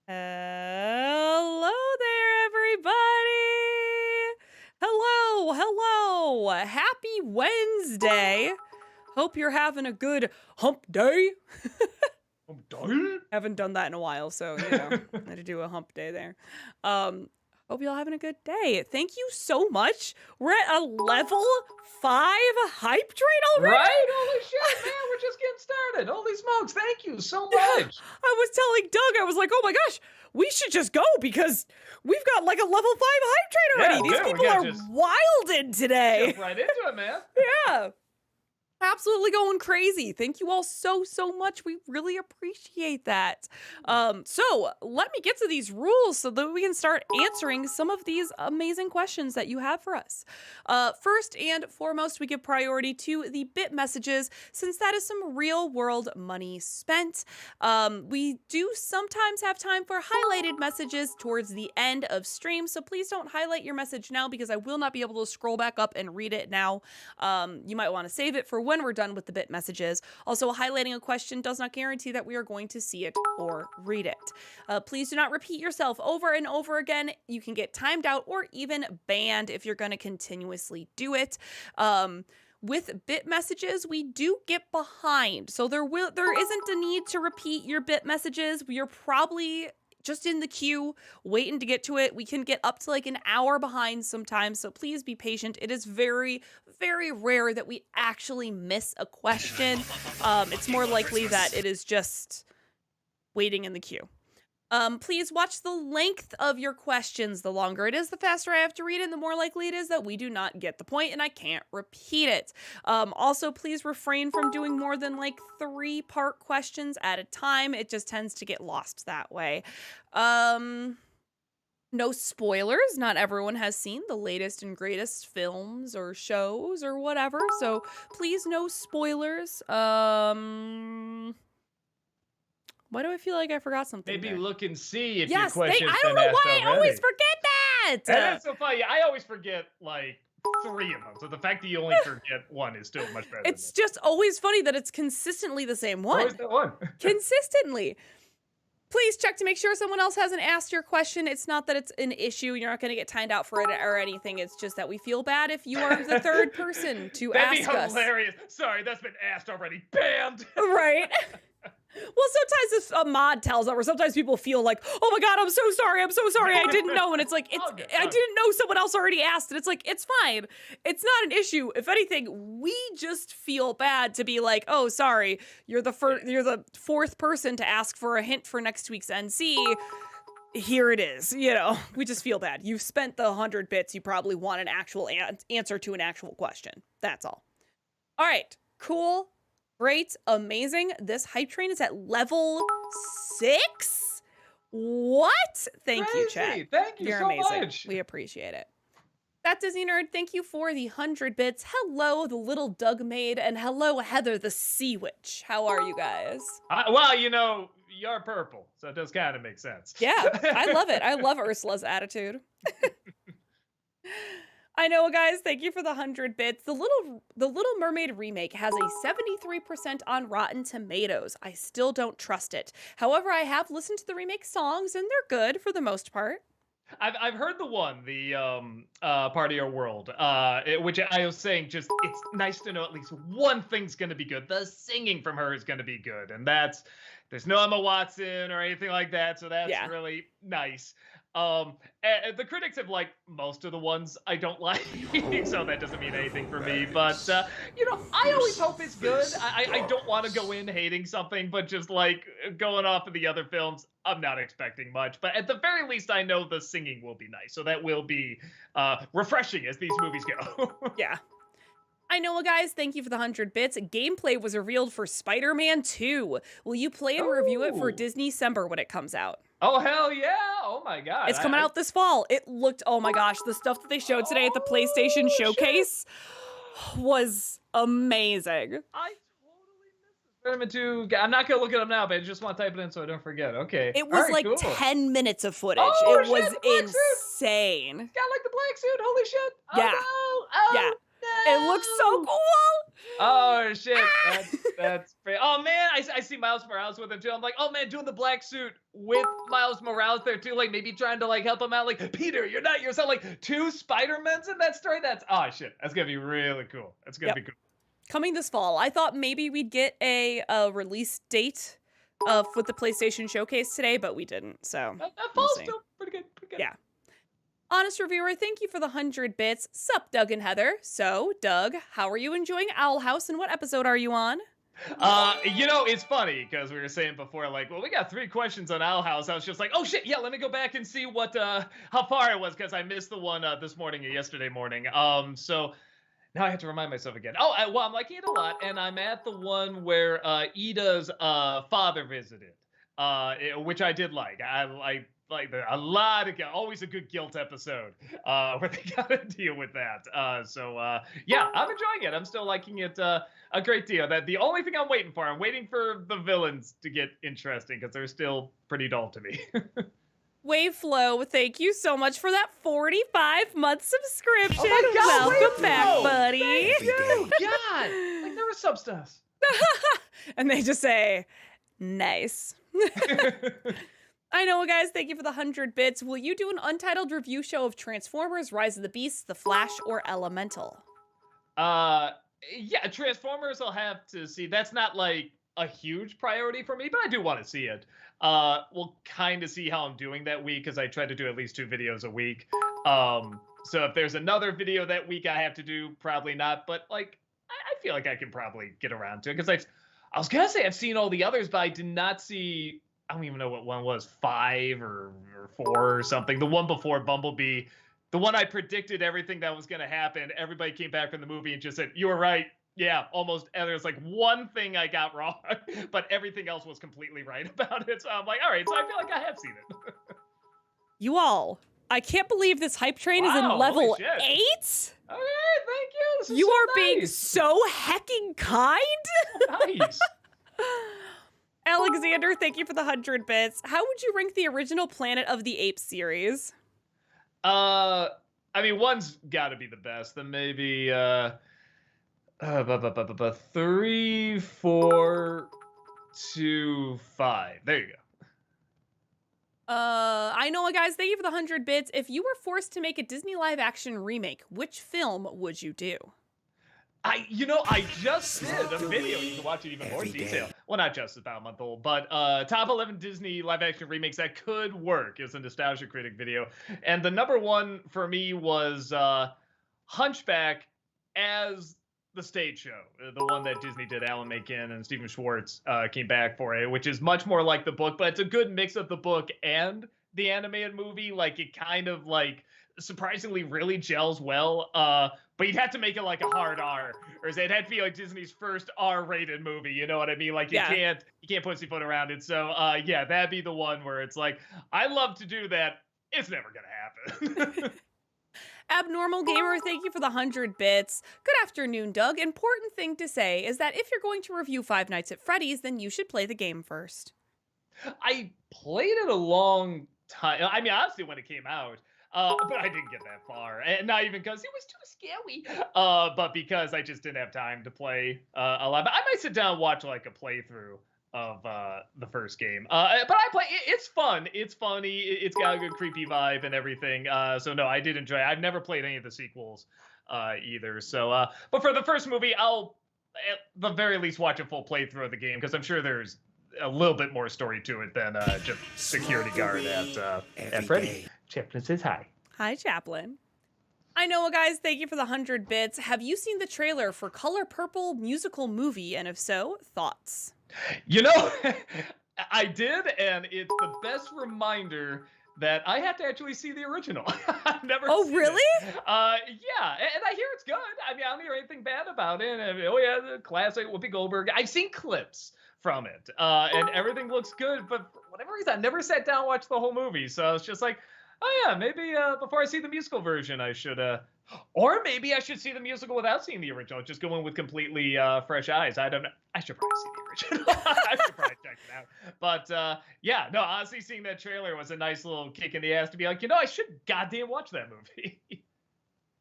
Hello there, everybody. Hello, hello. Happy Wednesday. Hope you're having a good hump day. I'm done. Haven't done that in a while, so, I had to do a hump day there. Um, Hope y'all having a good day. Thank you so much. We're at a level 5 hype train already? Right? Holy shit, man, we're just getting started. Holy smokes, thank you so much. I was telling Doug, I was like, oh my gosh, we should just go because we've got like a level 5 hype train Yeah, already. These dude, we people gotta are just wilded today. jump right into it, man. Yeah. Absolutely going crazy. Thank you all so much. We really appreciate that. So let me get to these rules so that we can start answering some of these amazing questions that you have for us. First and foremost, we give priority to the bit messages since that is some real world money spent. We do sometimes have time for highlighted messages towards the end of stream, so please don't highlight your message now because I will not be able to scroll back up and read it now. You might want to save it for when we're done with the bit messages. Also, highlighting a question does not guarantee that we are going to see it or read it. Please do not repeat yourself over and over again. You can get timed out or even banned if you're going to continuously do it. With bit messages, we do get behind. So there isn't a need to repeat your bit messages. You're probably just in the queue, waiting to get to it. We can get up to like an hour behind sometimes, so please be patient. It is very, very rare that we actually miss a question. It's more likely that it is just waiting in the queue. Please watch the length of your questions. The longer it is, the faster I have to read it, and the more likely it is that we do not get the point and I can't repeat it. Also, please refrain from doing more than like 3-part questions at a time. It just tends to get lost that way. No spoilers. Not everyone has seen the latest and greatest films or shows or whatever, so please no spoilers. Why do I feel like I forgot something Maybe there? look and see if your Yes, I question's don't been know asked why I always already. forget And that. that's so funny. I always forget like 3 of them. So the fact that you only forget one is still much better than It's this. just always funny that it's consistently the same one. Always that one. Consistently. Please check to make sure someone else hasn't asked your question. It's not that it's an issue. You're not going to get timed out for it or anything. It's just that we feel bad if you are the third person to That'd ask be us. hilarious. Sorry, that's been asked already. Banned. Right? Well, sometimes if a mod tells us, or sometimes people feel like, oh my god, I'm so sorry, I didn't know. And it's like, I didn't know someone else already asked. And it's like, it's fine. It's not an issue. If anything, we just feel bad to be like, oh, sorry, you're the fourth person to ask for a hint for next week's NC. Here it is. We just feel bad. You've spent the 100 bits. You probably want an actual answer to an actual question. That's all. All right, cool. Great, amazing. This hype train is at level 6? What? Thank you, chat. Thank you You're so amazing. much. We appreciate it. That Disney Nerd, thank you for the 100 bits. Hello, the little Doug maid, and hello, Heather, the sea witch. How are you guys? Well, you're purple, so it does kind of make sense. Yeah, I love it. I love Ursula's attitude. I know, guys. Thank you for the 100 bits. The Little Mermaid remake has a 73% on Rotten Tomatoes. I still don't trust it. However, I have listened to the remake songs, and they're good for the most part. I've heard the part of your world, which I was saying, just it's nice to know at least one thing's gonna be good. The singing from her is gonna be good, and there's no Emma Watson or anything like that, so that's really nice. And the critics have liked most of the ones I don't like, so that doesn't mean anything for me. But I always hope it's good. I don't want to go in hating something, but just like going off of the other films, I'm not expecting much. But at the very least, I know the singing will be nice, so that will be refreshing as these movies go. Yeah. I know, guys. Thank you for the 100 bits. Gameplay was revealed for Spider-Man 2. Will you play and review it for Disney-cember when it comes out? Oh, hell yeah. Oh, my God. It's coming out this fall. It looked, oh my gosh, the stuff that they showed today at the PlayStation Showcase was amazing. I totally missed Spider-Man 2. I'm not going to look it up now, but I just want to type it in so I don't forget. Okay. It was like cool. 10 minutes of footage. Oh, it was shit, insane. It's got like the black suit. Holy shit. Oh, Yeah. no. Oh, Yeah. no. It looks so cool. Oh shit, that's great. Oh man, I see Miles Morales with him too. I'm like, oh man, doing the black suit with Miles Morales there too, like maybe trying to like help him out. Like Peter, you're not yourself. Like two Spider-Mans in that story. That's shit. That's gonna be really cool. That's gonna Yep. be cool. Coming this fall. I thought maybe we'd get a release date with the PlayStation Showcase today, but we didn't. So That we'll falls see. still pretty good. Pretty good. Yeah. Honest Reviewer, thank you for the 100 bits. Sup, Doug and Heather. So, Doug, how are you enjoying Owl House, and what episode are you on? It's funny because we were saying before, like, well, we got 3 questions on Owl House. I was just like, oh shit, yeah, let me go back and see what how far it was because I missed the one this morning and yesterday morning. So now I have to remind myself again. I'm liking it a lot, and I'm at the one where Ida's father visited, which I did like. I like a lot of always a good guilt episode where they gotta deal with that. Yeah, I'm enjoying it. I'm still liking it a great deal. That the only thing I'm waiting for the villains to get interesting because they're still pretty dull to me. Waveflow, thank you so much for that 45-month subscription. Oh my God, welcome back, Waveflow. buddy. Thank you. God, like there was substance. And they just say, nice. I know, guys. Thank you for the 100 bits. Will you do an untitled review show of Transformers, Rise of the Beasts, The Flash, or Elemental? Yeah, Transformers I'll have to see. That's not like a huge priority for me, but I do want to see it. We'll kind of see how I'm doing that week because I try to do at least 2 videos a week. So if there's another video that week I have to do, probably not. But like, I feel like I can probably get around to it because I was gonna say I've seen all the others, but I did not see. I don't even know what one was, 5 or 4 or something. The one before Bumblebee, the one I predicted everything that was going to happen. Everybody came back from the movie and just said, you were right. Yeah, almost. And there's like one thing I got wrong, but everything else was completely right about it. So I'm like, all right, so I feel like I have seen it. You all, I can't believe this hype train is in Wow, level holy shit. 8. Okay, thank you. This is You so are being nice. so hecking kind. Nice. Alexander, thank you for the 100 bits. How would you rank the original Planet of the Apes series? I mean, one's got to be the best. Then maybe 3, 4, 2, 5. There you go. I know, guys. Thank you for the 100 bits. If you were forced to make a Disney live-action remake, which film would you do? I just did a video. You can watch it even more in detail. Well, not just, about a month old, but top 11 Disney live-action remakes that could work. It was a Nostalgia Critic video, and the number one for me was Hunchback as the stage show, the one that Disney did. Alan Menken and Stephen Schwartz came back for it, which is much more like the book, but it's a good mix of the book and the animated movie. Like it kind of like surprisingly really gels well. But you'd have to make it like a hard R, or it'd have to be like Disney's first R-rated movie. You know what I mean? Like you can't pussyfoot around it. So yeah, that'd be the one where it's like, I love to do that. It's never gonna happen. Abnormal Gamer, thank you for the 100 bits. Good afternoon, Doug. Important thing to say is that if you're going to review Five Nights at Freddy's, then you should play the game first. I played it a long time. I mean, honestly, when it came out. But I didn't get that far, and not even because it was too scary, but because I just didn't have time to play a lot. But I might sit down and watch like a playthrough of the first game. But I play. It's fun. It's funny. It's got a good creepy vibe and everything. So no, I did enjoy it. I've never played any of the sequels either. So, but for the first movie, I'll at the very least watch a full playthrough of the game because I'm sure there's a little bit more story to it than just security guard at Freddy. Chaplin says hi. Hi, Chaplin. I know, guys. Thank you for the 100 bits. Have you seen the trailer for Color Purple musical movie? And if so, thoughts? You know, I did, and it's the best reminder that I have to actually see the original. I've never seen really? it. Yeah, and I hear it's good. I mean, I don't hear anything bad about it. I mean, oh yeah, the classic Whoopi Goldberg. I've seen clips from it, and everything looks good, but for whatever reason, I never sat down and watched the whole movie. So it's just like, oh yeah, maybe before I see the musical version, I should, or maybe I should see the musical without seeing the original, just going with completely fresh eyes. I don't know. I should probably see the original. I should probably check it out. But yeah, no, honestly, seeing that trailer was a nice little kick in the ass to be like, I should goddamn watch that movie.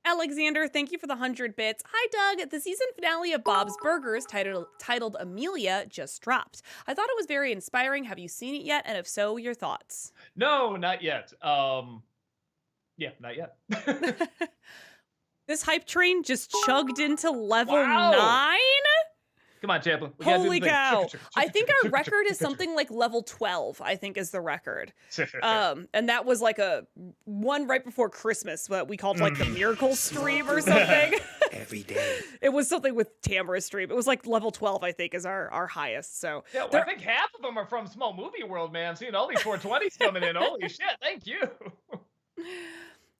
Alexander, thank you for the 100 bits. Hi, Doug. The season finale of Bob's Burgers, titled Amelia, just dropped. I thought it was very inspiring. Have you seen it yet? And if so, your thoughts? No, not yet. Yeah, not yet. This hype train just chugged into level Wow. 9? Come on, Champlin. We gotta do Holy the thing. cow. I think our Chicka, chicka, record is chicka, chicka, something like level 12, I think is the record. chicka. And that was like a one right before Christmas, what we called like the Mm. miracle stream or something. Every day. It was something with Tamara's stream. It was like level 12, I think, is our highest. So Yeah, well, I there- think half of them are from Small Movie World, man. Seeing all these 420s coming in. Holy shit, thank you.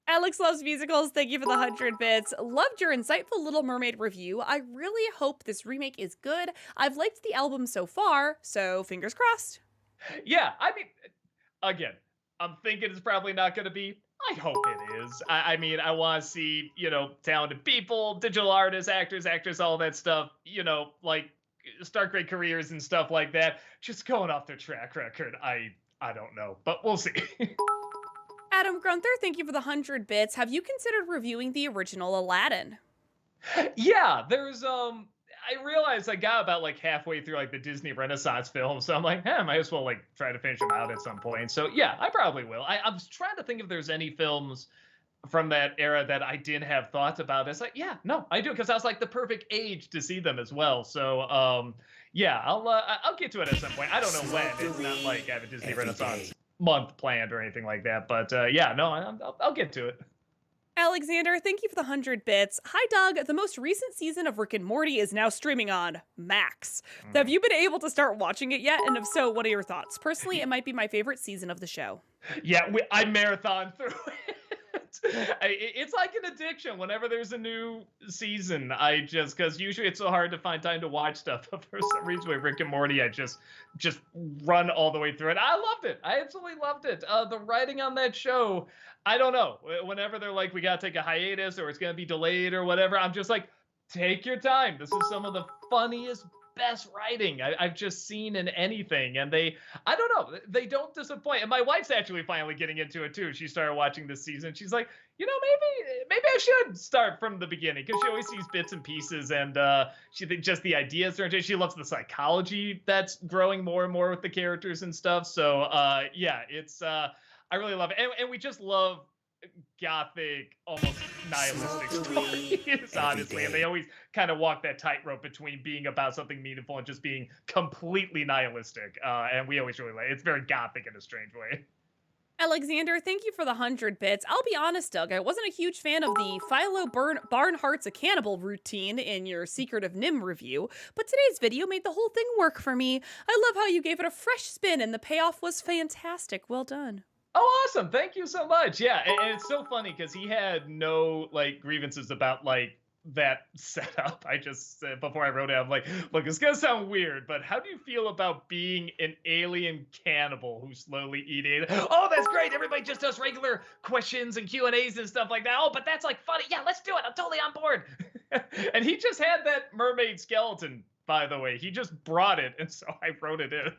Alex loves musicals. Thank you for the 100 bits. Loved your insightful Little Mermaid review. I really hope this remake is good. I've liked the album so far, so fingers crossed. Yeah, I mean, again, I'm thinking it's probably not going to be. I hope it is. I mean, I want to see, talented people, digital artists, actors, actors, all that stuff, like start great careers and stuff like that. Just going off their track record, I don't know, but we'll see. Adam Grunther, thank you for the 100 bits. Have you considered reviewing the original Aladdin? Yeah, there's I realized I got about like halfway through like the Disney Renaissance film, so I'm like, I might as well like try to finish them out at some point. So yeah, I probably will. I was trying to think if there's any films from that era that I didn't have thoughts about. It's like, yeah, no, I do, because I was like the perfect age to see them as well. So yeah, I'll get to it at some point. I don't know when. It's not like I have a Disney Every Renaissance day. month planned or anything like that. But yeah, no, I'll get to it. Alexander, thank you for the 100 bits. Hi, Doug. The most recent season of Rick and Morty is now streaming on Max. Have you been able to start watching it yet? And if so, what are your thoughts? Personally, it might be my favorite season of the show. Yeah, I marathon through it. It's like an addiction. Whenever there's a new season, because usually it's so hard to find time to watch stuff. But for some reason with Rick and Morty, I just run all the way through it. I loved it. I absolutely loved it. The writing on that show, I don't know. Whenever they're like, we gotta take a hiatus or it's gonna be delayed or whatever, I'm just like, take your time. This is some of the funniest, best writing I've just seen in anything. And I don't know, they don't disappoint. And my wife's actually finally getting into it too. She started watching this season. She's like, maybe I should start from the beginning, because she always sees bits and pieces, and she thinks just the ideas are interesting. She loves the psychology that's growing more and more with the characters and stuff. So yeah, it's I really love it. And we just love gothic, almost nihilistic stories, honestly. And they always kind of walk that tightrope between being about something meaningful and just being completely nihilistic. And we always really like it. It's very gothic in a strange way. Alexander, thank you for the 100 bits. I'll be honest, Doug, I wasn't a huge fan of the Philo Barnhart's a Cannibal routine in your Secret of Nim review, but today's video made the whole thing work for me. I love how you gave it a fresh spin and the payoff was fantastic. Well done. Oh, awesome. Thank you so much. Yeah. And it's so funny because he had no like grievances about like that setup. I just said before I wrote it, I'm like, look, it's gonna sound weird, but how do you feel about being an alien cannibal who slowly eat? Oh, that's great. Everybody just does regular questions and Q&As and stuff like that. Oh, but that's like funny. Yeah, let's do it. I'm totally on board. And he just had that mermaid skeleton, by the way. He just brought it, and so I wrote it in.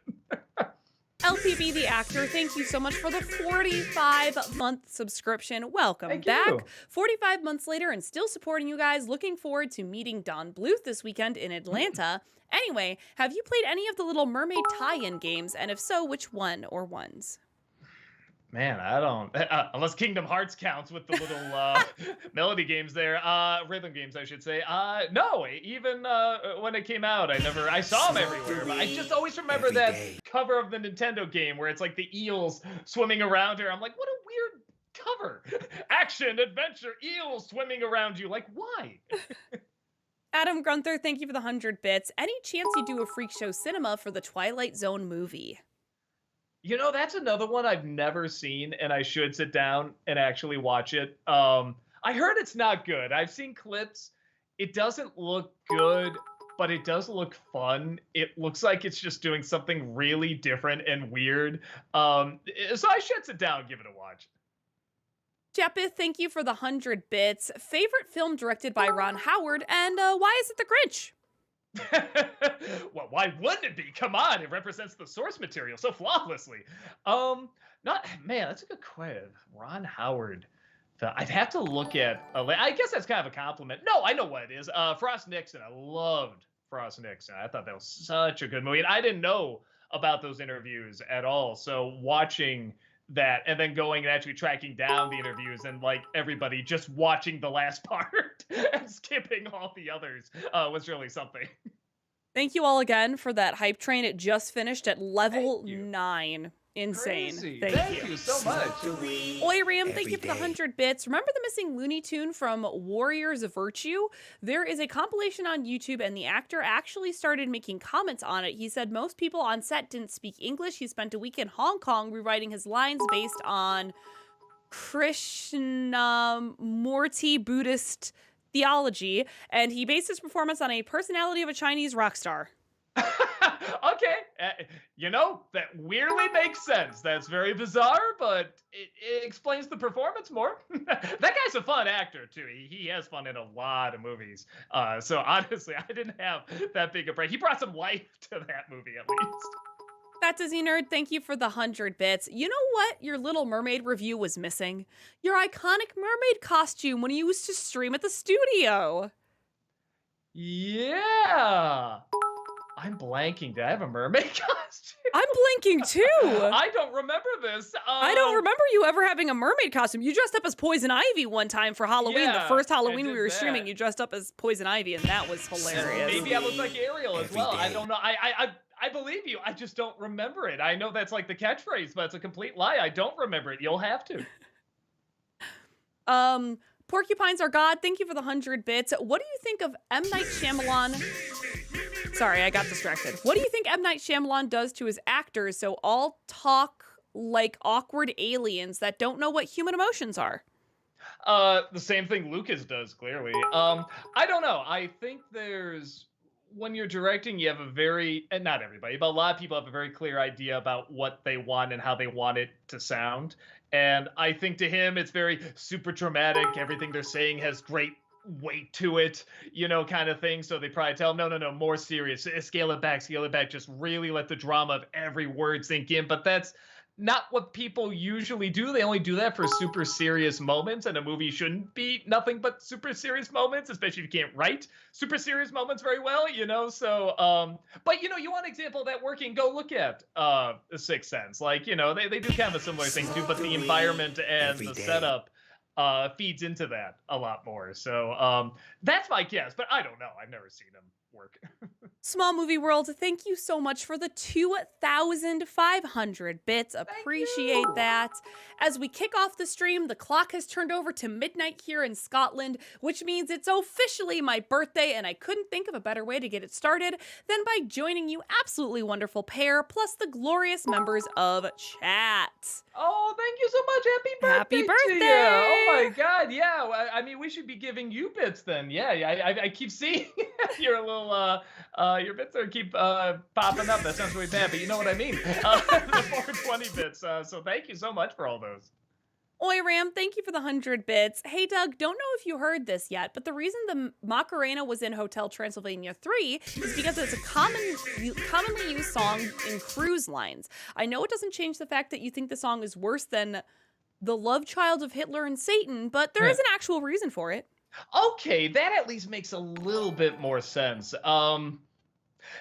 LPB the actor, thank you so much for the 45-month subscription. Welcome Thank back. you. 45 months later and still supporting you guys. Looking forward to meeting Don Bluth this weekend in Atlanta. Anyway, have you played any of the Little Mermaid tie-in games? And if so, which one or ones? Man, I don't. Unless Kingdom Hearts counts with the little melody games there, rhythm games, I should say. No, even when it came out, I saw them everywhere. But I just always remember that cover of the Nintendo game where it's like the eels swimming around her. I'm like, what a weird cover! Action, adventure, eels swimming around you. Like, why? Adam Grunther, thank you for the 100 bits. Any chance you do a Freak Show Cinema for the Twilight Zone movie? That's another one I've never seen, and I should sit down and actually watch it. I heard it's not good. I've seen clips. It doesn't look good, but it does look fun. It looks like it's just doing something really different and weird. So I should sit down and give it a watch. Japith, thank you for the 100 bits. Favorite film directed by Ron Howard, and why is it The Grinch? Well, why wouldn't it be? Come on, it represents the source material so flawlessly. Not man, that's a good question. Ron Howard. I'd have to look at. I guess that's kind of a compliment. No, I know what it is. Frost Nixon. I loved Frost Nixon. I thought that was such a good movie, and I didn't know about those interviews at all. So watching that and then going and actually tracking down the interviews and like everybody just watching the last part and skipping all the others was really something. Thank you all again for that hype train. It just finished at level Thank you. 9. Insane. Crazy. Thank you. So much. Oiram, thank you for the 100 bits. Remember the missing Looney Tune from Warriors of Virtue? There is a compilation on YouTube, and the actor actually started making comments on it. He said most people on set didn't speak English. He spent a week in Hong Kong rewriting his lines based on Krishnamurti Buddhist theology, and he based his performance on a personality of a Chinese rock star. Okay, that weirdly makes sense. That's very bizarre, but it explains the performance more. That guy's a fun actor too. He has fun in a lot of movies. So honestly, I didn't have that big a break. He brought some life to that movie at least. That Disney Nerd, thank you for the 100 bits. You know what your Little Mermaid review was missing? Your iconic mermaid costume when you used to stream at the studio. Yeah. I'm blanking. Did I have a mermaid costume? I'm blinking too. I don't remember this. I don't remember you ever having a mermaid costume. You dressed up as Poison Ivy one time for Halloween. Yeah, the first Halloween I we were did streaming, that. you dressed up as Poison Ivy, and that was hilarious. Maybe I look like Ariel as Every well. I day. don't know. I believe you. I just don't remember it. I know that's like the catchphrase, but it's a complete lie. I don't remember it. You'll have to. Porcupines Are God, thank you for the 100 bits. What do you think of M. Night Shyamalan? Sorry, I got distracted. What do you think M. Night Shyamalan does to his actors so all talk like awkward aliens that don't know what human emotions are? The same thing Lucas does, clearly. I don't know. I think when you're directing, you have and not everybody, but a lot of people have a very clear idea about what they want and how they want it to sound. And I think to him, it's very super dramatic. Everything they're saying has great weight to it, kind of thing. So they probably tell him, no, more serious. Scale it back. Just really let the drama of every word sink in. But that's not what people usually do. They only do that for super serious moments, and a movie shouldn't be nothing but super serious moments, especially if you can't write super serious moments very well, So, but you want an example of that working? Go look at The Sixth Sense. Like, they do kind of a similar thing too, but the environment and Every the day. setup feeds into that a lot more. So that's my guess, but I don't know. I've never seen them work. Small Movie World, thank you so much for the 2,500 bits. Appreciate you. that. As we kick off the stream, the clock has turned over to midnight here in Scotland, which means it's officially my birthday, and I couldn't think of a better way to get it started than by joining you absolutely wonderful pair, plus the glorious members of chat. Oh, thank you so much. Happy To birthday. you. Oh my God. Yeah. I mean, we should be giving you bits then. Yeah. I keep seeing your little, your bits are keep popping up. That sounds really bad, but you know what I mean. The 420 bits. So thank you so much for all those. Oi Ram, thank you for the 100 bits. Hey Doug, don't know if you heard this yet, but the reason the Macarena was in Hotel Transylvania 3 is because it's a commonly used song in cruise lines. I know it doesn't change the fact that you think the song is worse than The Love Child of Hitler and Satan, but there is an actual reason for it. Okay, that at least makes a little bit more sense.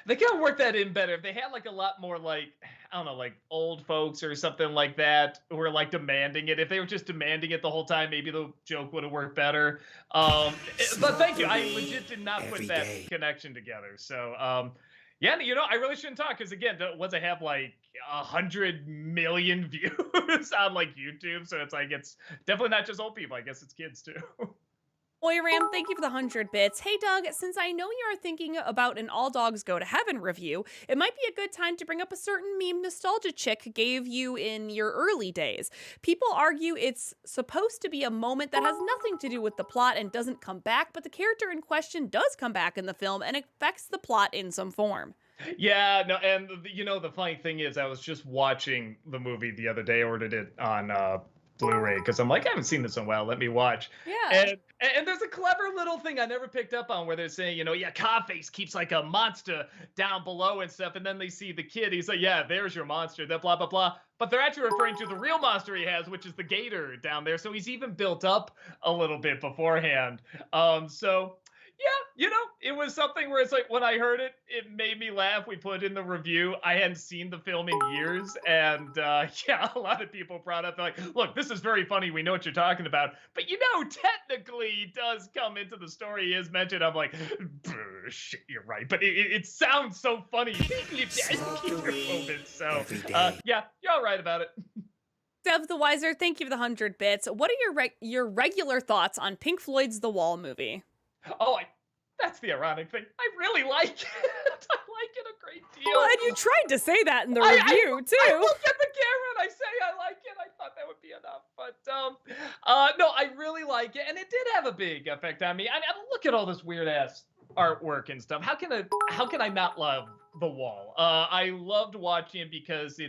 They could have worked that in better if they had like a lot more like, I don't know, like old folks or something like that who were like demanding it. If they were just demanding it the whole time, maybe the joke would have worked better. But thank you. I legit did not put that connection together. So yeah, I really shouldn't talk because again, once I have like 100 million views on like YouTube, so it's like it's definitely not just old people. I guess it's kids too. Oi Ram, thank you for the 100 bits. Hey Doug, since I know you're thinking about an All Dogs Go to Heaven review, it might be a good time to bring up a certain meme Nostalgia Chick gave you in your early days. People argue it's supposed to be a moment that has nothing to do with the plot and doesn't come back, but the character in question does come back in the film and affects the plot in some form. Yeah, no, and the funny thing is, I was just watching the movie the other day. I ordered it on Blu-ray because I'm like, I haven't seen this in a while. Let me watch. Yeah. And there's a clever little thing I never picked up on where they're saying, yeah, Codface keeps like a monster down below and stuff, and then they see the kid. He's like, yeah, there's your monster. That blah blah blah. But they're actually referring to the real monster he has, which is the gator down there. So he's even built up a little bit beforehand. So yeah, it was something where it's like when I heard it, it made me laugh. We put in the review. I hadn't seen the film in years, and yeah, a lot of people brought up they're like, "Look, this is very funny. We know what you're talking about, but technically, he does come into the story. He is mentioned." I'm like, "Shit, you're right," but it sounds so funny. So yeah, you're all right about it. Dev the Wiser, thank you for the 100 bits. What are your regular thoughts on Pink Floyd's The Wall movie? Oh, that's the ironic thing. I really like it. I like it a great deal. Well, and you tried to say that in the review, too. I look at the camera and I say I like it. I thought that would be enough. But no, I really like it. And it did have a big effect on me. I mean, look at all this weird-ass artwork and stuff. How can I not love The Wall? I loved watching it because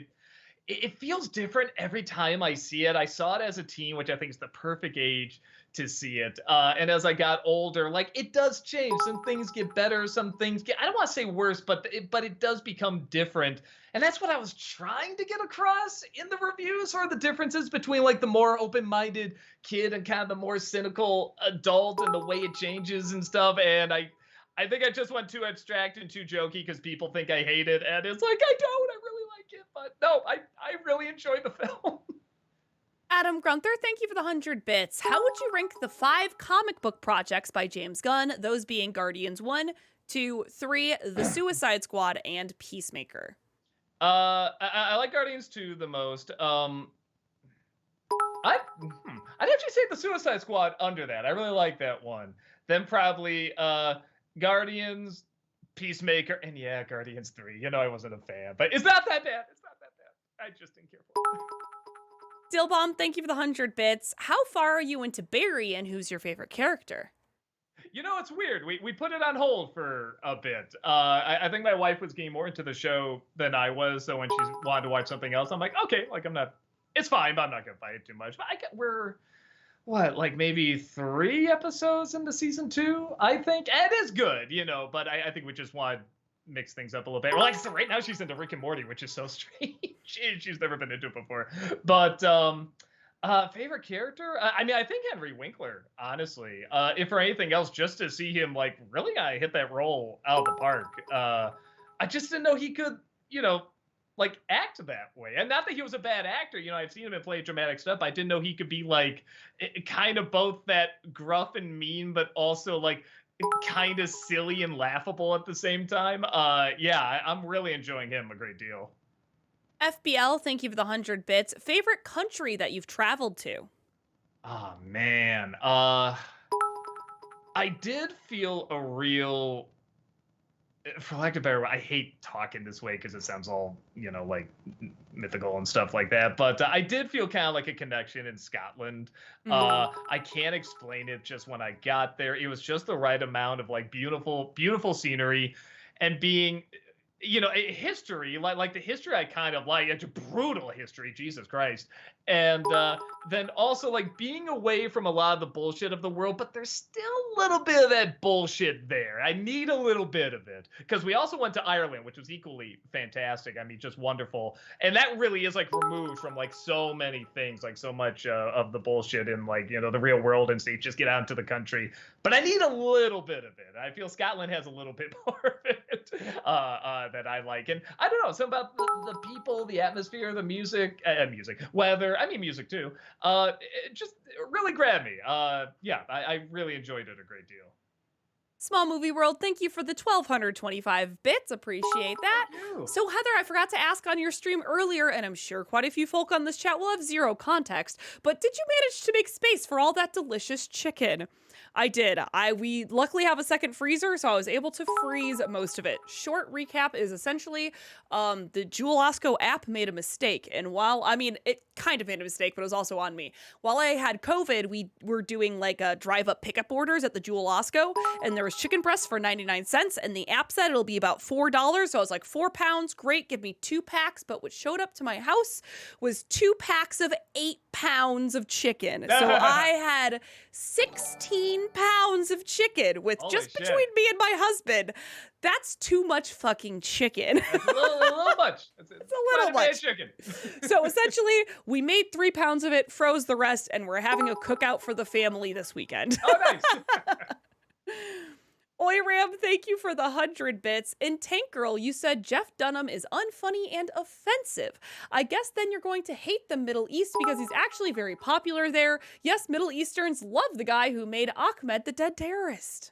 it feels different every time I see it. I saw it as a teen, which I think is the perfect age to see it. And as I got older, like it does change. Some things get better. Some things I don't want to say worse, but it does become different. And that's what I was trying to get across in the reviews, or the differences between like the more open-minded kid and kind of the more cynical adult and the way it changes and stuff. And I think I just went too abstract and too jokey because people think I hate it. And it's like, I really like it. But no, I really enjoyed the film. Adam Grunther, thank you for the 100 bits. How would you rank the 5 comic book projects by James Gunn, those being Guardians 1, 2, 3, The Suicide Squad, and Peacemaker? I like Guardians 2 the most. I'd actually say The Suicide Squad under that. I really like that one. Then probably Guardians, Peacemaker, and yeah, Guardians 3. I wasn't a fan, but it's not that bad. It's not that bad. I just didn't care for it. Dillbomb, thank you for the 100 bits. How far are you into Barry, and who's your favorite character? It's weird. We put it on hold for a bit. I think my wife was getting more into the show than I was, so when she wanted to watch something else, I'm like, okay, like it's fine, but I'm not gonna fight it too much. But we're like maybe 3 episodes into season 2, I think. And it is good, but I think we just want to mix things up a little bit. Well, like I said, right now she's into Rick and Morty, which is so strange. She's never been into it before. But favorite character? I mean, I think Henry Winkler, honestly. If for anything else, just to see him like really hit that role out of the park. I just didn't know he could, like act that way. And not that he was a bad actor. I've seen him in play dramatic stuff. I didn't know he could be like kind of both that gruff and mean, but also like kind of silly and laughable at the same time. Yeah, I'm really enjoying him a great deal. FBL, thank you for the 100 bits. Favorite country that you've traveled to? Oh, man. I did feel a real, for lack of a better word, I hate talking this way because it sounds all, like mythical and stuff like that. But I did feel kind of like a connection in Scotland. I can't explain it. Just when I got there, it was just the right amount of like beautiful, beautiful scenery, and being, a history like the history I kind of like. It's a brutal history, Jesus Christ. And then also like being away from a lot of the bullshit of the world, but there's still a little bit of that bullshit there. I need a little bit of it, because we also went to Ireland, which was equally fantastic. I mean, just wonderful. And that really is like removed from like so many things, like so much of the bullshit in like, the real world, and so you just get out into the country. But I need a little bit of it. I feel Scotland has a little bit more of it that I like. And I don't know, something about the people, the atmosphere, the music, weather. I mean, music too. It just really grabbed me. Yeah, I really enjoyed it a great deal. Small Movie World, thank you for the 1,225 bits. Appreciate that. So, Heather, I forgot to ask on your stream earlier, and I'm sure quite a few folk on this chat will have zero context, but did you manage to make space for all that delicious chicken? I did. We luckily have a second freezer, so I was able to freeze most of it. Short recap is essentially the Jewel Osco app made a mistake. And it kind of made a mistake, but it was also on me. While I had COVID, we were doing like drive-up pickup orders at the Jewel Osco, and there was chicken breast for 99 cents, and the app said it'll be about $4. So I was like, 4 pounds, great, give me 2 packs. But what showed up to my house was 2 packs of 8 pounds of chicken. So I had 16 pounds of chicken with Holy just shit. between me and my husband. That's too much fucking chicken. That's a little much. It's a little much. Chicken. So essentially, we made 3 pounds of it, froze the rest, and we're having a cookout for the family this weekend. Oh, nice. Oiram, thank you for the 100 bits. And Tank Girl, you said Jeff Dunham is unfunny and offensive. I guess then you're going to hate the Middle East because he's actually very popular there. Yes, Middle Easterns love the guy who made Ahmed the dead terrorist.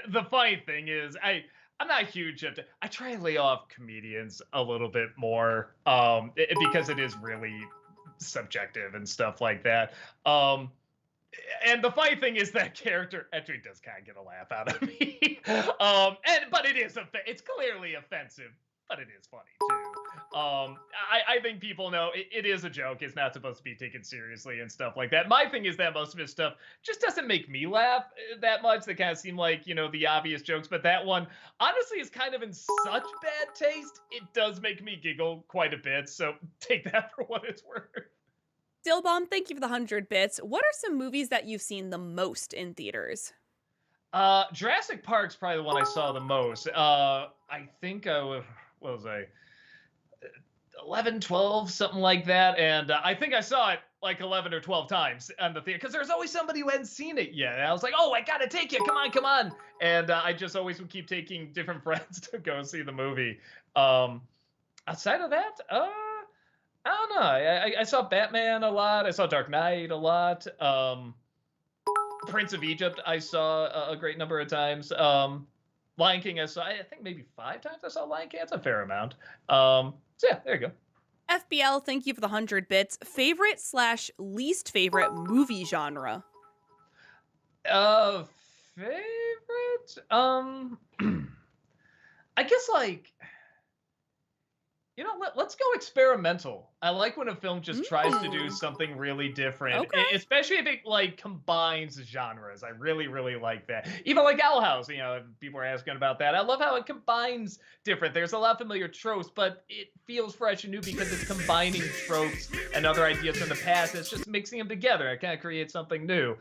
The funny thing is, I'm not huge into. I try and lay off comedians a little bit more, because it is really subjective and stuff like that. And the funny thing is that character actually does kind of get a laugh out of me. But it's clearly offensive, but it is funny too. I think people know it is a joke. It's not supposed to be taken seriously and stuff like that. My thing is that most of his stuff just doesn't make me laugh that much. They kind of seem like, the obvious jokes, but that one honestly is kind of in such bad taste. It does make me giggle quite a bit. So take that for what it's worth. Dillbomb, thank you for the 100 bits. What are some movies that you've seen the most in theaters? Jurassic Park's probably the one I saw the most. I think what was I? 11, 12, something like that. And I think I saw it like 11 or 12 times on the theater because there's always somebody who hadn't seen it yet. And I was like, oh, I got to take you. Come on. And I just always would keep taking different friends to go see the movie. Outside of that, I don't know. I saw Batman a lot. I saw Dark Knight a lot. Prince of Egypt I saw a great number of times. Lion King I saw, I think maybe 5 times I saw Lion King. That's a fair amount. So yeah, there you go. FBL, thank you for the 100 bits. Favorite/least favorite movie genre? Favorite? I guess let's go experimental. I like when a film just tries to do something really different, especially if it combines genres. I really, really like that. Even like Owl House, people are asking about that. I love how it combines different. There's a lot of familiar tropes, but it feels fresh and new because it's combining tropes and other ideas from the past. It's just mixing them together. It kind of creates something new.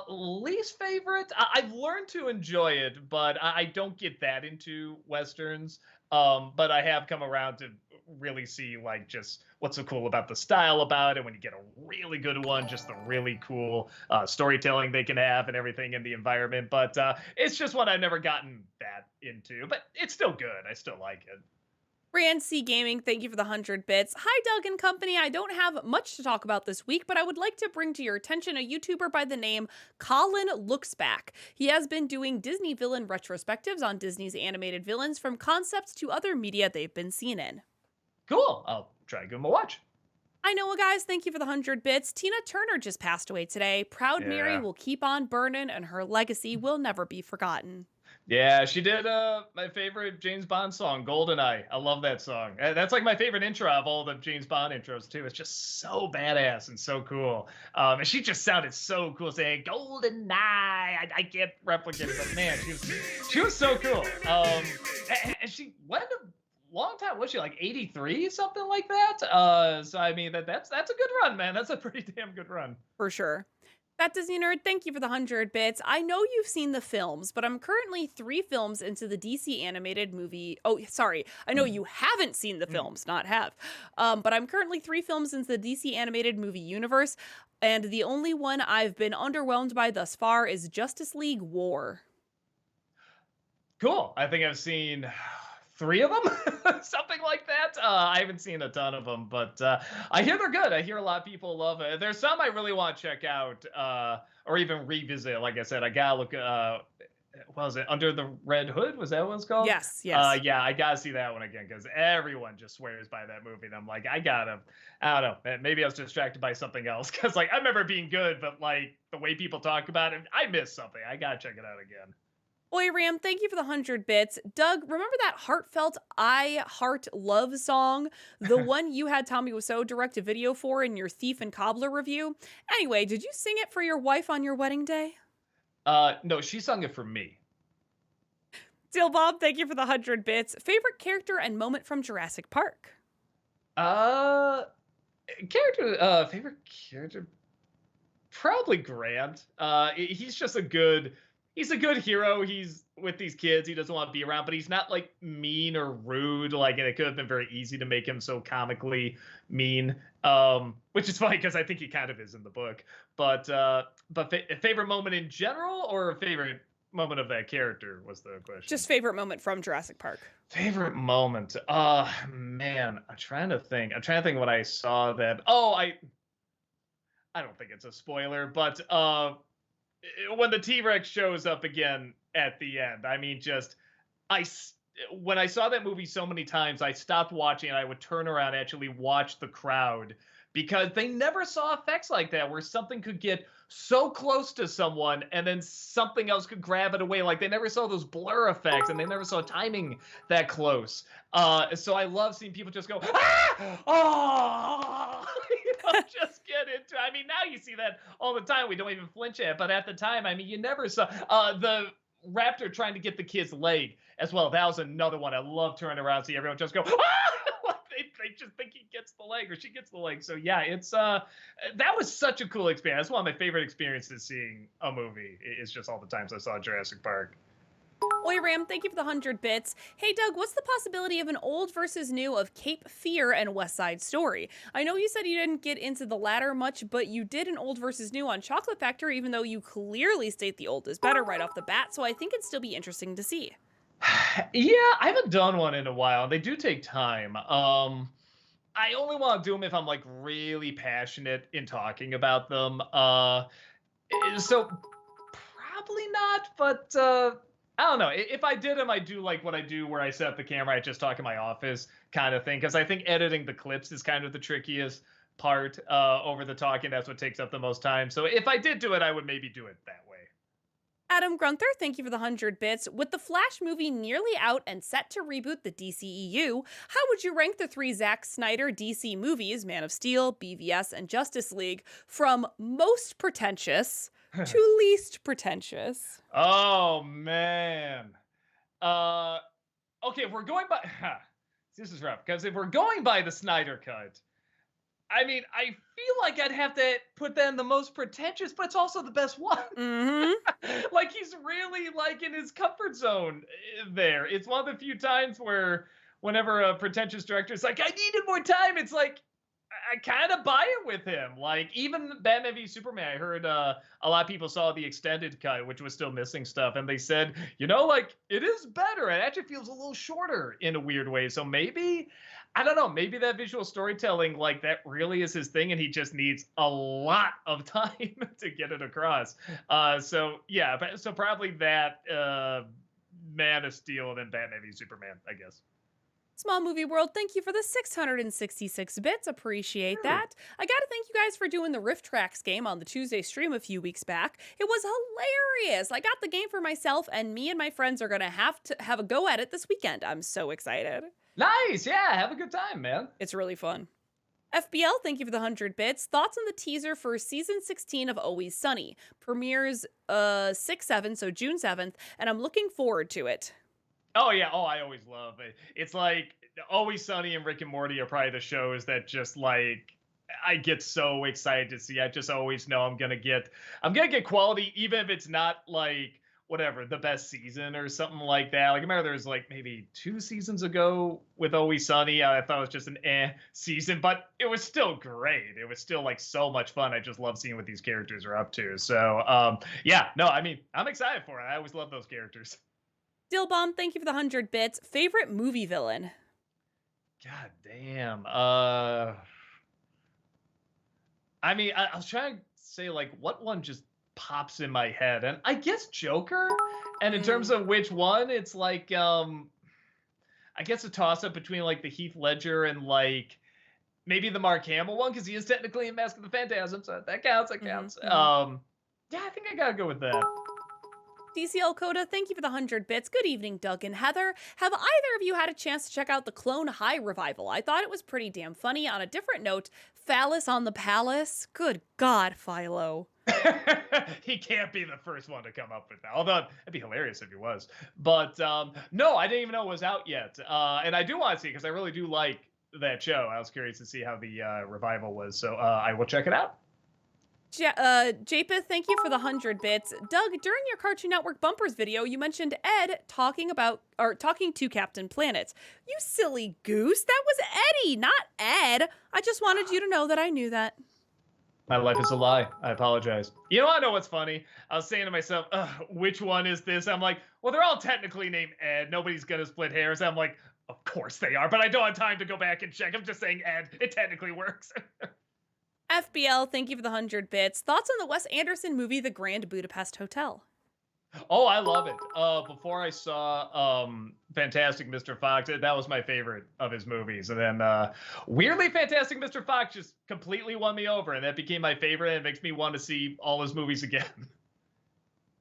Least favorite? I've learned to enjoy it, but I don't get that into Westerns. But I have come around to really see just what's so cool about the style about it when you get a really good one, just the really cool storytelling they can have and everything in the environment. But it's just one I've never gotten that into, but it's still good. I still like it. Rand C Gaming, thank you for the 100 bits. Hi, Doug and company. I don't have much to talk about this week, but I would like to bring to your attention a YouTuber by the name Colin Looks Back. He has been doing Disney villain retrospectives on Disney's animated villains from concepts to other media they've been seen in. Cool. I'll try to give him a watch. I know, guys. Thank you for the 100 bits. Tina Turner just passed away today. Proud Mary will keep on burning, and her legacy will never be forgotten. Yeah, she did my favorite James Bond song, GoldenEye. I love that song. That's my favorite intro of all the James Bond intros, too. It's just so badass and so cool. And she just sounded so cool saying, GoldenEye. I can't replicate it, but man, she was so cool. And she went a long time. Was she 83, something like that? So, I mean, that's a good run, man. That's a pretty damn good run. For sure. That Disney Nerd, thank you for the 100 bits. I know you've seen the films, but I'm currently 3 films into the DC animated movie. Oh, sorry. I know you haven't seen the films, not have. But I'm currently 3 films into the DC animated movie universe, and the only one I've been underwhelmed by thus far is Justice League War. Cool. I think I've seen 3 of them, something like that. I haven't seen a ton of them, but I hear they're good. I hear a lot of people love it. There's some I really want to check out or even revisit. Like I said, I gotta look. What was it? Under the Red Hood? Was that what it's called? Yes. Yeah, I gotta see that one again because everyone just swears by that movie. And I'm like, I don't know. Maybe I was distracted by something else because I remember it being good, but the way people talk about it, I missed something. I gotta check it out again. Ram, thank you for the 100 bits. Doug, remember that heartfelt I Heart Love song? The one you had Tommy Wiseau direct a video for in your Thief and Cobbler review? Anyway, did you sing it for your wife on your wedding day? No, she sung it for me. Steel Bob, thank you for the 100 bits. Favorite character and moment from Jurassic Park? Uh, favorite character, probably Grant. He's just he's a good hero. He's with these kids. He doesn't want to be around, but he's not like mean or rude. Like, and it could have been very easy to make him so comically mean. Which is funny because I think he kind of is in the book. But favorite moment in general or favorite moment of that character was the question. Just favorite moment from Jurassic Park. Favorite moment. Man, I'm trying to think. I'm trying to think what I saw that. I don't think it's a spoiler, but when the T-Rex shows up again at the end, I mean, I when I saw that movie so many times, I stopped watching and I would turn around and actually watch the crowd because they never saw effects like that where something could get so close to someone and then something else could grab it away. Like they never saw those blur effects and they never saw timing that close. So I love seeing people just go, ah! Oh! Just get into it. I mean, now you see that all the time. We don't even flinch at it. But at the time, I mean, you never saw the raptor trying to get the kid's leg as well. That was another one. I love turning around, see everyone just go, ah! They just think he gets the leg or she gets the leg. So yeah, it's that was such a cool experience. That's one of my favorite experiences seeing a movie. It's just all the times I saw Jurassic Park. Oi Ram, thank you for the 100 bits. Hey Doug, what's the possibility of an old versus new of Cape Fear and West Side Story? I know you said you didn't get into the latter much, but you did an old versus new on Chocolate Factory, even though you clearly state the old is better right off the bat, so I think it'd still be interesting to see. Yeah, I haven't done one in a while. They do take time. I only want to do them if I'm like really passionate in talking about them. So probably not, but I don't know. If I did them, I do like what I do where I set up the camera, I just talk in my office kind of thing. Because I think editing the clips is kind of the trickiest part over the talking. That's what takes up the most time. So if I did do it, I would maybe do it that way. Adam Grunther, thank you for the 100 bits. With the Flash movie nearly out and set to reboot the DCEU, how would you rank the 3 Zack Snyder DC movies, Man of Steel, BVS, and Justice League, from most pretentious to least pretentious? Oh, man. Okay, if we're going by... This is rough, because if we're going by the Snyder Cut, I mean, I feel like I'd have to put that in the most pretentious, but it's also the best one. Mm-hmm. Like, he's really, like, in his comfort zone there. It's one of the few times where whenever a pretentious director is like, I needed more time, it's like, I kind of buy it with him. Like, even Batman v Superman, I heard a lot of people saw the extended cut, which was still missing stuff, and they said, you know, like, it is better. It actually feels a little shorter in a weird way. So maybe... I don't know, maybe that visual storytelling, like that really is his thing and he just needs a lot of time to get it across. So yeah, so probably that Man of Steel and Batman v Superman, I guess. Small Movie World, thank you for the 666 bits. Appreciate that. I gotta thank you guys for doing the Rift Tracks game on the Tuesday stream a few weeks back. It was hilarious. I got the game for myself, and me and my friends are gonna have to have a go at it this weekend. I'm so excited. Nice. Yeah, have a good time, man. It's really fun. FBL, thank you for the 100 bits. Thoughts on the teaser for season 16 of Always Sunny. Premieres 6/7, so June 7th, and I'm looking forward to it. Oh, yeah. Oh, I always love it. It's like Always Sunny and Rick and Morty are probably the shows that just like I get so excited to see. I just always know I'm gonna get quality, even if it's not like whatever the best season or something like that. Like I remember there was like maybe 2 seasons ago with Always Sunny. I thought it was just an season, but it was still great. It was still like so much fun. I just love seeing what these characters are up to. So yeah, no, I mean I'm excited for it. I always love those characters. Dillbomb, thank you for the 100 bits. Favorite movie villain? God damn. I mean, I was trying to say like what one just pops in my head, and I guess Joker. And in terms of which one, it's like I guess a toss up between like the Heath Ledger and like maybe the Mark Hamill one, because he is technically in Mask of the Phantasm, so that counts. That counts. Yeah, I think I gotta go with that. DCL Coda, thank you for the 100 bits. Good evening, Doug and Heather. Have either of you had a chance to check out the Clone High revival? I thought it was pretty damn funny. On a different note, Phallus on the Palace. Good God, Philo. He can't be the first one to come up with that. Although it'd be hilarious if he was. But no, I didn't even know it was out yet. And I do want to see because I really do like that show. I was curious to see how the revival was. So I will check it out. Japeth, thank you for the 100 bits. Doug, during your Cartoon Network bumpers video, you mentioned Ed talking to Captain Planet. You silly goose. That was Eddie, not Ed. I just wanted you to know that I knew that. My life is a lie. I apologize. You know, I know what's funny. I was saying to myself, which one is this? I'm like, well, they're all technically named Ed. Nobody's going to split hairs. I'm like, of course they are, but I don't have time to go back and check. I'm just saying Ed. It technically works. FBL, thank you for the 100 bits. Thoughts on the Wes Anderson movie, The Grand Budapest Hotel? Oh, I love it. Before I saw Fantastic Mr. Fox, that was my favorite of his movies. And then weirdly, Fantastic Mr. Fox just completely won me over, and that became my favorite, and it makes me want to see all his movies again.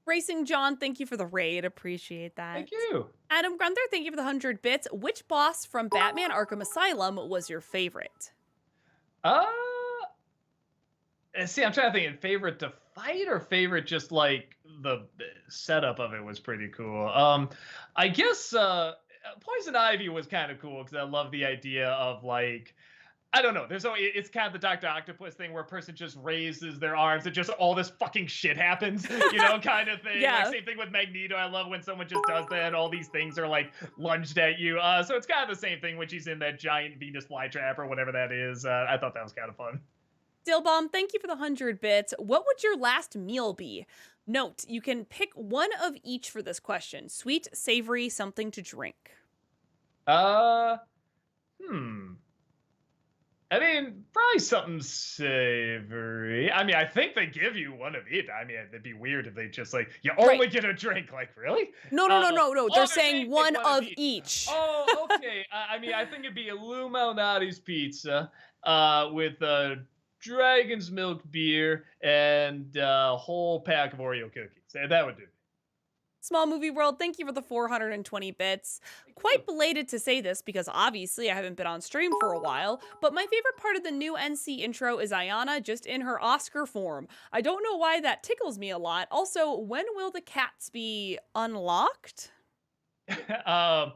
Racing John, thank you for the raid. Appreciate that. Thank you. Adam Grunther, thank you for the 100 bits. Which boss from Batman Arkham Asylum was your favorite? See, I'm trying to think, favorite to fight or favorite just like the setup of it was pretty cool. I guess Poison Ivy was kind of cool because I love the idea of like, I don't know. It's kind of the Dr. Octopus thing where a person just raises their arms and just all this fucking shit happens, kind of thing. Yeah. Like, same thing with Magneto. I love when someone just does that. All these things are like lunged at you. So it's kind of the same thing when she's in that giant Venus flytrap or whatever that is. I thought that was kind of fun. Dillbomb, thank you for the 100 bits. What would your last meal be? Note, you can pick one of each for this question. Sweet, savory, something to drink. I mean, probably something savory. I mean, I think they give you one of each. I mean, it'd be weird if they just like, you only get a drink. Like, really? No. They're saying one of each. Oh, okay. I mean, I think it'd be a Lou Malnati's pizza with Dragon's Milk beer and a whole pack of Oreo cookies. That would do. Small Movie World, thank you for the 420 bits. Quite belated to say this because obviously I haven't been on stream for a while, but my favorite part of the new NC intro is Ayana just in her Oscar form. I don't know why that tickles me a lot. Also, when will the cats be unlocked? That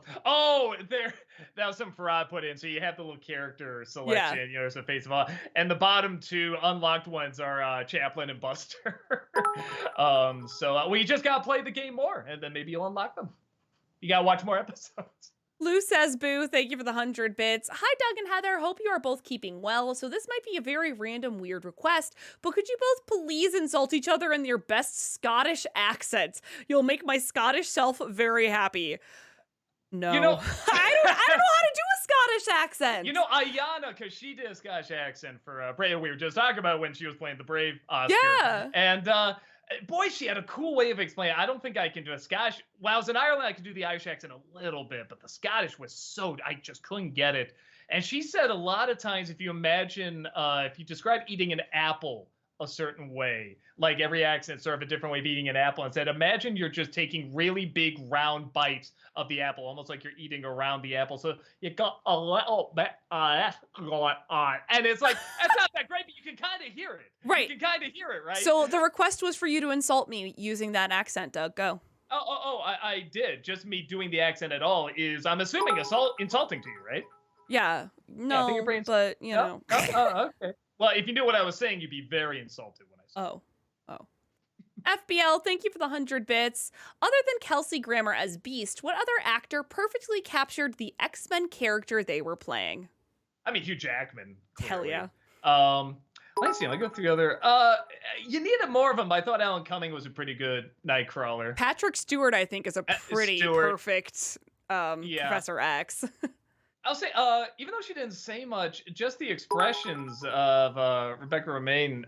was some Farad put in. So you have the little character selection, there's a face of all, and the bottom two unlocked ones are Chaplin and Buster. So we just gotta play the game more, and then maybe you'll unlock them. You gotta watch more episodes. Lou says boo, thank you for the 100 bits. Hi, Doug and Heather, hope you are both keeping well. So this might be a very random, weird request, but could you both please insult each other in your best Scottish accents? You'll make my Scottish self very happy. No. I don't know how to do a Scottish accent. Ayana, because she did a Scottish accent for Brave. We were just talking about when she was playing the Brave Oscar. Yeah. And boy, she had a cool way of explaining. I don't think I can do a Scottish. When I was in Ireland, I could do the Irish accent a little bit, but the Scottish was I just couldn't get it. And she said a lot of times, if you imagine, if you describe eating an apple a certain way, like every accent sort of a different way of eating an apple, and said, imagine you're just taking really big round bites of the apple, almost like you're eating around the apple. So you got a little bit going on. And it's like, that's not that great, but you can kind of hear it. Right. You can kind of hear it, right? So the request was for you to insult me using that accent, Doug. Go. I did. Just me doing the accent at all is, I'm assuming, insulting to you, right? Yeah. No, but, know. Okay. Well, if you knew what I was saying, you'd be very insulted when I said Oh. FBL, thank you for the 100 bits. Other than Kelsey Grammer as Beast, what other actor perfectly captured the X-Men character they were playing? I mean, Hugh Jackman. Hell Clearly. yeah. Let's see. I'll go through the other. You needed more of them, but I thought Alan Cumming was a pretty good Nightcrawler. Patrick Stewart, I think, is a pretty perfect Professor X. I'll say, even though she didn't say much, just the expressions of Rebecca Romaine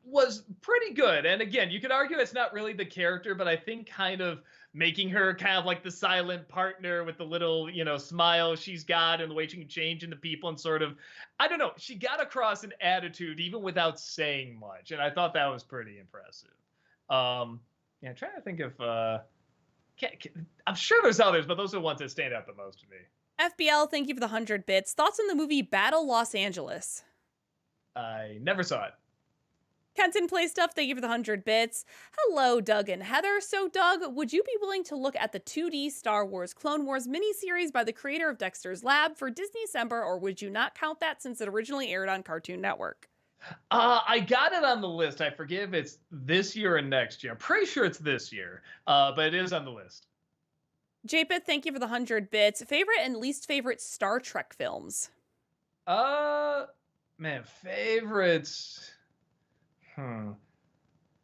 was pretty good. And again, you could argue it's not really the character, but I think kind of making her kind of like the silent partner with the little, smile she's got and the way she can change into people and sort of, I don't know, she got across an attitude even without saying much. And I thought that was pretty impressive. Yeah, I'm trying to think of I'm sure there's others, but those are the ones that stand out the most to me. FBL, thank you for the 100 bits. Thoughts on the movie Battle Los Angeles? I never saw it. Kenton Play Stuff, thank you for the 100 bits. Hello, Doug and Heather. So, Doug, would you be willing to look at the 2D Star Wars Clone Wars miniseries by the creator of Dexter's Lab for Disney December, or would you not count that since it originally aired on Cartoon Network? I got it on the list. I forget if it's this year or next year. I'm pretty sure it's this year, but it is on the list. Japeth, thank you for the 100 bits. Favorite and least favorite Star Trek films? Uh, Man, favorites.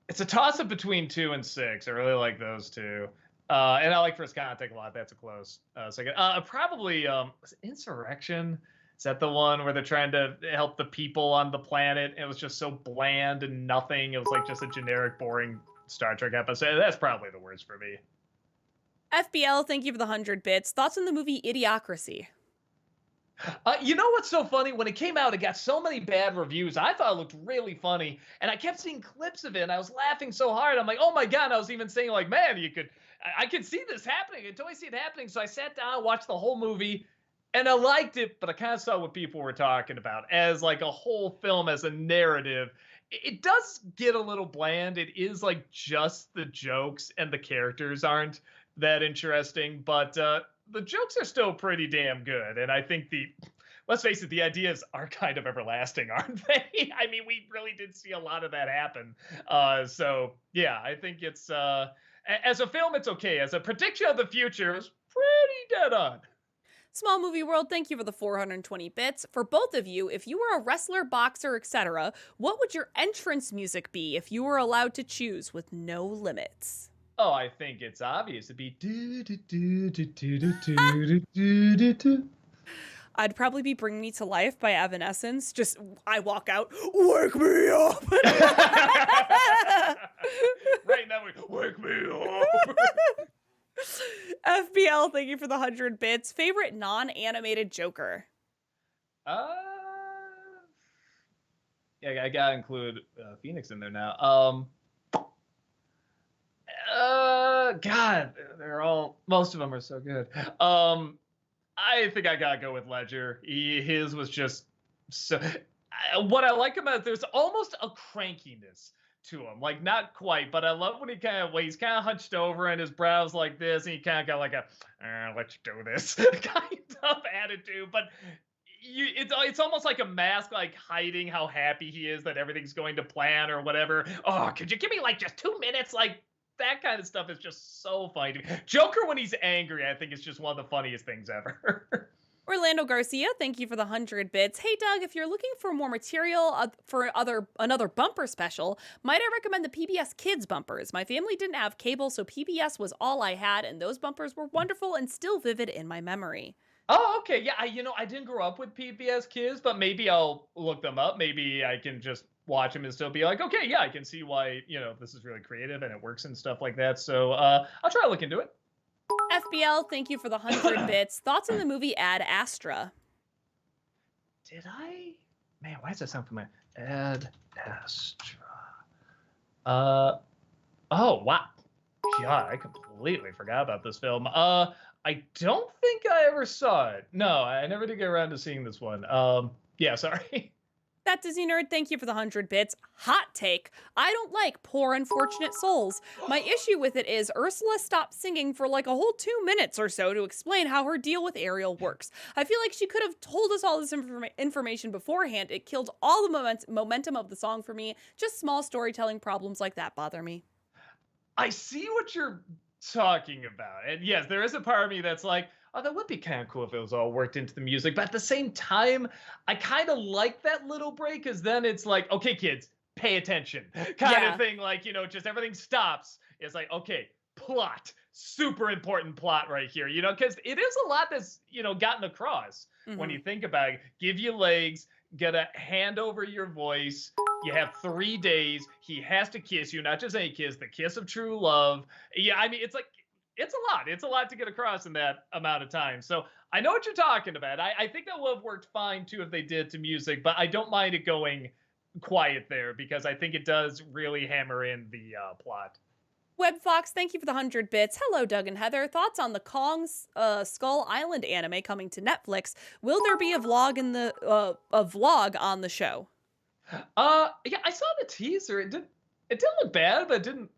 It's a toss up between 2 and 6. I really like those two. And I like First Contact a lot. That's a close second. Probably Insurrection. Is that the one where they're trying to help the people on the planet? It was just so bland and nothing. It was like just a generic, boring Star Trek episode. That's probably the worst for me. FBL, thank you for the 100 bits. Thoughts on the movie Idiocracy? You know what's so funny? When it came out, it got so many bad reviews. I thought it looked really funny, and I kept seeing clips of it, and I was laughing so hard. I'm like, oh my God. And I was even saying, like, man, I could see this happening. I totally see it happening. So I sat down, watched the whole movie, and I liked it, but I kind of saw what people were talking about as like a whole film, as a narrative. It does get a little bland. It is like just the jokes, and the characters aren't that interesting, but the jokes are still pretty damn good. And I think let's face it, the ideas are kind of everlasting, aren't they? I mean, we really did see a lot of that happen. So yeah, I think it's, as a film, it's okay. As a prediction of the future, it's pretty dead on. Small Movie World, thank you for the 420 bits. For both of you, if you were a wrestler, boxer, etc., what would your entrance music be if you were allowed to choose with no limits? Oh, I think it's obvious. It'd be do do do do do do do do do do. I'd probably be Bring Me to Life by Evanescence. Just, I walk out, wake me up. Right now, wake me up. FBL, thank you for the 100 bits. Favorite non-animated Joker? Yeah, I gotta include Phoenix in there now. God, most of them are so good. I think I gotta go with Ledger. His was just so. What I like about there's almost a crankiness to him, like not quite, but I love when he's kind of hunched over and his brows like this, and he kind of got like a "let you do this" kind of attitude, but. It's almost like a mask, like hiding how happy he is that everything's going to plan or whatever. Oh, could you give me like just 2 minutes? Like that kind of stuff is just so funny to me. Joker, when he's angry, I think is just one of the funniest things ever. Orlando Garcia, thank you for the 100 bits. Hey Doug, if you're looking for more material for another bumper special, might I recommend the PBS Kids bumpers? My family didn't have cable, so PBS was all I had, and those bumpers were wonderful and still vivid in my memory. Oh, okay. Yeah, I didn't grow up with PBS Kids, but maybe I'll look them up. Maybe I can just watch them and still be like, okay, yeah, I can see why, this is really creative and it works and stuff like that. So I'll try to look into it. FBL, thank you for the 100 bits. Thoughts on the movie Ad Astra? Did I? Man, why does that sound familiar? Ad Astra. Oh, wow. God, I completely forgot about this film. I don't think I ever saw it. No, I never did get around to seeing this one. Yeah, sorry. That Disney Nerd, thank you for the 100 bits. Hot take. I don't like Poor Unfortunate Souls. My issue with it is Ursula stopped singing for like a whole 2 minutes or so to explain how her deal with Ariel works. I feel like she could have told us all this information beforehand. It killed all the momentum of the song for me. Just small storytelling problems like that bother me. I see what you're talking about. And yes, there is a part of me that's like, oh, that would be kind of cool if it was all worked into the music. But at the same time, I kind of like that little break, because then it's like, okay, kids, pay attention kind of thing. Like, just everything stops. It's like, okay, plot, super important plot right here, because it is a lot that's, gotten across when you think about it. Give you legs, gotta hand over your voice. You have 3 days. He has to kiss you, not just any kiss, the kiss of true love. Yeah, I mean, it's like, it's a lot. It's a lot to get across in that amount of time. So I know what you're talking about. I think that would have worked fine too if they did to music, but I don't mind it going quiet there, because I think it does really hammer in the plot. WebFox, thank you for the 100 bits. Hello, Doug and Heather. Thoughts on the Kong's Skull Island anime coming to Netflix? Will there be a vlog on the show? Yeah, I saw the teaser. It didn't look bad, but it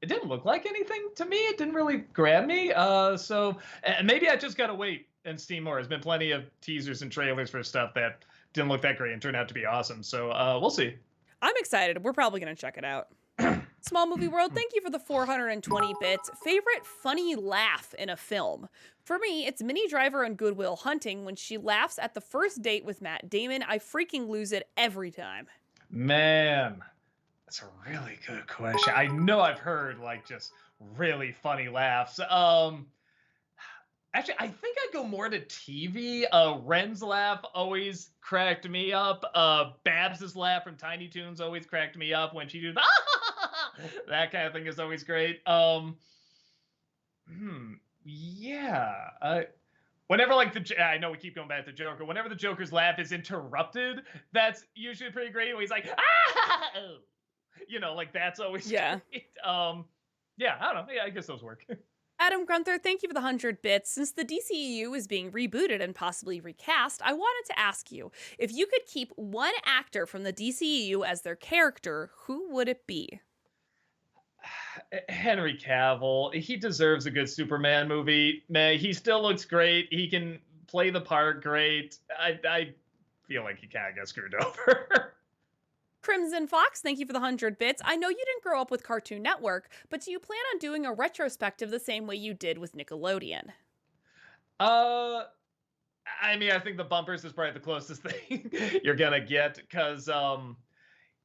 didn't look like anything to me. It didn't really grab me. So maybe I just gotta wait and see more. There's been plenty of teasers and trailers for stuff that didn't look that great and turned out to be awesome. So we'll see. I'm excited. We're probably going to check it out. Small Movie World, thank you for the 420 bits. Favorite funny laugh in a film? For me, it's Minnie Driver on Good Will Hunting when she laughs at the first date with Matt Damon. I freaking lose it every time. Man, that's a really good question. I know I've heard like just really funny laughs. Actually, I think I go more to TV. Ren's laugh always cracked me up. Babs's laugh from Tiny Toons always cracked me up when she did that kind of thing is always great. Yeah. Whenever like I know we keep going back to Joker. Whenever the Joker's laugh is interrupted, that's usually pretty great. When he's like, like that's always Yeah. great. Yeah, I don't know. Yeah, I guess those work. Adam Grunther, thank you for the 100 bits. Since the DCEU is being rebooted and possibly recast, I wanted to ask you, if you could keep one actor from the DCEU as their character, who would it be? Henry Cavill, he deserves a good Superman movie. Man, he still looks great. He can play the part great. I feel like he kind of got screwed over. Crimson Fox, thank you for the 100 bits. I know you didn't grow up with Cartoon Network, but do you plan on doing a retrospective the same way you did with Nickelodeon? uh, I mean, I think the bumpers is probably the closest thing you're gonna get because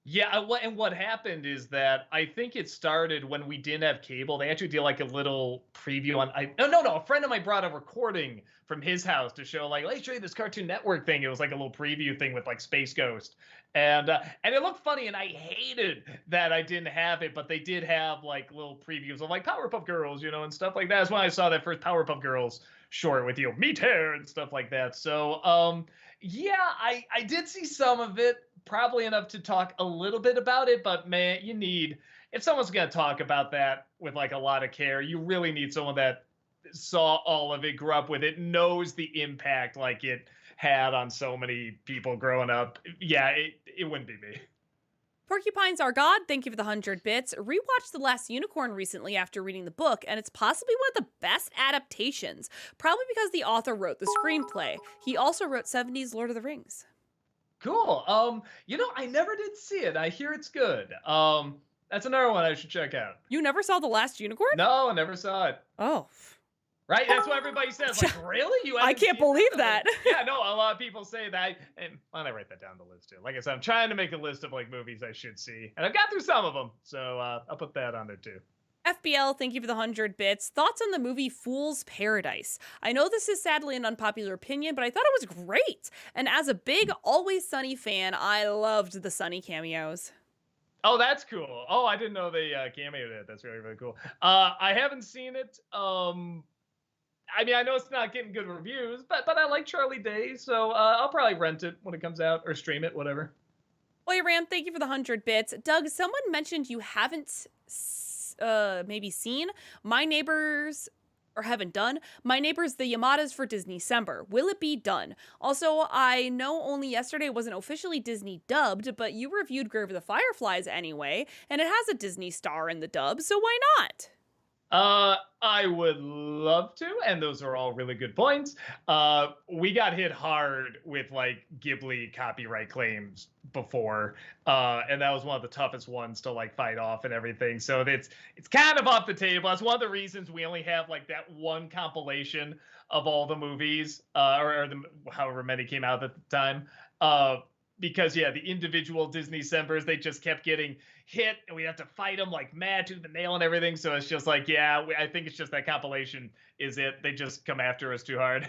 yeah, what happened is that I think it started when we didn't have cable. They actually did like a little preview on. No. A friend of mine brought a recording from his house to show like, let's show you this Cartoon Network thing. It was like a little preview thing with like Space Ghost, and it looked funny. And I hated that I didn't have it, but they did have like little previews of like Powerpuff Girls, and stuff like that. That's when I saw that first Powerpuff Girls short with meat hair and stuff like that. So yeah, I did see some of it, probably enough to talk a little bit about it, but man, if someone's going to talk about that with like a lot of care, you really need someone that saw all of it, grew up with it, knows the impact like it had on so many people growing up. Yeah, it wouldn't be me. Porcupines Are God, thank you for the 100 bits. Rewatched The Last Unicorn recently after reading the book, and it's possibly one of the best adaptations, probably because the author wrote the screenplay. He also wrote 70s Lord of the Rings. Cool. I never did see it. I hear it's good. That's another one I should check out. You never saw The Last Unicorn? No, I never saw it. Oh. Right? That's what everybody says. Like, really? You I haven't can't seen believe that? that. Yeah, no, a lot of people say that. And I write that down the list too. Like I said, I'm trying to make a list of like movies I should see. And I've got through some of them. So I'll put that on there too. FBL, thank you for the 100 bits. Thoughts on the movie Fool's Paradise? I know this is sadly an unpopular opinion, but I thought it was great. And as a big Always Sunny fan, I loved the Sunny cameos. Oh, that's cool. Oh, I didn't know they cameoed it. That's really, really cool. I haven't seen it. I mean, I know it's not getting good reviews, but I like Charlie Day, so I'll probably rent it when it comes out or stream it, whatever. Oy Ram, thank you for the 100 bits. Doug, someone mentioned you haven't maybe seen My Neighbors, or haven't done My Neighbors the Yamadas for Disney-cember. Will it be done? Also, I know only yesterday wasn't officially Disney dubbed, but you reviewed Grave of the Fireflies anyway, and it has a Disney star in the dub, so why not? I would love to, and those are all really good points. We got hit hard with like Ghibli copyright claims before, and that was one of the toughest ones to like fight off and everything. So it's kind of off the table. That's one of the reasons we only have like that one compilation of all the movies, or however many came out at the time. Because yeah, the individual Disney Cembers, they just kept getting hit, and we have to fight them like mad tooth and nail and everything. So it's just like, yeah, I think it's just that compilation is it. They just come after us too hard.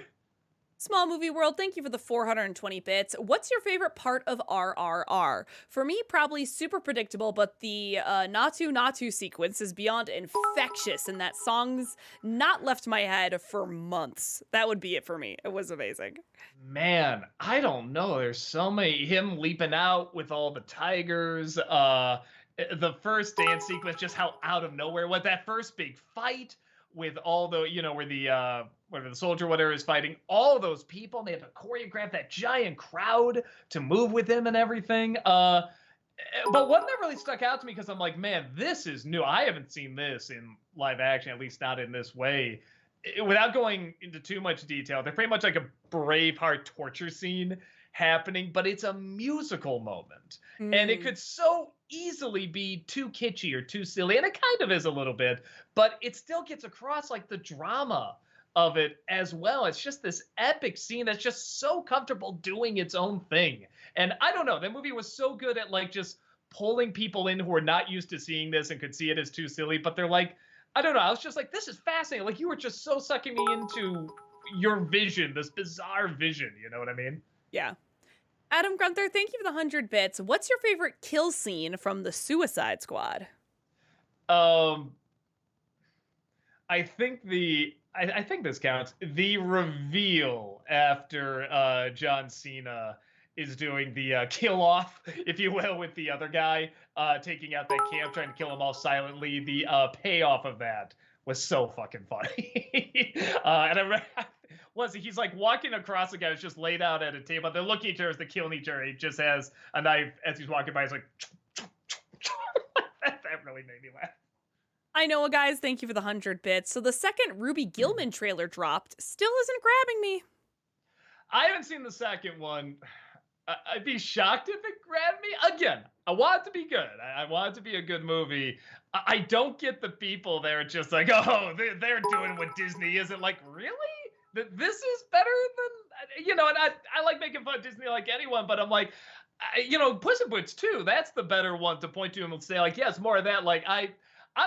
Small Movie World, thank you for the 420 bits. What's your favorite part of RRR? For me, probably super predictable, but the Natu Natu sequence is beyond infectious, and that song's not left my head for months. That would be it for me. It was amazing. Man, I don't know. There's so many, him leaping out with all the tigers. the first dance sequence, just how out of nowhere was that first big fight with all the, where the whatever the soldier whatever is fighting all those people, and they have to choreograph that giant crowd to move with him and everything. But one that really stuck out to me because I'm like, man, this is new. I haven't seen this in live action, at least not in this way. Without going into too much detail, they're pretty much like a Braveheart torture scene happening, but it's a musical moment. And it Mm. could so easily be too kitschy or too silly, and it kind of is a little bit, but it still gets across like the drama of it as well. It's just this epic scene that's just so comfortable doing its own thing. And I don't know, that movie was so good at like just pulling people in who are not used to seeing this and could see it as too silly, but they're like, I don't know, I was just like, this is fascinating. Like you were just so sucking me into your vision, this bizarre vision, you know what I mean? Yeah. Adam Gunther, thank you for the 100 bits. What's your favorite kill scene from the Suicide Squad? Um I think this counts. The reveal after John Cena is doing the kill off, if you will, with the other guy, taking out that camp, trying to kill them all silently. The payoff of that was so fucking funny. And I remember, he's like walking across the guy who's just laid out at a table. They're looking at each other as they're killing each other. He just has a knife as he's walking by. He's like, that really made me laugh. I know, guys, thank you for the 100 bits. So the second Ruby Gilman trailer dropped still isn't grabbing me. I haven't seen the second one. I'd be shocked if it grabbed me. Again, I want it to be good. I want it to be a good movie. I don't get the people there just like, oh, they're doing what Disney isn't. Like, really? This is better than, and I like making fun of Disney like anyone, but I'm like, Puss in Boots 2, that's the better one to point to and say, like, yeah, it's more of that. Like, I'm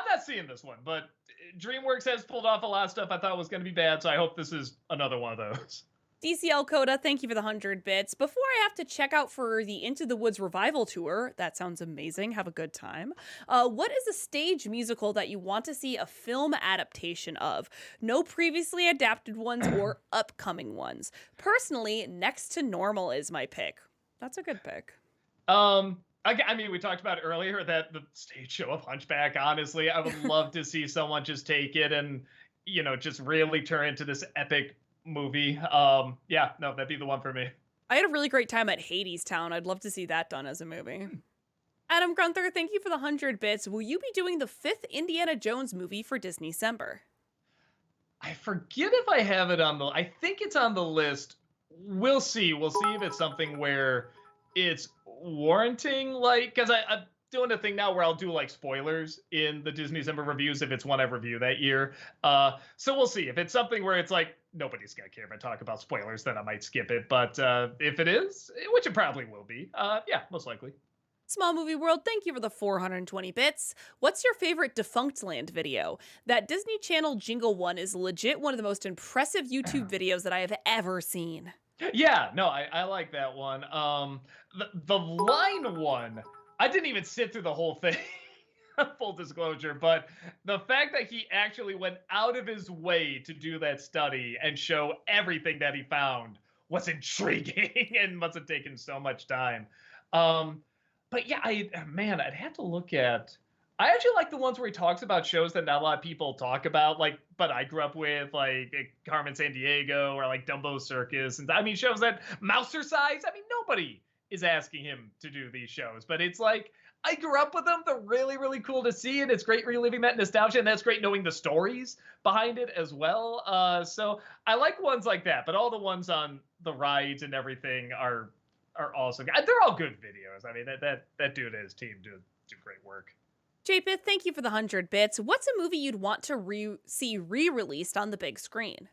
not seeing this one, but DreamWorks has pulled off a lot of stuff I thought was going to be bad, so I hope this is another one of those. DCL Coda, thank you for the 100 bits. Before I have to check out for the Into the Woods revival tour, that sounds amazing, have a good time. What is a stage musical that you want to see a film adaptation of? No previously adapted ones or upcoming ones. Personally, Next to Normal is my pick. That's a good pick. I mean, we talked about earlier that the stage show of Hunchback, honestly, I would love to see someone just take it and, just really turn into this epic movie. Yeah, no, that'd be the one for me. I had a really great time at Hadestown. I'd love to see that done as a movie. Adam Gunther, thank you for the 100 bits. Will you be doing the 5th Indiana Jones movie for Disney-cember? I forget if I have it I think it's on the list. We'll see. We'll see if it's something where it's warranting, like, because I'm doing a thing now where I'll do like spoilers in the Disney-cember reviews if it's one I review that year. So we'll see. If it's something where it's like, nobody's gonna care if I talk about spoilers, then I might skip it. But if it is, which it probably will be, yeah, most likely. Small Movie World, thank you for the 420 bits. What's your favorite Defunctland video? That Disney Channel jingle one is legit one of the most impressive YouTube videos that I have ever seen. Yeah, no, I like that one. The line one, I didn't even sit through the whole thing. Full disclosure, but the fact that he actually went out of his way to do that study and show everything that he found was intriguing and must have taken so much time. But yeah, I'd have to look at. I actually like the ones where he talks about shows that not a lot of people talk about, like, but I grew up with, like Carmen Sandiego or like Dumbo Circus, and I mean shows that Mousercise. I mean, nobody is asking him to do these shows, but it's like, I grew up with them. They're really, really cool to see, and it's great reliving that nostalgia, and that's great knowing the stories behind it as well. So I like ones like that, but all the ones on the rides and everything are also good. They're all good videos. I mean, that dude and his team do great work. JPith, thank you for the 100 bits. What's a movie you'd want to see re-released on the big screen?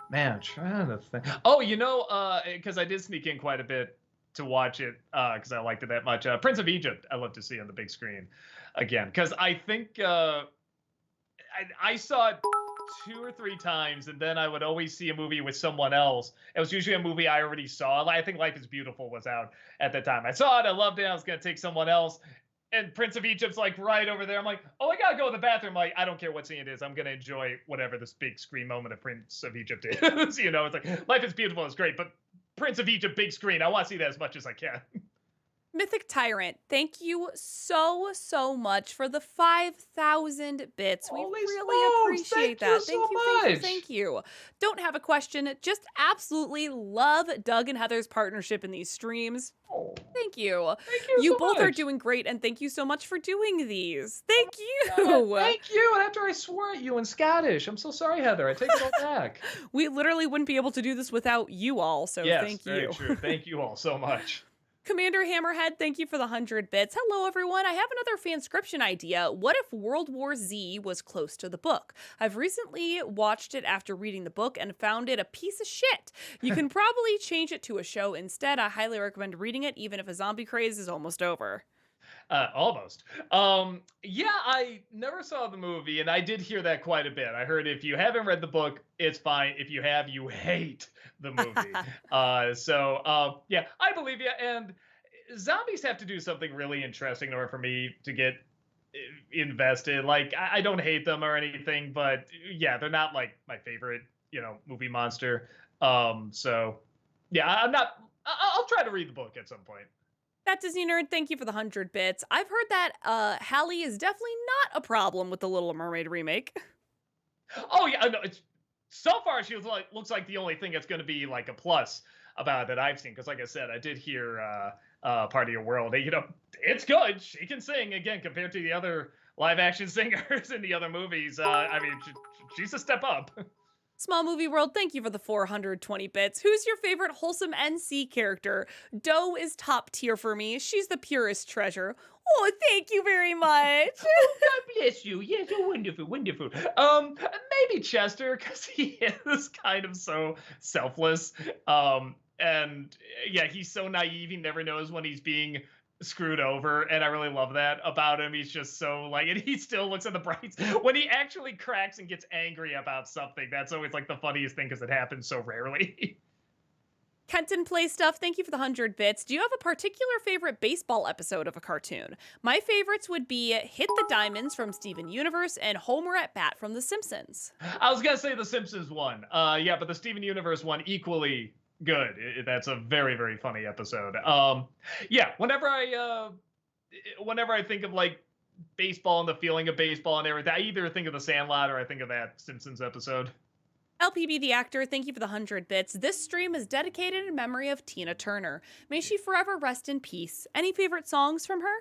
Man, I'm trying to think. Oh, because I did sneak in quite a bit to watch it because I liked it that much. Prince of Egypt, I love to see on the big screen again, because I think I saw it 2 or 3 times, and then I would always see a movie with someone else. It was usually a movie I already saw. I think Life is Beautiful was out at that time. I saw it, I loved it, I was going to take someone else, and Prince of Egypt's like right over there. I'm like, oh, I gotta go to the bathroom. Like, I don't care what scene it is. I'm gonna enjoy whatever this big screen moment of Prince of Egypt is. It's like Life is Beautiful is great, but Prince of Egypt big screen, I want to see that as much as I can. Mythic Tyrant, thank you so, so much for the 5,000 bits. We Holy really smokes! appreciate Thank you that. so Thank you, thank you, much. thank you. Don't have a question, just absolutely love Doug and Heather's partnership in these streams. Oh, Thank you. thank you You so both are much. doing great, and thank you so much for doing these. Oh Thank my God, you. thank you. And after I swore at you in Scottish, I'm so sorry, Heather. I take it all back. We literally wouldn't be able to do this without you all, so Yes, thank very you. true. Thank you all so much. Commander Hammerhead, thank you for the 100 bits. Hello, everyone. I have another fanscription idea. What if World War Z was close to the book? I've recently watched it after reading the book and found it a piece of shit. You can probably change it to a show instead. I highly recommend reading it, even if a zombie craze is almost over. Almost. Yeah, I never saw the movie, and I did hear that quite a bit. I heard if you haven't read the book, it's fine. If you have, you hate the movie. Yeah, I believe you. And zombies have to do something really interesting in order for me to get invested. Like, I don't hate them or anything, but yeah, they're not like my favorite, movie monster. Yeah, I'm not. I'll try to read the book at some point. That Disney Nerd, thank you for the 100 bits. I've heard that Hallie is definitely not a problem with the Little Mermaid remake. Oh yeah, no, it's so far she looks like the only thing that's going to be like a plus about it that I've seen. Because like I said, I did hear Part of Your World. It's good. She can sing again compared to the other live action singers in the other movies. I mean, she's a step up. Small Movie World, thank you for the 420 bits. Who's your favorite wholesome NC character? Doe is top tier for me. She's the purest treasure. Oh, thank you very much. God bless you. Yes, oh, wonderful, wonderful. Maybe Chester because he is kind of so selfless. And yeah, he's so naive. He never knows when he's being screwed over, and I really love that about him. He's just so like, and he still looks at the brights when he actually cracks and gets angry about something. That's always like the funniest thing because it happens so rarely. Kenton Play Stuff, thank you for the 100 bits. Do you have a particular favorite baseball episode of a cartoon? My favorites would be Hit the Diamonds from Steven Universe and Homer at Bat from The Simpsons. I was gonna say the Simpsons one, yeah, but the Steven Universe one equally good. That's a very, very funny episode. Yeah, whenever I think of like baseball and the feeling of baseball and everything, I either think of the Sandlot or I think of that Simpsons episode. LPB the Actor, thank you for the 100 bits. This stream is dedicated in memory of Tina Turner. May she forever rest in peace. Any favorite songs from her?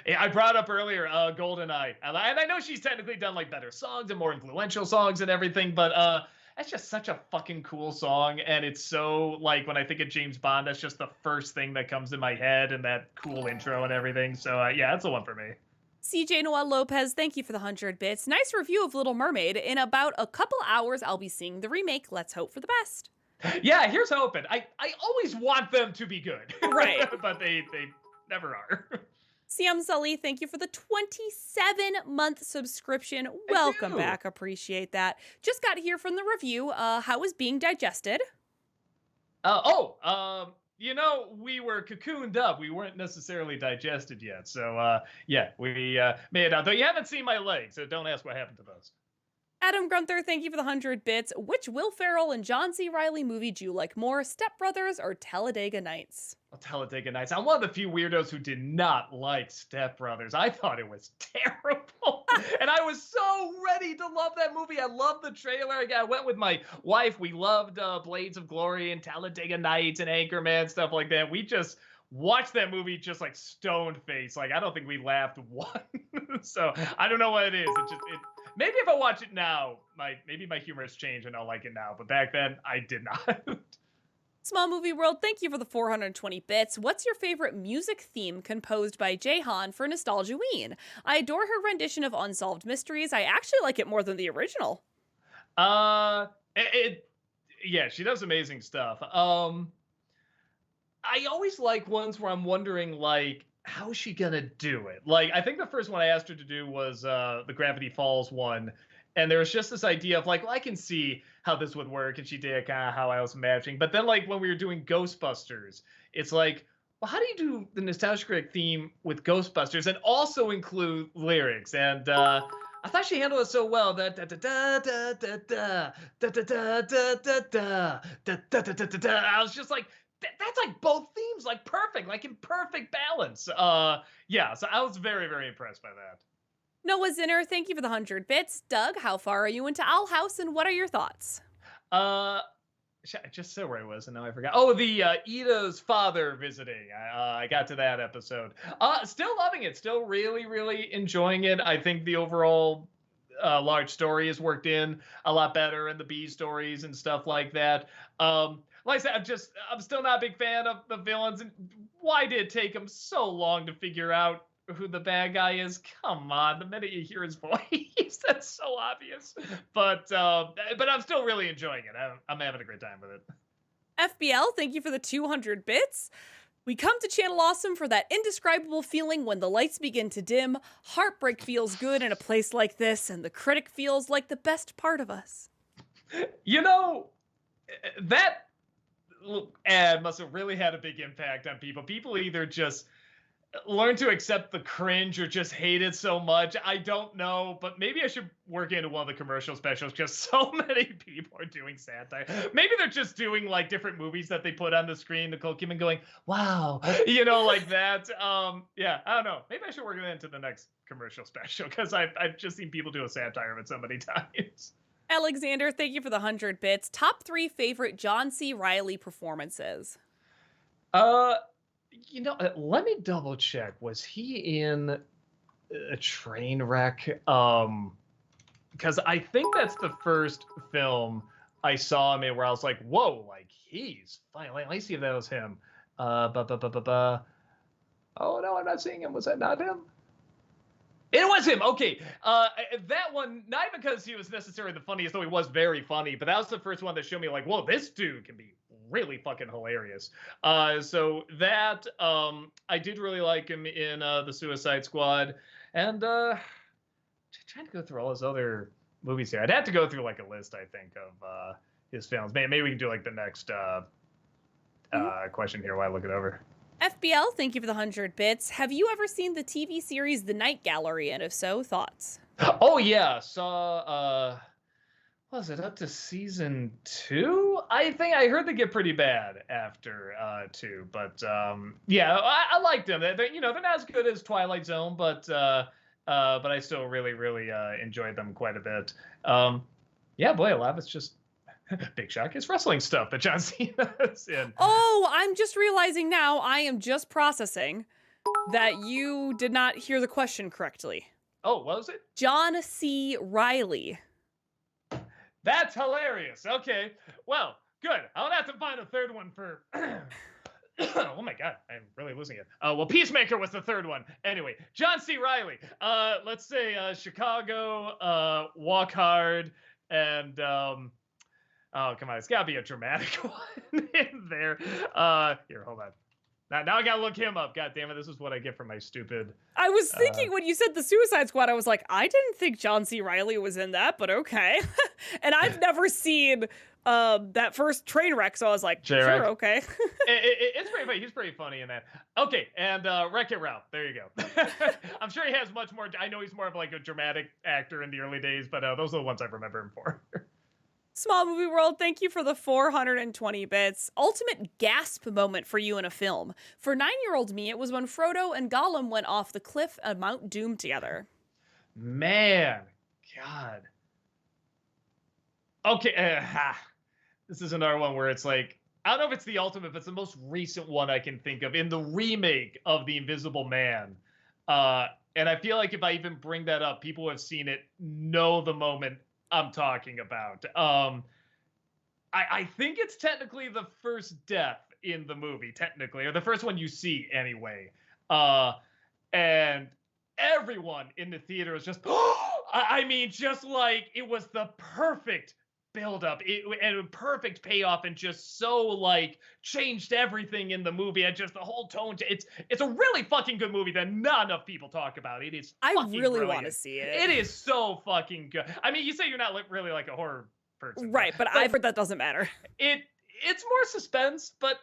Yeah, I brought up earlier GoldenEye, and I know she's technically done like better songs and more influential songs and everything, but that's just such a fucking cool song, and it's so like when I think of James Bond, that's just the first thing that comes in my head, and that cool intro and everything. So yeah, that's the one for me. CJ Noel Lopez, thank you for the 100 bits. Nice review of Little Mermaid. In about a couple hours, I'll be seeing the remake. Let's hope for the best. Yeah, here's hoping. I always want them to be good, Right. but they never are. CM Sully, thank you for the 27-month subscription. Welcome you. back. Appreciate that. Just got here from the review. How is Being digested? We were cocooned up. We weren't necessarily digested yet. So, yeah, we made it out. Though you haven't seen my legs, so don't ask what happened to those. Adam Grunther, thank you for the 100 bits. Which Will Ferrell and John C. Reilly movie do you like more, Step Brothers or Talladega Nights? Talladega Nights. I'm one of the few weirdos who did not like Step Brothers. I thought it was terrible. And I was so ready to love that movie. I loved the trailer. I went with my wife. We loved Blades of Glory and Talladega Nights and Anchorman, stuff like that. We just watched that movie just like stone face. Like, I don't think we laughed once. So I don't know what it is. Maybe if I watch it now, maybe my humor has changed and I'll like it now. But back then, I did not. Small Movie World, thank you for the 420 bits. What's your favorite music theme composed by Jahan for Nostalgiaween? I adore her rendition of Unsolved Mysteries. I actually like it more than the original. Yeah, she does amazing stuff. I always like ones where I'm wondering, like, how is she gonna do it? Like, I think the first one I asked her to do was the Gravity Falls one. And there was just this idea of like, well, I can see how this would work. And she did kind of how I was imagining. But then like when we were doing Ghostbusters, it's like, well, how do you do the nostalgic theme with Ghostbusters and also include lyrics? And I thought she handled it so well. That da da da da da da da da da da da da da da da da. I was just like, that's like both themes was like perfect, like in perfect balance. Yeah, so I was very, very impressed by that. Noah Zinner, thank you for the 100 bits. Doug, how far are you into Owl House and what are your thoughts? Uh, I just said where I was, and now I forgot. Oh, the Ida's father visiting. I got to that episode. Still loving it. Still really, really enjoying it. I think the overall large story is worked in a lot better, and the B stories and stuff like that. Like I said, I'm still not a big fan of the villains. And why did it take them so long to figure out who the bad guy is? Come on, the minute you hear his voice, that's so obvious. But I'm still really enjoying it. I'm having a great time with it. FBL, thank you for the 200 bits. We come to Channel Awesome for that indescribable feeling when the lights begin to dim, heartbreak feels good in a place like this, and the critic feels like the best part of us. You know, that ad must have really had a big impact on people. People either just learn to accept the cringe or just hate it so much. I don't know, but maybe I should work into one of the commercial specials because so many people are doing satire. Maybe they're just doing like different movies that they put on the screen, Nicole Kidman going, wow, you know, like that. Yeah, I don't know. Maybe I should work it into the next commercial special because I've just seen people do a satire of it so many times. Alexander, thank you for the 100 bits. Top 3 favorite John C. Reilly performances. You know, let me double check. Was he in a train wreck? Because I think that's the first film I saw him in where I was like, whoa, like he's fine. Let me see if that was him. Oh no, I'm not seeing him. Was that not him? It was him. Okay. That one, not even because he was necessarily the funniest, though he was very funny, but that was the first one that showed me like, whoa, this dude can be really fucking hilarious. So that, I did really like him in the Suicide Squad. And trying to go through all his other movies here. I'd have to go through like a list, I think, of his films. Maybe we can do like the next question here while I look it over. FBL, thank you for the 100 bits. Have you ever seen the TV series The Night Gallery? And if so, thoughts? Oh, yeah. Saw, was it up to season 2? I think I heard they get pretty bad after 2. But yeah, I liked them. They're not as good as Twilight Zone, but I still really, really enjoyed them quite a bit. Yeah, boy, a lot of it's just Big Shock is wrestling stuff that John Cena is in. Oh, I'm just realizing now I am just processing that you did not hear the question correctly. Oh, what was it? John C. Reilly. That's hilarious. Okay. Well, good. I'll have to find a third one for... Oh my God, I'm really losing it. Well, Peacemaker was the third one. Anyway, John C. Reilly. Let's say Chicago, Walk Hard, and... oh, come on. It's got to be a dramatic one in there. Here, hold on. Now I got to look him up. God damn it. This is what I get for my stupid... I was thinking when you said the Suicide Squad, I was like, I didn't think John C. Reilly was in that, but okay. And I've never seen that first train wreck, so I was like, sure, okay. It's pretty funny. He's pretty funny in that. Okay, and Wreck-It Ralph. There you go. I'm sure he has much more... I know he's more of like a dramatic actor in the early days, but those are the ones I remember him for. Small Movie World, thank you for the 420 bits. Ultimate gasp moment for you in a film. For 9-year-old me, it was when Frodo and Gollum went off the cliff at Mount Doom together. Man, God. Okay, this is another one where it's like, I don't know if it's the ultimate, but it's the most recent one I can think of in the remake of The Invisible Man. And I feel like if I even bring that up, people who have seen it know the moment I'm talking about. I think it's technically the first death in the movie, technically, or the first one you see anyway. And everyone in the theater was just, I mean, just like it was the perfect buildup and a perfect payoff, and just so like changed everything in the movie, and just the whole tone. It's a really fucking good movie that not enough people talk about. It is. I really want to see it. It is so fucking good. I mean, you say you're not really like a horror person, right? But I've heard that doesn't matter. It's more suspense, but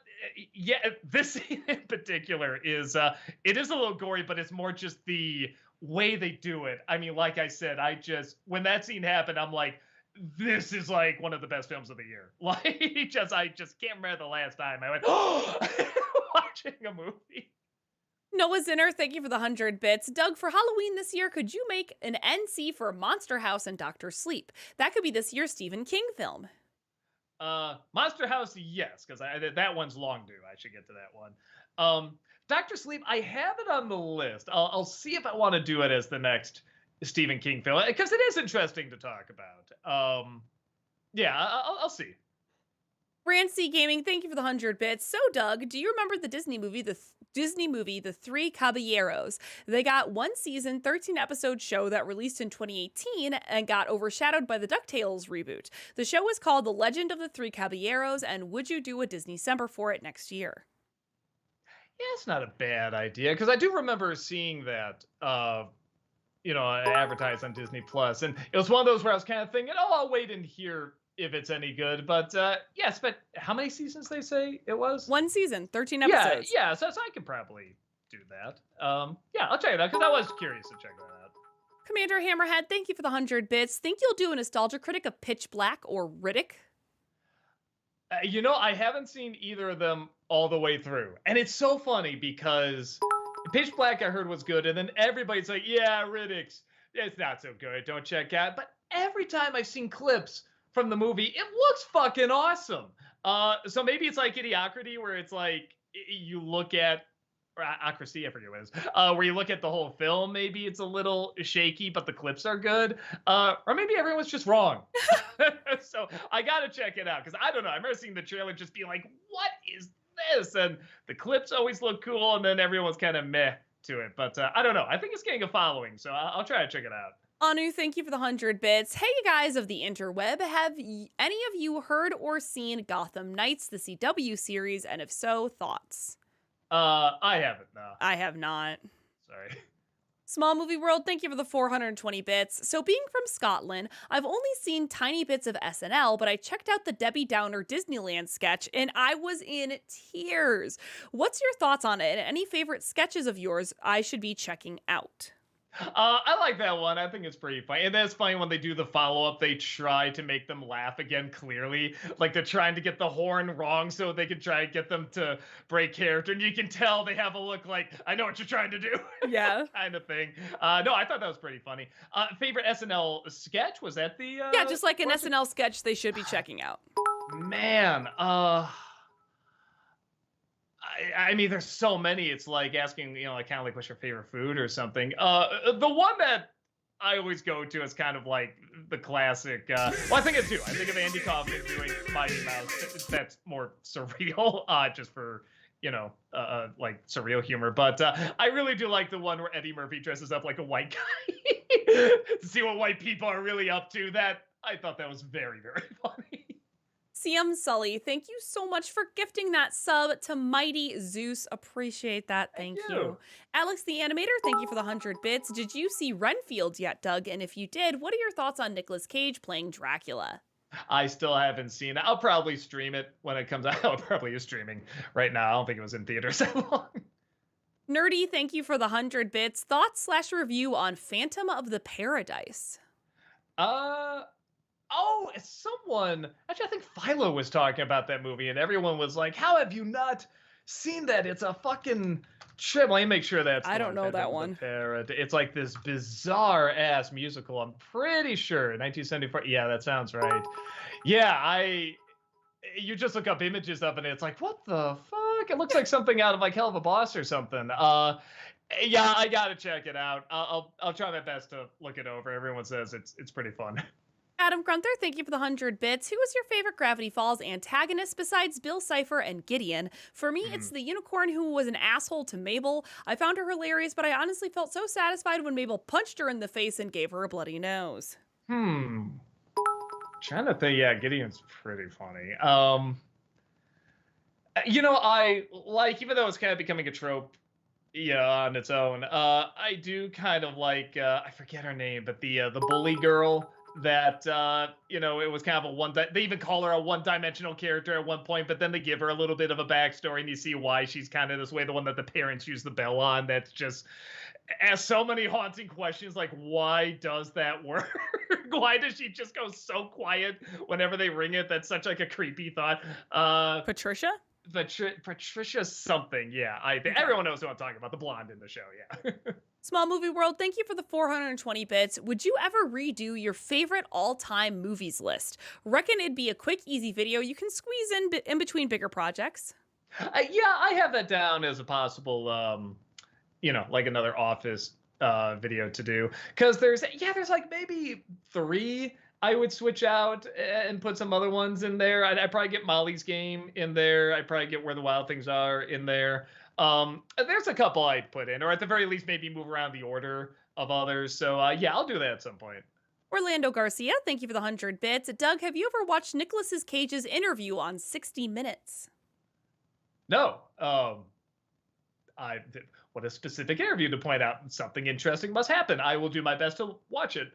yeah, this scene in particular is it is a little gory, but it's more just the way they do it. I mean, like I said, when that scene happened, I'm like, this is like one of the best films of the year. Like, I just can't remember the last time I went, oh, watching watching a movie. Noah Zinner, thank you for the 100 bits. Doug, for Halloween this year, could you make an NC for Monster House and Doctor Sleep? That could be this year's Stephen King film. Monster House, yes, because that one's long due. I should get to that one. Doctor Sleep, I have it on the list. I'll see if I want to do it as the next Stephen King film because it is interesting to talk about. Yeah, I'll see. Rancy Gaming, thank you for the 100 bits. So, Doug, do you remember the Disney movie, The Three Caballeros? They got one season, 13-episode show that released in 2018 and got overshadowed by the DuckTales reboot. The show is called The Legend of the Three Caballeros, and would you do a Disney-cember for it next year? Yeah, it's not a bad idea because I do remember seeing that, advertised on Disney Plus, and it was one of those where I was kind of thinking, oh, I'll wait and hear if it's any good. But yes, but how many seasons they say it was? One season, 13 episodes. Yeah, so I could probably do that. Yeah, I'll check it out because I was curious to check that out. Commander Hammerhead, thank you for the 100 bits. Think you'll do a nostalgia critic of Pitch Black or Riddick? I haven't seen either of them all the way through. And it's so funny because Pitch Black I heard was good, and then everybody's like, yeah, Riddick's, it's not so good, don't check out. But every time I've seen clips from the movie, it looks fucking awesome. So maybe it's like Idiocracy, where it's like you look at, or Ocracy, I forget what it is, where you look at the whole film, maybe it's a little shaky, but the clips are good. Or maybe everyone's just wrong. So I gotta check it out, because I don't know, I remember seeing the trailer just being like, what is this? And the clips always look cool, and then everyone's kind of meh to it. But I don't know, I think it's getting a following, so I'll try to check it out. Anu, thank you for the 100 bits. Hey, you guys of the interweb, have any of you heard or seen Gotham Knights, the CW series? And if so, thoughts? I haven't, no. I have not. Sorry. Small Movie World, thank you for the 420 bits. So being from Scotland, I've only seen tiny bits of SNL, but I checked out the Debbie Downer Disneyland sketch and I was in tears. What's your thoughts on it? And any favorite sketches of yours I should be checking out? I like that one. I think it's pretty funny. And then it's funny when they do the follow-up, they try to make them laugh again clearly. Like they're trying to get the horn wrong so they can try and get them to break character. And you can tell they have a look like, I know what you're trying to do. Yeah. Kind of thing. No, I thought that was pretty funny. Favorite SNL sketch? Was that the... yeah, just like an SNL sketch they should be checking out. Man, I mean, there's so many. It's like asking, like kind of like what's your favorite food or something. The one that I always go to is kind of like the classic. Well, I think it's two. I think of Andy Kaufman doing Mighty Mouse. That's more surreal, just for like surreal humor. But I really do like the one where Eddie Murphy dresses up like a white guy to see what white people are really up to. That I thought that was very, very funny. CM Sully, thank you so much for gifting that sub to Mighty Zeus. Appreciate that. Thank you. Alex the Animator, thank you for the 100 bits. Did you see Renfield yet, Doug? And if you did, what are your thoughts on Nicolas Cage playing Dracula? I still haven't seen it. I'll probably stream it when it comes out. I'll probably be streaming right now. I don't think it was in theaters that long. Nerdy, thank you for the 100 bits. Thoughts/review on Phantom of the Paradise? Oh, someone, actually, I think Philo was talking about that movie, and everyone was like, how have you not seen that? It's a fucking trip. Let me make sure that's I don't know that one. It's like this bizarre-ass musical, I'm pretty sure. 1974. Yeah, that sounds right. Yeah, you just look up images of it, and it's like, what the fuck? It looks like something out of like Hell of a Boss or something. Yeah, I gotta check it out. I'll try my best to look it over. Everyone says it's pretty fun. Adam Grunther, thank you for the 100 bits. Who was your favorite Gravity Falls antagonist besides Bill Cipher and Gideon? For me, it's the unicorn who was an asshole to Mabel. I found her hilarious, but I honestly felt so satisfied when Mabel punched her in the face and gave her a bloody nose. Trying to think. Yeah, Gideon's pretty funny. I like, even though it's kind of becoming a trope, on its own, I do kind of like, I forget her name, but the bully girl that, it was kind of they even call her a one-dimensional character at one point, but then they give her a little bit of a backstory and you see why she's kind of this way, the one that the parents use the bell on, that's just asks so many haunting questions, like, why does that work? Why does she just go so quiet whenever they ring it? That's such like a creepy thought. Patricia? Patricia something. Yeah, I think Okay. everyone knows who I'm talking about. The blonde in the show. Yeah. Small Movie World, thank you for the 420 bits. Would you ever redo your favorite all-time movies list? Reckon it'd be a quick, easy video you can squeeze in between bigger projects. Yeah, I have that down as a possible, like another office video to do. Because there's like maybe three I would switch out and put some other ones in there. I'd probably get Molly's Game in there. I'd probably get Where the Wild Things Are in there. There's a couple I'd put in, or at the very least, maybe move around the order of others. So yeah, I'll do that at some point. Orlando Garcia, thank you for the 100 bits. Doug, have you ever watched Nicolas Cage's interview on 60 Minutes? No, I what a specific interview to point out. Something interesting must happen. I will do my best to watch it.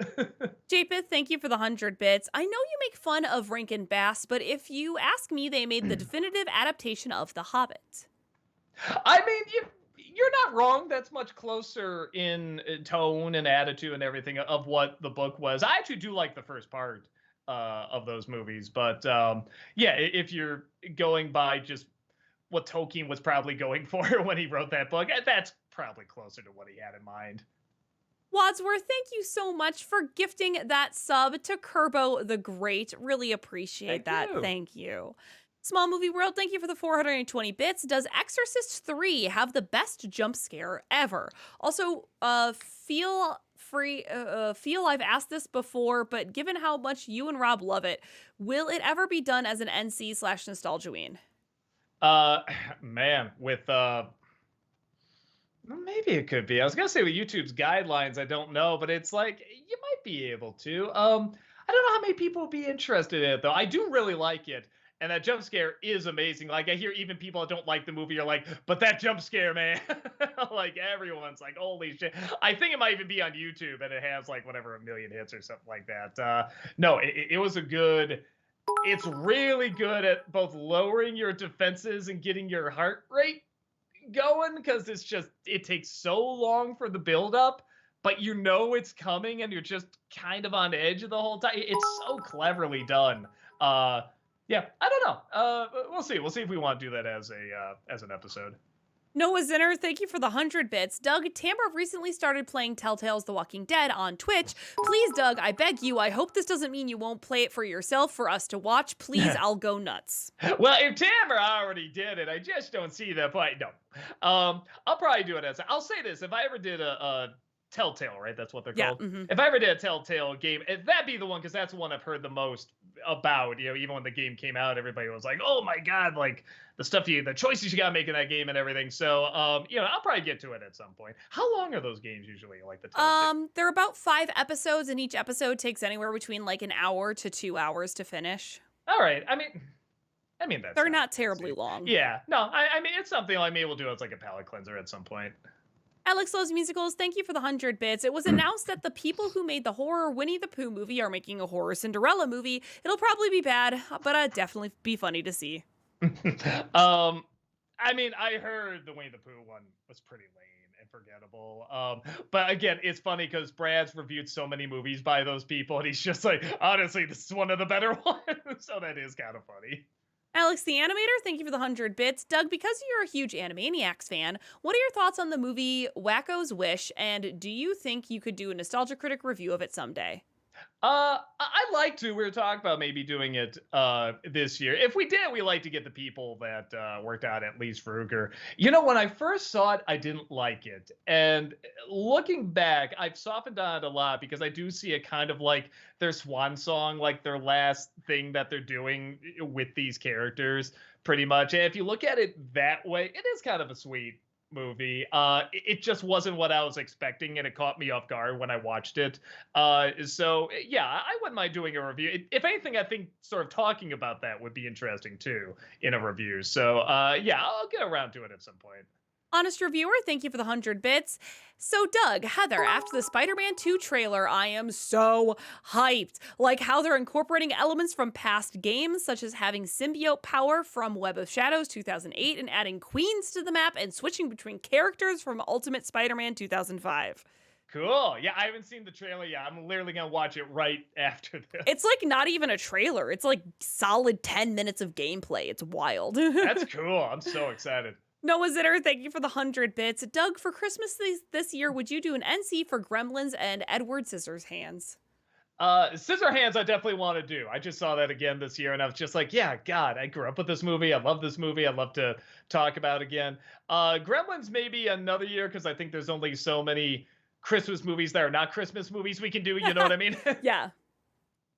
Japeth, thank you for the 100 bits. I know you make fun of Rankin Bass, but if you ask me, they made the definitive adaptation of The Hobbit. I mean, you're not wrong. That's much closer in tone and attitude and everything of what the book was. I actually do like the first part of those movies, but yeah, if you're going by just what Tolkien was probably going for when he wrote that book, that's probably closer to what he had in mind. Wadsworth, thank you so much for gifting that sub to Kerbo the Great. Really appreciate that. Thank you. Small Movie World, thank you for the 420 bits. Does Exorcist 3 have the best jump scare ever? Also, feel I've asked this before, but given how much you and Rob love it, will it ever be done as an NC/Nostalgiaween? Man, with maybe it could be. I was gonna say with YouTube's guidelines, I don't know, but it's like you might be able to. I don't know how many people would be interested in it though. I do really like it. And that jump scare is amazing. Like I hear even people that don't like the movie are like, but that jump scare, man. Like everyone's like, holy shit. I think it might even be on YouTube and it has like whatever, 1 million hits or something like that. No, it was a good, it's really good at both lowering your defenses and getting your heart rate going, because it takes so long for the build up, but you know it's coming and you're just kind of on edge the whole time. It's so cleverly done. Yeah, I don't know. We'll see. We'll see if we want to do that as an episode. Noah Zinner, thank you for the 100 bits. Doug, Tamra recently started playing Telltale's The Walking Dead on Twitch. Please, Doug, I beg you, I hope this doesn't mean you won't play it for yourself for us to watch. Please, I'll go nuts. Well, if Tamra already did it, I just don't see the point. No. I'll probably do it I'll say this. If I ever did a Telltale, right? That's what they're called. Mm-hmm. If I ever did a Telltale game, that'd be the one, because that's the one I've heard the most about. Even when the game came out, everybody was like, "Oh my god!" Like the choices you gotta make in that game and everything. So, I'll probably get to it at some point. How long are those games usually? Like the Telltale? They're about 5 episodes, and each episode takes anywhere between like an hour to 2 hours to finish. All right. I mean they're not terribly long. Yeah. No. I mean, it's something I maybe we'll do as like a palate cleanser at some point. Alex Loves Musicals, thank you for the 100 bits. It was announced that the people who made the horror Winnie the Pooh movie are making a horror Cinderella movie. It'll probably be bad, but it'd definitely be funny to see. I mean, I heard the Winnie the Pooh one was pretty lame and forgettable. But again, it's funny because Brad's reviewed so many movies by those people, and he's just like, honestly, this is one of the better ones. So that is kind of funny. Alex the Animator, thank you for the 100 bits. Doug, because you're a huge Animaniacs fan, what are your thoughts on the movie Wacko's Wish, and do you think you could do a Nostalgia Critic review of it someday? I'd like to. We were talking about maybe doing it this year. If we did, we like to get the people that worked out at least for Ruger. When I first saw it, I didn't like it. And looking back, I've softened on it a lot because I do see it kind of like their swan song, like their last thing that they're doing with these characters, pretty much. And if you look at it that way, it is kind of a sweet movie. It just wasn't what I was expecting, and it caught me off guard when I watched it. So yeah, I wouldn't mind doing a review. If anything, I think sort of talking about that would be interesting too in a review. So yeah, I'll get around to it at some point. Honest Reviewer, thank you for the 100 bits. So, Doug, Heather, after the Spider-Man 2 trailer, I am so hyped. Like how they're incorporating elements from past games, such as having symbiote power from Web of Shadows 2008 and adding queens to the map and switching between characters from Ultimate Spider-Man 2005. Cool. Yeah, I haven't seen the trailer yet. I'm literally gonna watch it right after It's this. like not even a trailer. It's like solid 10 minutes of gameplay. It's wild. That's cool. I'm so excited. Noah Zitter, thank you for the 100 bits. Doug, for Christmas this year, would you do an NC for Gremlins and Edward Scissorhands? Scissorhands, I definitely want to do. I just saw that again this year, and I was just like, yeah, God, I grew up with this movie. I love this movie. I'd love to talk about it again. Gremlins maybe another year because I think there's only so many Christmas movies that are not Christmas movies we can do. You know what I mean? Yeah.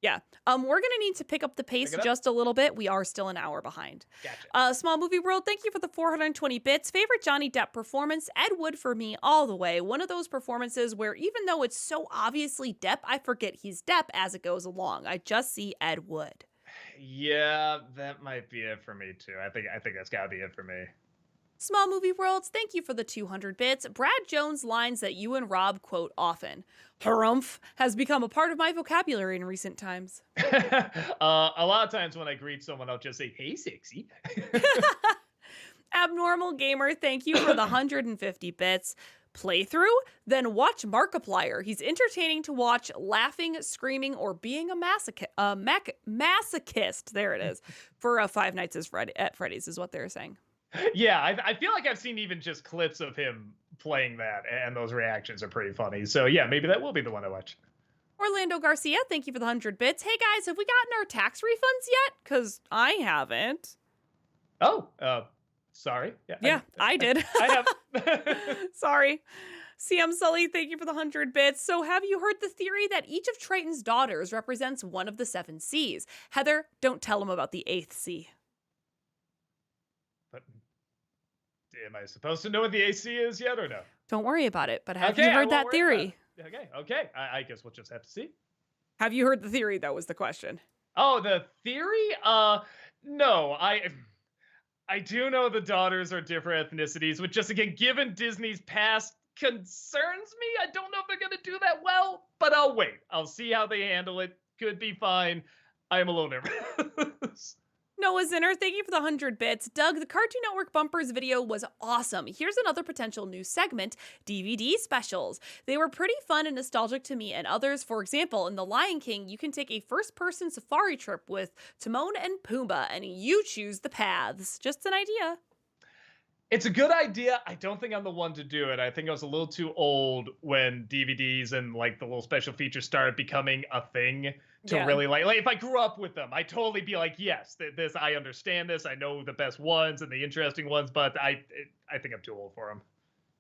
Yeah. We're gonna need to pick up the pace Pick it up. just a little bit. We are still an hour behind. Gotcha. Small Movie World, thank you for the 420 bits. Favorite Johnny Depp performance? Ed Wood for me all the way. One of those performances where even though it's so obviously Depp, I forget he's Depp as it goes along. I just see Ed Wood. Yeah, that might be it for me too. I think that's gotta be it for me. Small Movie Worlds, thank you for the 200 bits. Brad Jones lines that you and Rob quote often. Harumph has become a part of my vocabulary in recent times. A lot of times when I greet someone, I'll just say, "Hey, sexy." Abnormal Gamer, thank you for the 150 bits. Playthrough? Then watch Markiplier. He's entertaining to watch, laughing, screaming, or being a masochist. There it is. For Five Nights at Freddy's is what they're saying. Yeah, I feel like I've seen even just clips of him playing that, and those reactions are pretty funny. So yeah, maybe that will be the one I watch. Orlando Garcia, thank you for the 100 bits. Hey guys, have we gotten our tax refunds yet? Because I haven't. Oh, sorry. Yeah, I did. I have. Sorry. CM Sully, thank you for the 100 bits. So have you heard the theory that each of Triton's daughters represents one of the 7 Cs? Heather, don't tell him about the 8th C. But am I supposed to know what the AC is yet or no? Don't worry about it, but have Okay, you I heard won't that worry theory? about it. Okay. I guess we'll just have to see. Have you heard the theory? That was the question. Oh, the theory? No. I do know the daughters are different ethnicities, which just again, given Disney's past, concerns me. I don't know if they're gonna do that well, but I'll wait. I'll see how they handle it. Could be fine. I am a little nervous. Noah Zinner, thank you for the 100 bits. Doug, the Cartoon Network bumpers video was awesome. Here's another potential new segment, DVD specials. They were pretty fun and nostalgic to me and others. For example, in The Lion King, you can take a first-person safari trip with Timon and Pumbaa, and you choose the paths. Just an idea. It's a good idea. I don't think I'm the one to do it. I think I was a little too old when DVDs and like the little special features started becoming a thing to Yeah. really like if I grew up with them, I'd totally be like, yes, this I understand this. I know the best ones and the interesting ones, but I think I'm too old for them.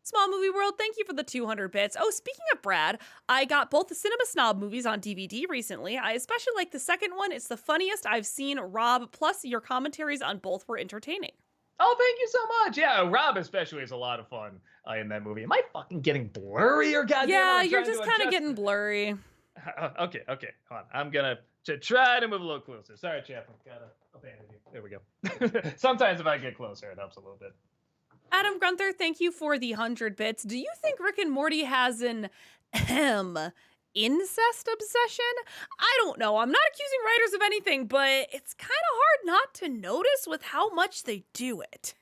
Small Movie World, thank you for the 200 bits. Oh, speaking of Brad, I got both the Cinema Snob movies on DVD recently. I especially like the second one. It's the funniest I've seen Rob, plus your commentaries on both were entertaining. Oh, thank you so much. Yeah, Rob especially is a lot of fun in that movie. Am I fucking getting blurry or goddamn? Yeah, I'm you're trying to just kind of adjust getting it. blurry. Okay. Hold on. I'm gonna try to move a little closer. Sorry, Chaplin. Gotta abandon you. There we go. Sometimes if I get closer, it helps a little bit. Adam Gunther, thank you for the 100 bits. Do you think Rick and Morty has an incest obsession? I don't know. I'm not accusing writers of anything, but it's kind of hard not to notice with how much they do it.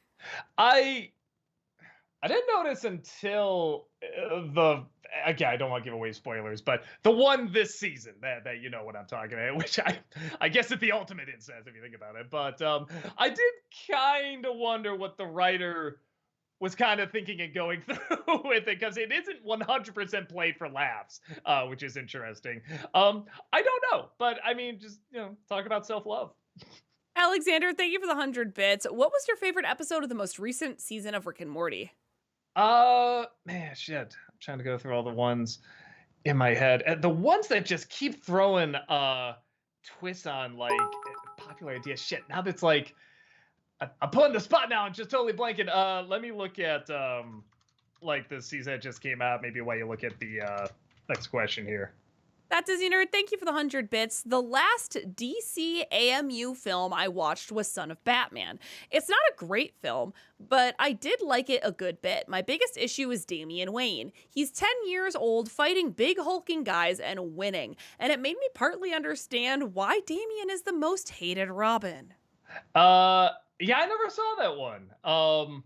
I didn't notice until again, I don't want to give away spoilers, but the one this season that you know what I'm talking about, which I guess it's the ultimate incest if you think about it. But I did kind of wonder what the writer was kind of thinking and going through with it, because it isn't 100% played for laughs, which is interesting. I don't know, but I mean, just talk about self-love. Alexander, thank you for the 100 bits. What was your favorite episode of the most recent season of Rick and Morty? Man, shit. I'm trying to go through all the ones in my head. The ones that just keep throwing twists on like popular ideas. Shit. Now that's like I'm putting the spot now and just totally blanking. Let me look at like the season that just came out. Maybe while you look at the next question here. That Disney Nerd, thank you for the 100 bits. The last DC AMU film I watched was Son of Batman. It's not a great film, but I did like it a good bit. My biggest issue is Damian Wayne. He's 10 years old, fighting big hulking guys and winning, and it made me partly understand why Damian is the most hated Robin. Yeah, I never saw that one.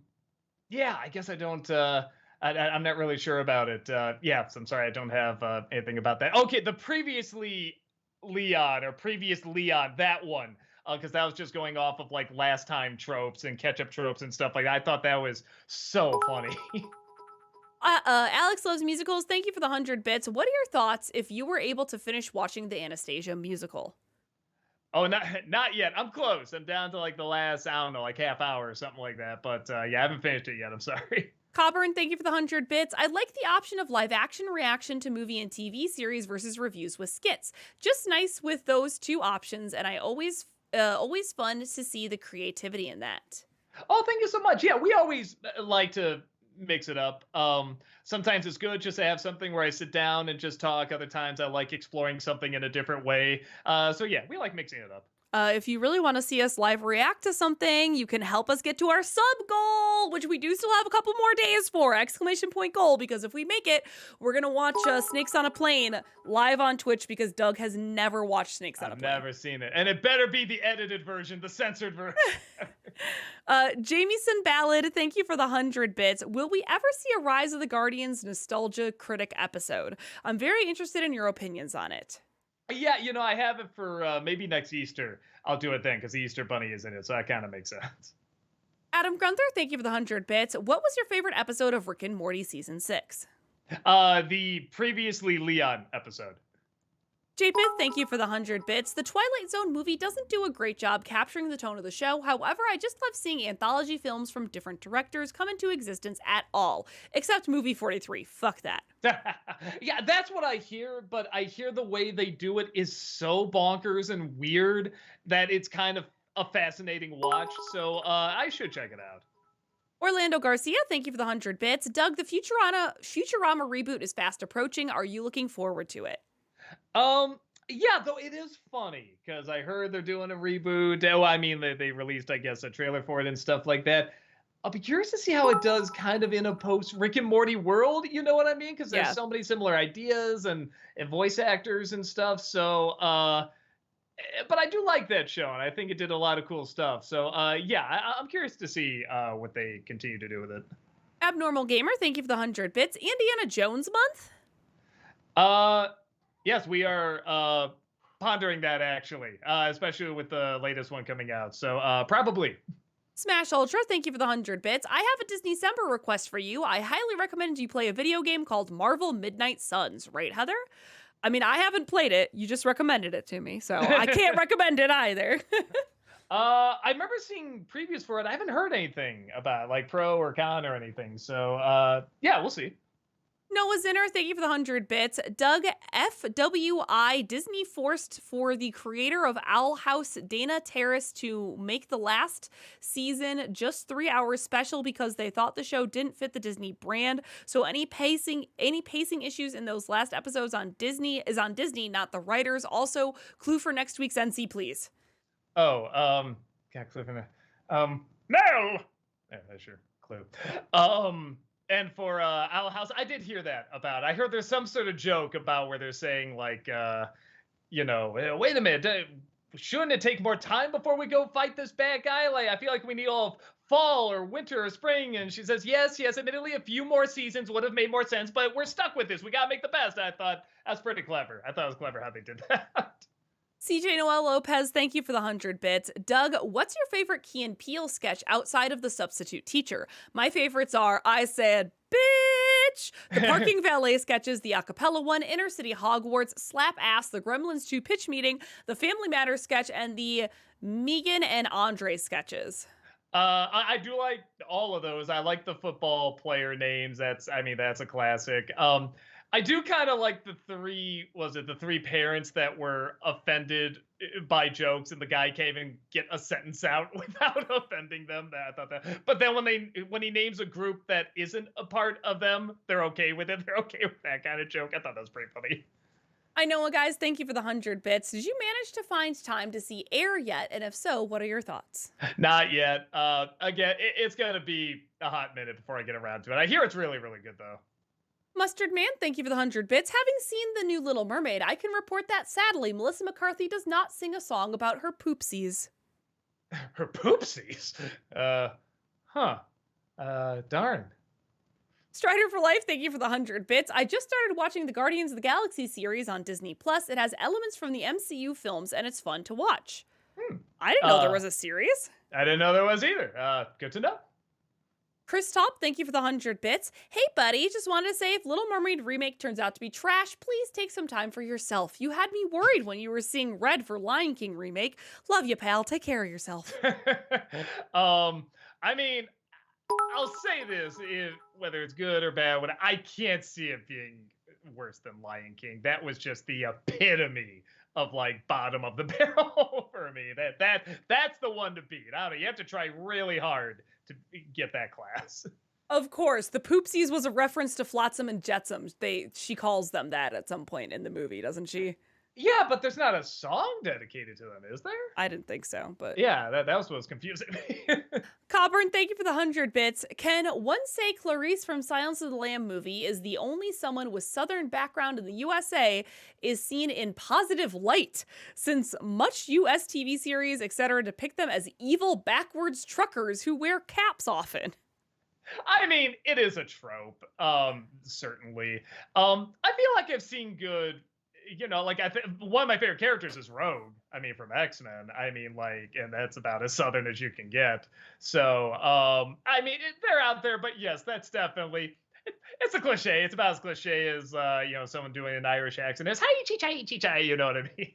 Yeah, I guess I don't I'm not really sure about it. Yeah, so I'm sorry, I don't have anything about that. Okay, the previously Leon or previous Leon, that one, because that was just going off of like last time tropes and catch up tropes and stuff like that. I thought that was so funny. Alex loves musicals. Thank you for the 100 bits. What are your thoughts if you were able to finish watching the Anastasia musical? Oh, not yet. I'm close. I'm down to like the last, I don't know, like half hour or something like that. But yeah, I haven't finished it yet. I'm sorry. Coburn, thank you for the 100 bits. I like the option of live action reaction to movie and TV series versus reviews with skits. Just nice with those two options, and I always fun to see the creativity in that. Oh, thank you so much. Yeah, we always like to mix it up. Sometimes it's good just to have something where I sit down and just talk. Other times I like exploring something in a different way. So yeah, we like mixing it up. If you really want to see us live react to something, you can help us get to our sub goal, which we do still have a couple more days for! Exclamation point goal, because if we make it, we're gonna watch Snakes on a Plane live on Twitch because Doug has never watched Snakes on a I've Plane. never seen it, and it better be the edited version, the censored version. Jamieson Ballad, thank you for the 100 bits. Will we ever see a Rise of the Guardians nostalgia critic episode? I'm very interested in your opinions on it. Yeah, I have it for maybe next Easter. I'll do it then because the Easter Bunny is in it, so that kind of makes sense. Adam Gunther, thank you for the 100 bits. What was your favorite episode of Rick and Morty season 6? The previously Leon episode. JPith, thank you for the 100 bits. The Twilight Zone movie doesn't do a great job capturing the tone of the show. However, I just love seeing anthology films from different directors come into existence at all. Except movie 43. Fuck that. Yeah, that's what I hear, but I hear the way they do it is so bonkers and weird that it's kind of a fascinating watch. So I should check it out. Orlando Garcia, thank you for the 100 bits. Doug, the Futurama reboot is fast approaching. Are you looking forward to it? Yeah, though it is funny because I heard they're doing a reboot. Oh, I mean, they released, I guess, a trailer for it and stuff like that. I'll be curious to see how it does kind of in a post Rick and Morty world. You know what I mean? Because there's so many similar ideas and voice actors and stuff. So, but I do like that show, and I think it did a lot of cool stuff. So, yeah, I'm curious to see what they continue to do with it. Abnormal Gamer, thank you for the 100 bits. Indiana Jones month? Yes, we are pondering that actually, especially with the latest one coming out. So probably. Smash Ultra, thank you for the 100 bits. I have a Disney December request for you. I highly recommend you play a video game called Marvel Midnight Suns, right, Heather? I mean, I haven't played it. You just recommended it to me, so I can't recommend it either. I remember seeing previews for it. I haven't heard anything about like pro or con or anything. So yeah, we'll see. Noah Zinner, thank you for the 100 bits. Doug FWI, Disney forced for the creator of Owl House, Dana Terrace, to make the last season just 3 hours special because they thought the show didn't fit the Disney brand. So any pacing issues in those last episodes on Disney, not the writers. Also, clue for next week's NC, please. Oh, got clue for that. No. Yeah, sure, clue. And for Owl House, I did hear that about. I heard there's some sort of joke about where they're saying like, wait a minute, shouldn't it take more time before we go fight this bad guy? Like, I feel like we need all of fall or winter or spring. And she says, yes, admittedly, a few more seasons would have made more sense, but we're stuck with this. We gotta make the best. I thought that's pretty clever. I thought it was clever how they did that. CJ Noel Lopez, thank you for the 100 bits. Doug, what's your favorite Key and Peele sketch outside of the substitute teacher? My favorites are I Said Bitch, the parking valet sketches, the acapella one, Inner City Hogwarts, Slap Ass, the Gremlins 2 pitch meeting, the Family Matters sketch, and the Megan and Andre sketches. I do like all of those. I like the football player names. That's a classic. I do kind of like the three parents that were offended by jokes and the guy can't even get a sentence out without offending them. I thought that. But then when he names a group that isn't a part of them, they're okay with it. They're okay with that kind of joke. I thought that was pretty funny. I know, guys, thank you for the 100 bits. Did you manage to find time to see Air yet? And if so, what are your thoughts? Not yet. Again, it's going to be a hot minute before I get around to it. I hear it's really, really good, though. Mustard Man, thank you for the 100 bits. Having seen the new Little Mermaid, I can report that sadly, Melissa McCarthy does not sing a song about her poopsies. Her poopsies? Darn. Strider for Life, thank you for the 100 bits. I just started watching the Guardians of the Galaxy series on Disney Plus. It has elements from the MCU films, and it's fun to watch. Hmm. I didn't know there was a series. I didn't know there was either. Good to know. Chris Top, thank you for the 100 bits. Hey, buddy, just wanted to say if Little Mermaid remake turns out to be trash, please take some time for yourself. You had me worried when you were seeing Red for Lion King remake. Love you, pal. Take care of yourself. I mean, I'll say this, whether it's good or bad, I can't see it being worse than Lion King. That was just the epitome of like bottom of the barrel for me. That's the one to beat. I don't know. You have to try really hard to get that class. Of course, the Poopsies was a reference to Flotsam and Jetsam. She calls them that at some point in the movie, doesn't she? Yeah, but there's not a song dedicated to them, is there? I didn't think so, but yeah, that was what was confusing me. Coburn, thank you for the 100 bits. Can one say Clarice from Silence of the Lamb movie is the only someone with Southern background in the USA is seen in positive light, since much US TV series, etc., depict them as evil backwards truckers who wear caps often? I mean, it is a trope, certainly. I feel like I've seen good, like one of my favorite characters is Rogue. I mean, from X-Men. I mean, like, and that's about as Southern as you can get. So, I mean, they're out there, but yes, that's definitely, it's a cliche. It's about as cliche as, someone doing an Irish accent is, hi, chi, you know what I mean?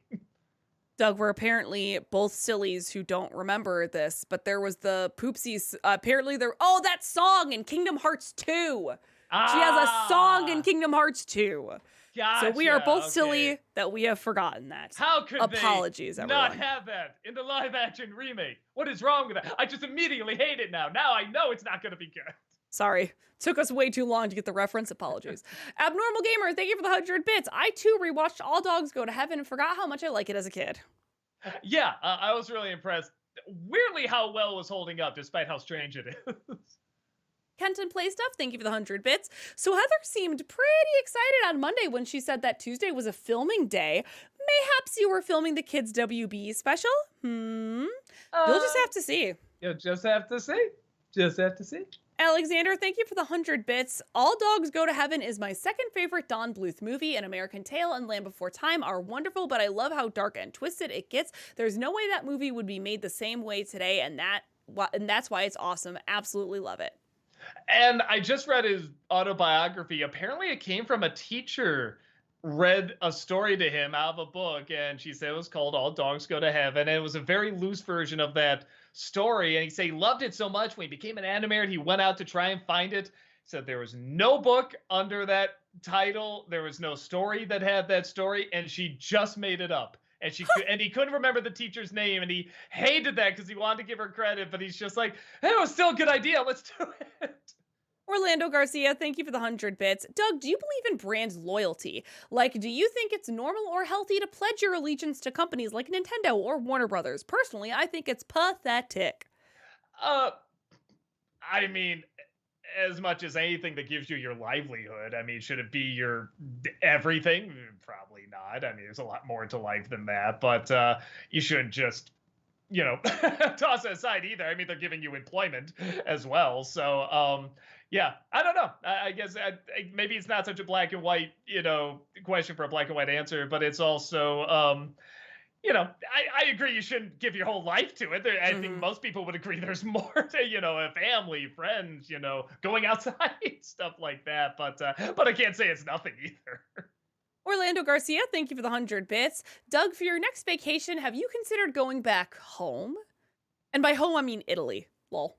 Doug, we're apparently both sillies who don't remember this, but there was the Poopsies. Apparently that song in Kingdom Hearts 2. She has a song in Kingdom Hearts 2. Gotcha. So we are both silly that we have forgotten that. How could Apologies, they everyone. not have that in the live action remake? What is wrong with that? I just immediately hate it now. Now I know it's not going to be good. Sorry. Took us way too long to get the reference. Apologies. Abnormal Gamer, thank you for the 100 bits. I too rewatched All Dogs Go to Heaven and forgot how much I like it as a kid. Yeah, I was really impressed. Weirdly, how well it was holding up, despite how strange it is. Kenton Play Stuff, thank you for the 100 bits. So Heather seemed pretty excited on Monday when she said that Tuesday was a filming day. Mayhaps you were filming the Kids WB special? You'll just have to see. You'll just have to see. Just have to see. Alexander, thank you for the 100 bits. All Dogs Go to Heaven is my second favorite Don Bluth movie, and American Tail and Land Before Time are wonderful, but I love how dark and twisted it gets. There's no way that movie would be made the same way today, and that's why it's awesome. Absolutely love it. And I just read his autobiography. Apparently it came from a teacher read a story to him out of a book, and she said it was called All Dogs Go to Heaven, and it was a very loose version of that story. And he said he loved it so much when he became an animator, he went out to try and find it. He said there was no book under that title. There was no story that had that story, and she just made it up. And he couldn't remember the teacher's name, and he hated that because he wanted to give her credit, but he's just like, hey, it was still a good idea. Let's do it. Orlando Garcia, thank you for the 100 bits. Doug, do you believe in brand loyalty? Like, do you think it's normal or healthy to pledge your allegiance to companies like Nintendo or Warner Brothers? Personally, I think it's pathetic. I mean, as much as anything that gives you your livelihood, I mean, should it be your everything? Probably not. I mean, there's a lot more to life than that, but you shouldn't just, toss it aside either. I mean, they're giving you employment as well. So, yeah, I don't know. I guess maybe it's not such a black and white, question for a black and white answer, but it's also, I agree you shouldn't give your whole life to it. I think most people would agree there's more to, a family, friends, going outside, stuff like that. But I can't say it's nothing either. Orlando Garcia, thank you for the 100 bits. Doug, for your next vacation, have you considered going back home? And by home, I mean Italy. Lol.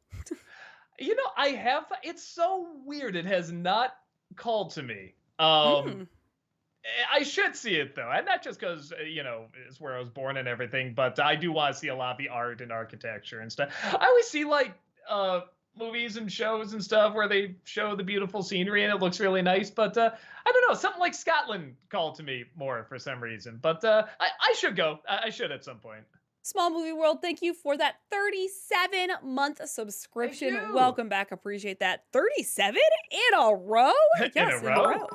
I have. It's so weird. It has not called to me. I should see it, though. And not just because, it's where I was born and everything, but I do want to see a lot of the art and architecture and stuff. I always see, movies and shows and stuff where they show the beautiful scenery and it looks really nice. But I don't know. Something like Scotland called to me more for some reason. But I should go. I should at some point. Small Movie World, thank you for that 37-month subscription. Welcome back. Appreciate that. 37 in a row? Yes, in a row.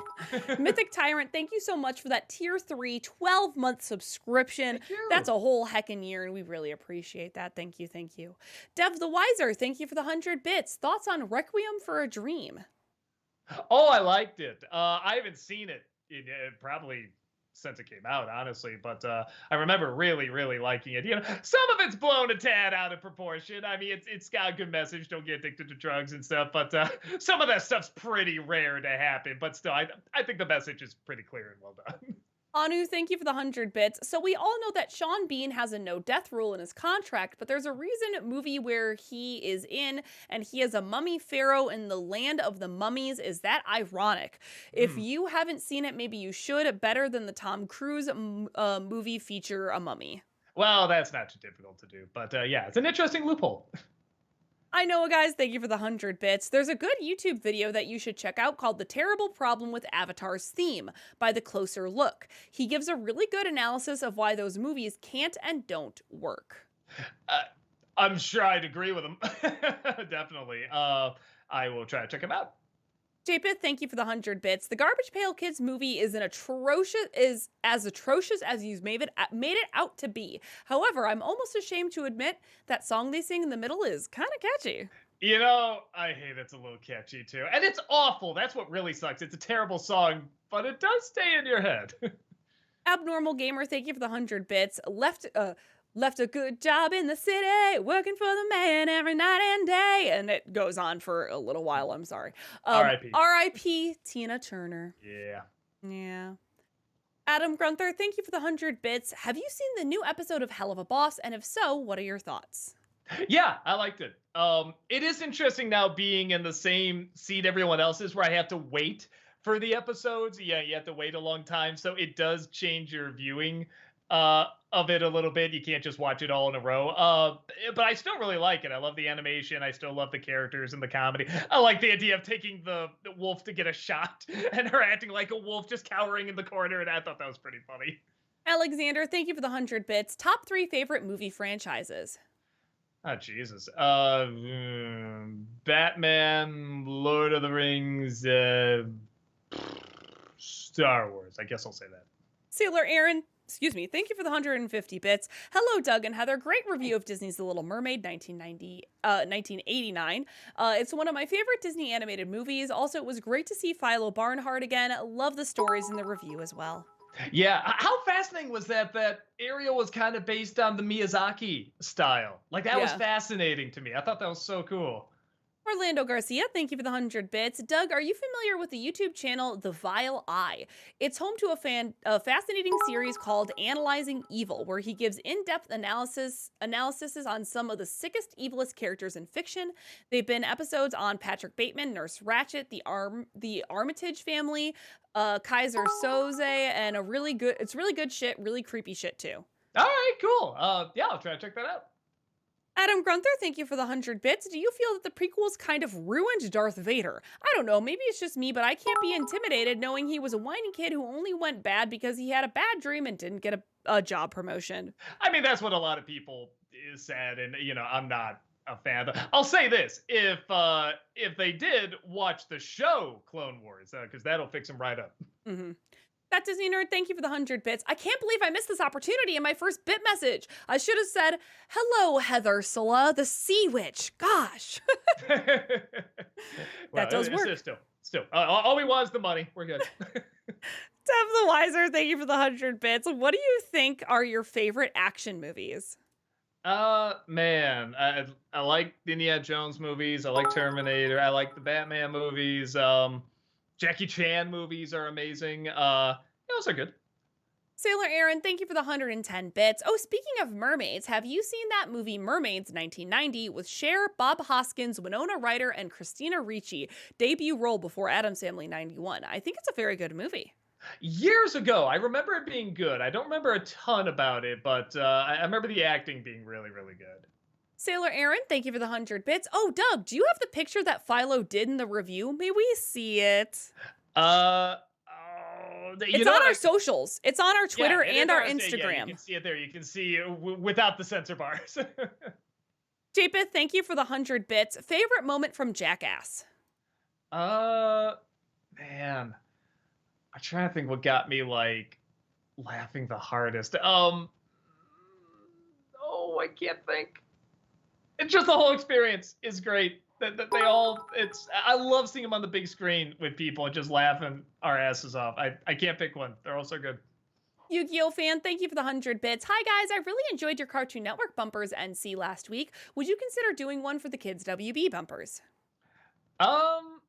Mythic Tyrant, thank you so much for that tier 3 12-month subscription. That's a whole heckin' year, and we really appreciate that. Thank you, thank you. Dev the Wiser, thank you for the 100 bits. Thoughts on Requiem for a Dream? Oh, I liked it. I haven't seen it in probably since it came out, honestly, but I remember really, really liking it. You know, some of it's blown a tad out of proportion. I mean, it's got a good message. Don't get addicted to drugs and stuff, but some of that stuff's pretty rare to happen. But still, I think the message is pretty clear and well done. Anu, thank you for the 100 bits. So we all know that Sean Bean has a no death rule in his contract, but there's a recent movie where he is in and he is a mummy pharaoh in the land of the mummies. Is that ironic? If Hmm. you haven't seen it, maybe you should. Better than the Tom Cruise movie feature a mummy. Well, that's not too difficult to do, but yeah, it's an interesting loophole. I know, guys. Thank you for the 100 bits. There's a good YouTube video that you should check out called The Terrible Problem with Avatar's Theme by The Closer Look. He gives a really good analysis of why those movies can't and don't work. Uh, I'm sure I'd agree with him. Definitely. I will try to check him out. JPith, thank you for the 100 bits. The Garbage Pail Kids movie is as atrocious as you've made it out to be. However, I'm almost ashamed to admit that song they sing in the middle is kind of catchy. You know, I hate it's a little catchy too. And it's awful. That's what really sucks. It's a terrible song, but it does stay in your head. Abnormal Gamer, thank you for the 100 bits. Left a good job in the city, working for the man every night and day. And it goes on for a little while. I'm sorry. R.I.P. R.I.P. Tina Turner. Yeah. Yeah. Adam Grunther, thank you for the 100 bits. Have you seen the new episode of Hell of a Boss? And if so, what are your thoughts? Yeah, I liked it. It is interesting now being in the same seat everyone else is, where I have to wait for the episodes. Yeah, you have to wait a long time, so it does change your viewing of it a little bit. You can't just watch it all in a row. But I still really like it. I love the animation. I still love the characters and the comedy. I like the idea of taking the wolf to get a shot and her acting like a wolf, just cowering in the corner, and I thought that was pretty funny. Alexander, thank you for the 100 bits. Top 3 favorite movie franchises. Oh Jesus! Batman, Lord of the Rings, Star Wars. I guess I'll say that. Sailor Aaron, excuse me, thank you for the 150 bits. Hello, Doug and Heather. Great review of Disney's The Little Mermaid, 1989. It's one of my favorite Disney animated movies. Also, it was great to see Philo Barnhart again. Love the stories in the review as well. Yeah, how fascinating was that? That Ariel was kind of based on the Miyazaki style. Like that was Yeah. fascinating to me. I thought that was so cool. Orlando Garcia, thank you for the 100 bits. Doug, are you familiar with the YouTube channel The Vile Eye? It's home to a fascinating series called Analyzing Evil, where he gives in-depth analyses on some of the sickest, evilest characters in fiction. They've been episodes on Patrick Bateman, Nurse Ratched, the Armitage family, Kaiser Soze, and it's really good shit, really creepy shit too. All right, cool. Yeah, I'll try to check that out. Adam Grunther, thank you for the 100 bits. Do you feel that the prequels kind of ruined Darth Vader? I don't know, maybe it's just me, but I can't be intimidated knowing he was a whiny kid who only went bad because he had a bad dream and didn't get a job promotion. I mean, that's what a lot of people said, and I'm not a fan. I'll say this: if they did watch the show Clone Wars, because that'll fix them right up. Mm-hmm. That Disney nerd, thank you for the 100 bits. I can't believe I missed this opportunity in my first bit message. I should have said, hello, Heather Sola, the Sea Witch. Gosh. Well, That does work. Still, all we want is the money. We're good. Tev the Wiser, thank you for the 100 bits. What do you think are your favorite action movies? Man, I like the Indiana Jones movies. I like Terminator. I like the Batman movies. Jackie Chan movies are amazing. Those are good. Sailor Aaron, thank you for the 110 bits. Oh, speaking of mermaids, have you seen that movie Mermaids 1990 with Cher, Bob Hoskins, Winona Ryder, and Christina Ricci, debut role before Addams Family 91? I think it's a very good movie. Years ago, I remember it being good. I don't remember a ton about it, but I remember the acting being really, really good. Sailor Aaron, thank you for the 100 bits. Oh, Doug, do you have the picture that Philo did in the review? May we see it? It's on our socials. It's on our Twitter and our Instagram. Yeah, you can see it there. You can see it without the censor bars. Japeth, thank you for the 100 bits. Favorite moment from Jackass? Man, I'm trying to think what got me like laughing the hardest. Oh, I can't think. It's just the whole experience is great. That they all, I love seeing them on the big screen with people and just laughing our asses off. I can't pick one. They're all so good. Yu-Gi-Oh fan, thank you for the 100 bits. Hi guys, I really enjoyed your Cartoon Network bumpers NC last week. Would you consider doing one for the kids WB bumpers? Um,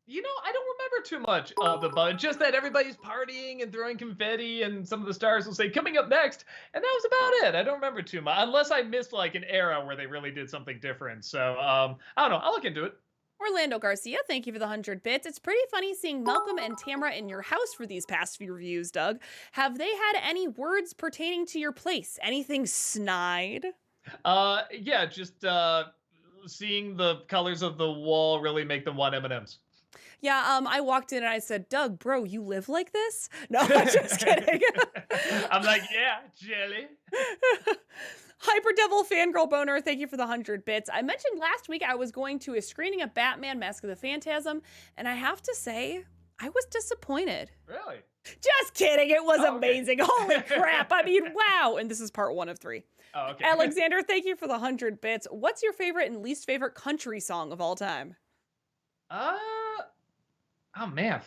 I don't remember too much of the bunch. Just that everybody's partying and throwing confetti, and some of the stars will say "coming up next," and that was about it. I don't remember too much, unless I missed like an era where they really did something different. So, I don't know. I'll look into it. Orlando Garcia, thank you for the 100 bits. It's pretty funny seeing Malcolm and Tamara in your house for these past few reviews, Doug. Have they had any words pertaining to your place? Anything snide? Yeah, just seeing the colors of the wall really make them want M&Ms. Yeah, I walked in and I said, Doug, bro, you live like this? No, I'm just kidding. I'm like, yeah, jelly. Hyperdevil Fangirl Boner, thank you for the 100 bits. I mentioned last week I was going to a screening of Batman Mask of the Phantasm, and I have to say, I was disappointed. Really? Just kidding, it was Oh, okay. amazing. Holy crap, I mean, wow. And this is part 1 of 3. Oh, okay. Alexander, thank you for the 100 bits. What's your favorite and least favorite country song of all time? Uh, oh man,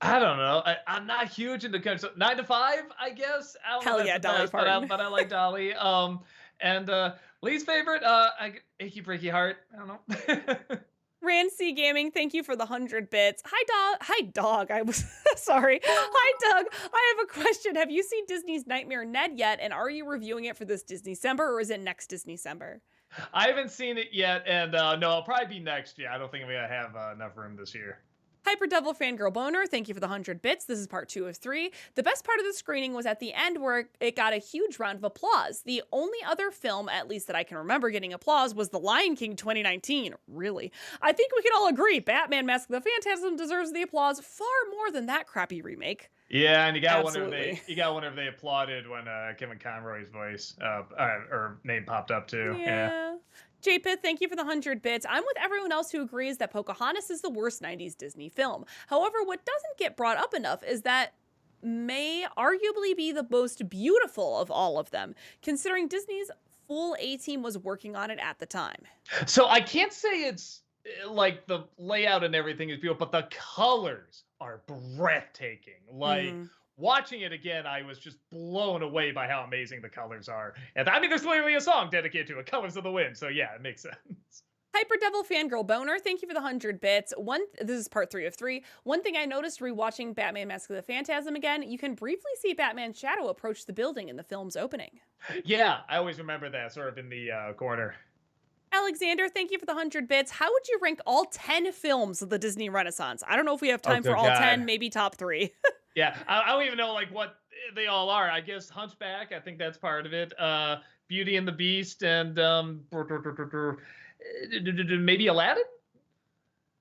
I don't know. I'm not huge into country. 9 to 5, I guess. I don't know Hell if yeah, that's the Dolly best, Parton. but I like Dolly. And least favorite, Achy Breaky Heart. I don't know. Rancy Gaming, thank you for the 100 bits. Hi, dog. I was sorry. Hi, Doug. I have a question. Have you seen Disney's Nightmare Ned yet? And are you reviewing it for this Disney-cember or is it next Disney-cember? I haven't seen it yet, and no, it'll probably be next year. I don't think I'm gonna have enough room this year. Hyperdevil Fangirl Boner, thank you for the 100 bits. This is part 2 of 3. The best part of the screening was at the end where it got a huge round of applause. The only other film, at least that I can remember getting applause, was The Lion King 2019. Really? I think we can all agree Batman Mask of the Phantasm deserves the applause far more than that crappy remake. Yeah, and you got Absolutely. wonder if they applauded when Kevin Conroy's voice or name popped up too. Yeah. JPith, thank you for the 100 bits. I'm with everyone else who agrees that Pocahontas is the worst 90s Disney film. However, what doesn't get brought up enough is that may arguably be the most beautiful of all of them, considering Disney's full A-team was working on it at the time. So I can't say it's like the layout and everything is beautiful, but the colors are breathtaking. Like watching it again, I was just blown away by how amazing the colors are. And I mean, there's literally a song dedicated to it, "Colors of the Wind." So yeah, it makes sense. Hyperdevil Fangirl Boner, thank you for the 100 bits. This is part 3 of 3. One thing I noticed rewatching Batman Mask of the Phantasm again, you can briefly see Batman's shadow approach the building in the film's opening. Yeah, I always remember that sort of in the corner. Alexander, thank you for the 100 bits. How would you rank all 10 films of the Disney Renaissance? I don't know if we have time for all 10, maybe top 3. Yeah, I don't even know like what they all are. I guess Hunchback, I think that's part of it. Beauty and the Beast, and maybe Aladdin.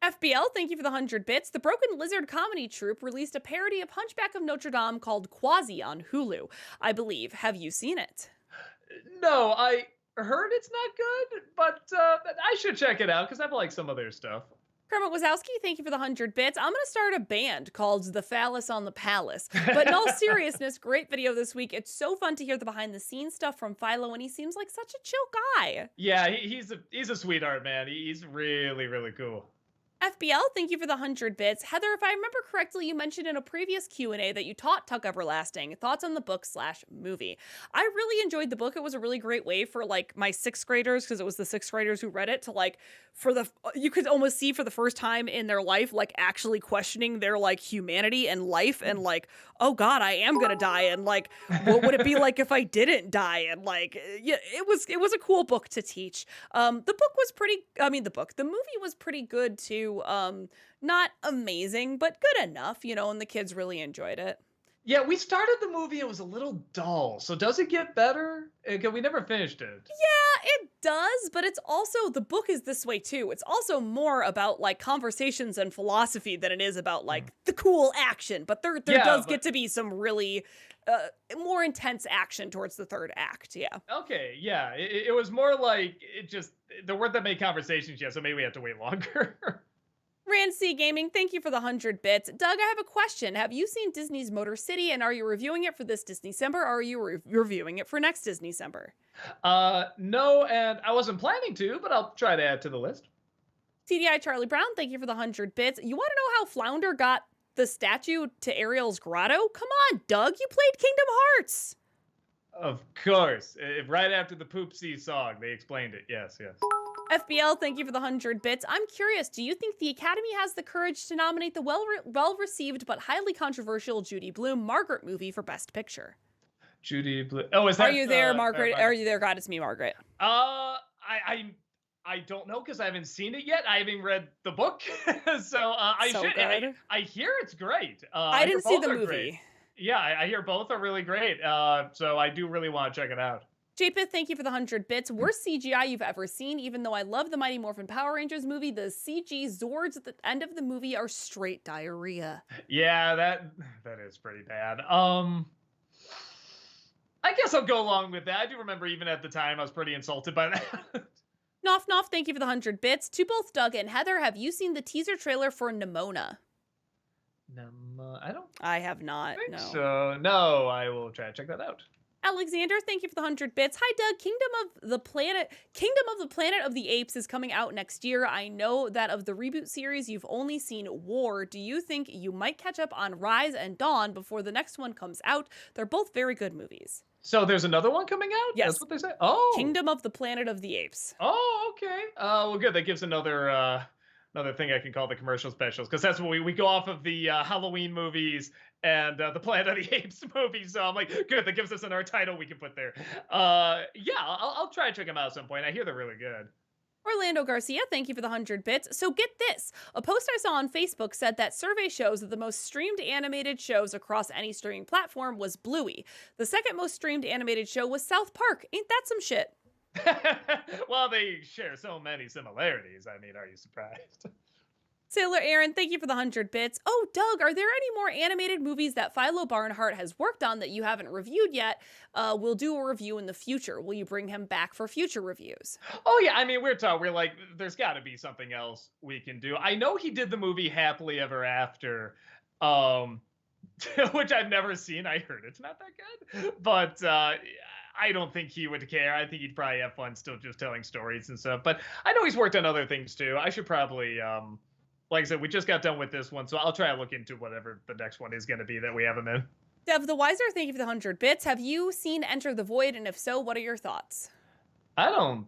FBL, thank you for the 100 bits. The Broken Lizard Comedy Troupe released a parody of Hunchback of Notre Dame called Quasi on Hulu, I believe. Have you seen it? No, I heard it's not good, but I should check it out because I've liked some of their stuff. Kermit Wazowski, thank you for the 100 bits. I'm going to start a band called The Phallus on the Palace. But in all seriousness, great video this week. It's so fun to hear the behind the scenes stuff from Philo, and he seems like such a chill guy. Yeah, he's a sweetheart, man. He's really, really cool. FBL, thank you for the 100 bits. Heather, if I remember correctly, you mentioned in a previous Q&A that you taught Tuck Everlasting. Thoughts on the book/movie? I really enjoyed the book. It was a really great way for like my 6th graders, because it was the 6th graders who read it, to like you could almost see for the first time in their life like actually questioning their like humanity and life, and like, oh god, I am gonna die, and like what would it be like if I didn't die, and like yeah, it was a cool book to teach. The movie was pretty good too. Not amazing, but good enough, and the kids really enjoyed it. Yeah, we started the movie. It was a little dull. So does it get better? We never finished it. Yeah, it does, but it's also, the book is this way too. It's also more about like conversations and philosophy than it is about like the cool action. But there does get to be some really more intense action towards the 3rd act. Yeah. Okay. Yeah. It was more like the word that made conversations. Yeah. So maybe we have to wait longer. Rand C Gaming, thank you for the 100 bits. Doug, I have a question. Have you seen Disney's Motor City, and are you reviewing it for this Disney-cember, or are you reviewing it for next Disney-cember? No, and I wasn't planning to, but I'll try to add to the list. TDI Charlie Brown, thank you for the 100 bits. You want to know how Flounder got the statue to Ariel's grotto? Come on, Doug, you played Kingdom Hearts. Of course. Right after the Poopsie song, they explained it. Yes, yes. FBL, thank you for the 100 bits. I'm curious, do you think the Academy has the courage to nominate the well-received but highly controversial Judy Blume Margaret movie for Best Picture? Judy Blume. Oh, is that? Are you there, Margaret? Are you there? God, it's me, Margaret. I don't know because I haven't seen it yet. I haven't read the book, so I So should. good. I hear it's great. I didn't see the Both are movie. great. Yeah, I hear both are really great. So I do really want to check it out. JPith, thank you for the 100 bits. Worst CGI you've ever seen. Even though I love the Mighty Morphin Power Rangers movie, the CG Zords at the end of the movie are straight diarrhea. Yeah, that is pretty bad. I guess I'll go along with that. I do remember even at the time I was pretty insulted by that. Noff Noff, thank you for the 100 bits. To both Doug and Heather, have you seen the teaser trailer for Nimona? I have not. think No. so. No, I will try to check that out. Alexander, thank you for the 100 bits. Hi, Doug. Kingdom of the Planet of the Apes is coming out next year. I know that of the reboot series, you've only seen War. Do you think you might catch up on Rise and Dawn before the next one comes out? They're both very good movies. So there's another one coming out? Yes. That's what they say? Oh. Kingdom of the Planet of the Apes. Oh, okay. Well, good. That gives another thing I can call the commercial specials, because that's what we go off of the Halloween movies and the Planet of the Apes movies. So I'm like, good. That gives us another title we can put there. Yeah, I'll try to check them out at some point. I hear they're really good. Orlando Garcia, thank you for the 100 bits. So get this. A post I saw on Facebook said that survey shows that the most streamed animated shows across any streaming platform was Bluey. The second most streamed animated show was South Park. Ain't that some shit? Well, they share so many similarities. I mean, are you surprised? Sailor Aaron, thank you for the 100 bits. Oh, Doug, are there any more animated movies that Philo Barnhart has worked on that you haven't reviewed yet? We'll do a review in the future. Will you bring him back for future reviews? Oh, yeah. I mean, we're like, there's got to be something else we can do. I know he did the movie Happily Ever After, which I've never seen. I heard it's not that good, but I don't think he would care. I think he'd probably have fun still just telling stories and stuff. But I know he's worked on other things too. I should probably, like I said, we just got done with this one, so I'll try to look into whatever the next one is going to be that we have him in. Dev the Wiser, thank you for the 100 bits. Have you seen Enter the Void? And if so, what are your thoughts? I don't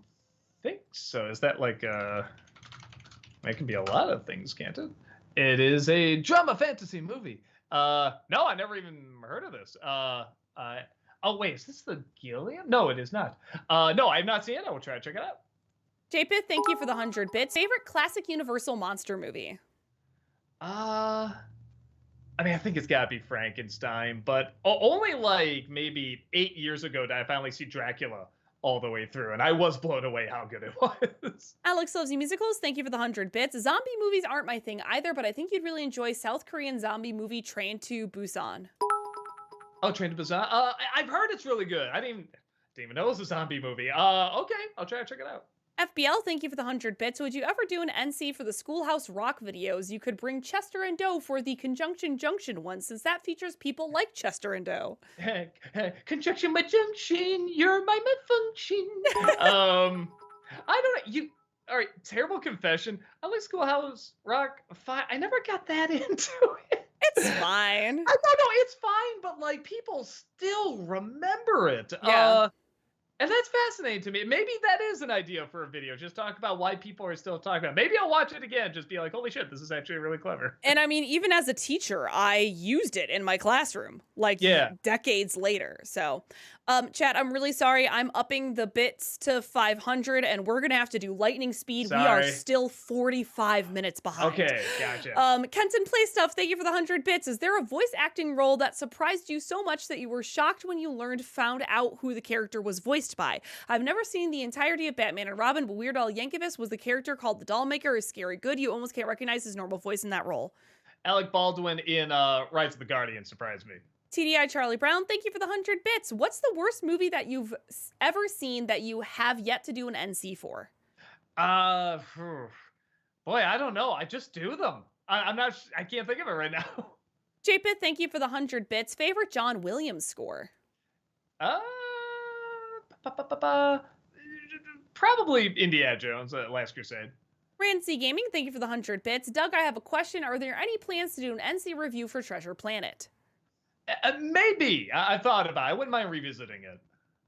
think so. Is that like it can be a lot of things, can't it? It is a drama fantasy movie. No, I never even heard of this. Oh, wait, is this the Gilliam? No, it is not. No, I've not seen it. I will try to check it out. JPith, thank you for the 100 bits. Favorite classic Universal monster movie? I mean, I think it's got to be Frankenstein, but only like maybe 8 years ago did I finally see Dracula all the way through, and I was blown away how good it was. Alex Loves You Musicals, thank you for the 100 bits. Zombie movies aren't my thing either, but I think you'd really enjoy South Korean zombie movie Train to Busan. Oh, Train to Busan. I've heard it's really good. I didn't even know it was a zombie movie. Okay, I'll try to check it out. FBL, thank you for the 100 bits. Would you ever do an NC for the Schoolhouse Rock videos? You could bring Chester and Doe for the Conjunction Junction one, since that features people like Chester and Doe. Conjunction my junction, you're my malfunction. I don't know. All right, terrible confession. I like Schoolhouse Rock 5. I never got that into it. It's fine. No, it's fine, but like people still remember it. Yeah. And that's fascinating to me. Maybe that is an idea for a video. Just talk about why people are still talking about it. Maybe I'll watch it again. Just be like, holy shit, this is actually really clever. And I mean, even as a teacher, I used it in my classroom, like decades later. So, chat, I'm really sorry. I'm upping the bits to 500, and we're going to have to do lightning speed. Sorry. We are still 45 minutes behind. Okay, gotcha. Kenton Play Stuff, thank you for the 100 bits. Is there a voice acting role that surprised you so much that you were shocked when you found out who the character was voiced by? I've never seen the entirety of Batman and Robin, but Weird Al Yankovic was the character called the Dollmaker is scary good. You almost can't recognize his normal voice in that role. Alec Baldwin in Rise of the Guardian surprised me. TDI Charlie Brown, thank you for the 100 bits. What's the worst movie that you've ever seen that you have yet to do an NC for? Boy, I don't know. I just do them. I'm not. I can't think of it right now. Japeth, thank you for the 100 bits. Favorite John Williams score? Uh, ba- ba- ba- ba- Probably Indiana Jones, Last Crusade. Rancy Gaming, thank you for the 100 bits. Doug, I have a question. Are there any plans to do an NC review for Treasure Planet? Maybe. I thought about it. I wouldn't mind revisiting it.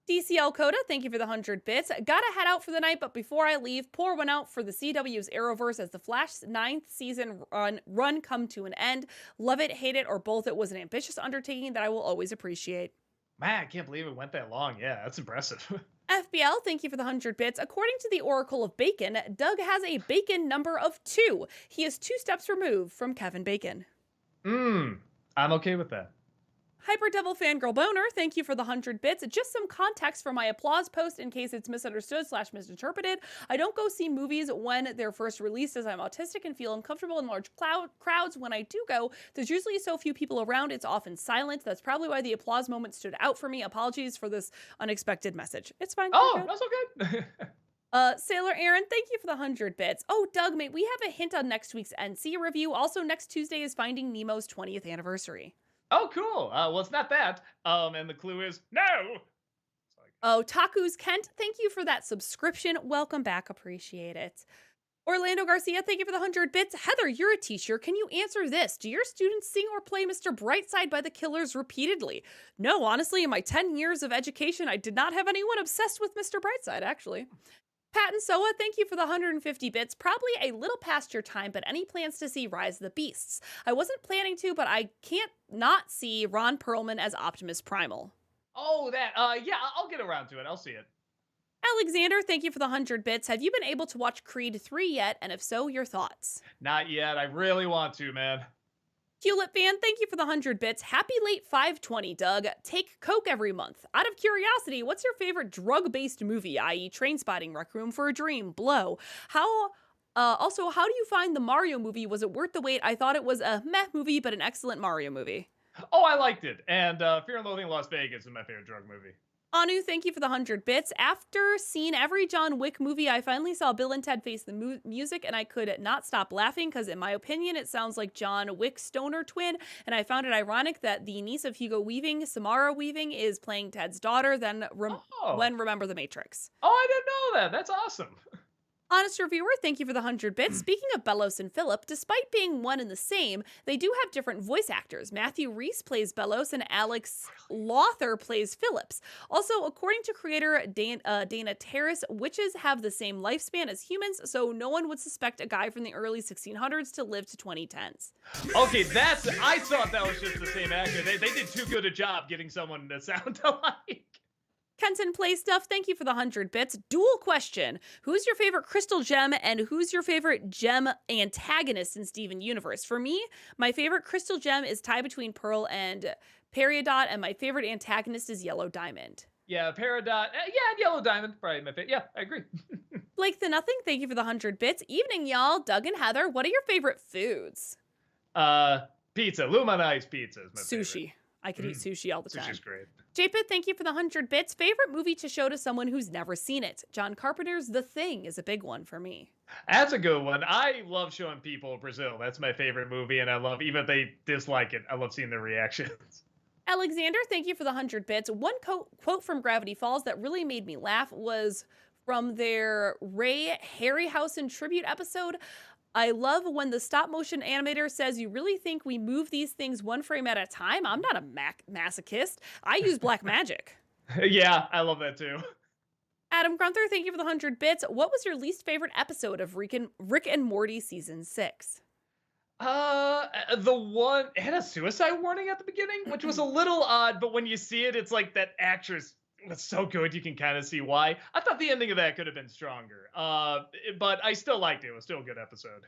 DCL Coda, thank you for the 100 bits. Gotta head out for the night, but before I leave, pour one out for the CW's Arrowverse as the Flash's 9th season run come to an end. Love it, hate it, or both. It was an ambitious undertaking that I will always appreciate. Man, I can't believe it went that long. Yeah, that's impressive. FBL, thank you for the 100 bits. According to the Oracle of Bacon, Doug has a bacon number of 2. He is 2 steps removed from Kevin Bacon. I'm okay with that. Hyper Devil Fangirl Boner, thank you for the 100 bits. Just some context for my applause post in case it's misunderstood/misinterpreted. I don't go see movies when they're first released as I'm autistic and feel uncomfortable in large crowds. When I do go, there's usually so few people around, it's often silent. That's probably why the applause moment stood out for me. Apologies for this unexpected message. It's fine. Oh, that's okay. Sailor Aaron, thank you for the 100 bits. Oh, Doug, mate, we have a hint on next week's NC review. Also, next Tuesday is Finding Nemo's 20th anniversary. Oh, cool. Well, it's not that. And the clue is no. Oh, Taku's Kent, thank you for that subscription. Welcome back. Appreciate it. Orlando Garcia, thank you for the 100 bits. Heather, you're a teacher. Can you answer this? Do your students sing or play Mr. Brightside by the Killers repeatedly? No, honestly, in my 10 years of education, I did not have anyone obsessed with Mr. Brightside, actually. Pat and Soa, thank you for the 150 bits. Probably a little past your time, but any plans to see Rise of the Beasts? I wasn't planning to, but I can't not see Ron Perlman as Optimus Primal. Oh, that. Yeah, I'll get around to it. I'll see it. Alexander, thank you for the 100 bits. Have you been able to watch Creed 3 yet? And if so, your thoughts? Not yet. I really want to, man. Hewlett fan, thank you for the 100 bits. Happy late 520, Doug. Take Coke every month. Out of curiosity, what's your favorite drug-based movie, i.e. Trainspotting, Rec Room for a Dream, Blow? Also, how do you find the Mario movie? Was it worth the wait? I thought it was a meh movie, but an excellent Mario movie. Oh, I liked it. And Fear and Loathing in Las Vegas is my favorite drug movie. Anu, thank you for the 100 bits. After seeing every John Wick movie, I finally saw Bill and Ted Face the Music, and I could not stop laughing because, in my opinion, it sounds like John Wick's stoner twin, and I found it ironic that the niece of Hugo Weaving, Samara Weaving, is playing Ted's daughter when Remember the Matrix. Oh, I didn't know that. That's awesome. Honest reviewer, thank you for the 100 bits. Speaking of Bellows and Phillip, despite being one and the same, they do have different voice actors. Matthew Rhys plays Bellows and Alex Lothar plays Phillips. Also, according to creator Dana Terrace, witches have the same lifespan as humans, so no one would suspect a guy from the early 1600s to live to 2010s. Okay, I thought that was just the same actor. They did too good a job getting someone to sound alike. Kenton Play Stuff, thank you for the 100 bits. Dual question. Who's your favorite crystal gem and who's your favorite gem antagonist in Steven Universe? For me, my favorite crystal gem is tied between Pearl and Peridot, and my favorite antagonist is Yellow Diamond. Yeah, Peridot. Yeah, Yellow Diamond. Probably my favorite. Yeah, I agree. Blake the Nothing, thank you for the 100 bits. Evening, y'all. Doug and Heather, what are your favorite foods? Pizza. Luma Nice pizza is my Sushi. favorite. I could eat sushi all the time. Sushi's great. Japeth, thank you for the 100 bits. Favorite movie to show to someone who's never seen it? John Carpenter's The Thing is a big one for me. That's a good one. I love showing people Brazil. That's my favorite movie, and I love, even if they dislike it, I love seeing their reactions. Alexander, thank you for the 100 bits. One quote from Gravity Falls that really made me laugh was from their Ray Harryhausen tribute episode. I love when the stop motion animator says, "You really think we move these things one frame at a time? I'm not a masochist. I use black magic." Yeah, I love that too. Adam Grunther, thank you for the 100 bits. What was your least favorite episode of Rick and Morty season 6? The one, it had a suicide warning at the beginning, which was a little odd, but when you see it, it's like that actress was so good, you can kind of see why. I thought the ending of that could have been stronger. But I still liked it. It was still a good episode.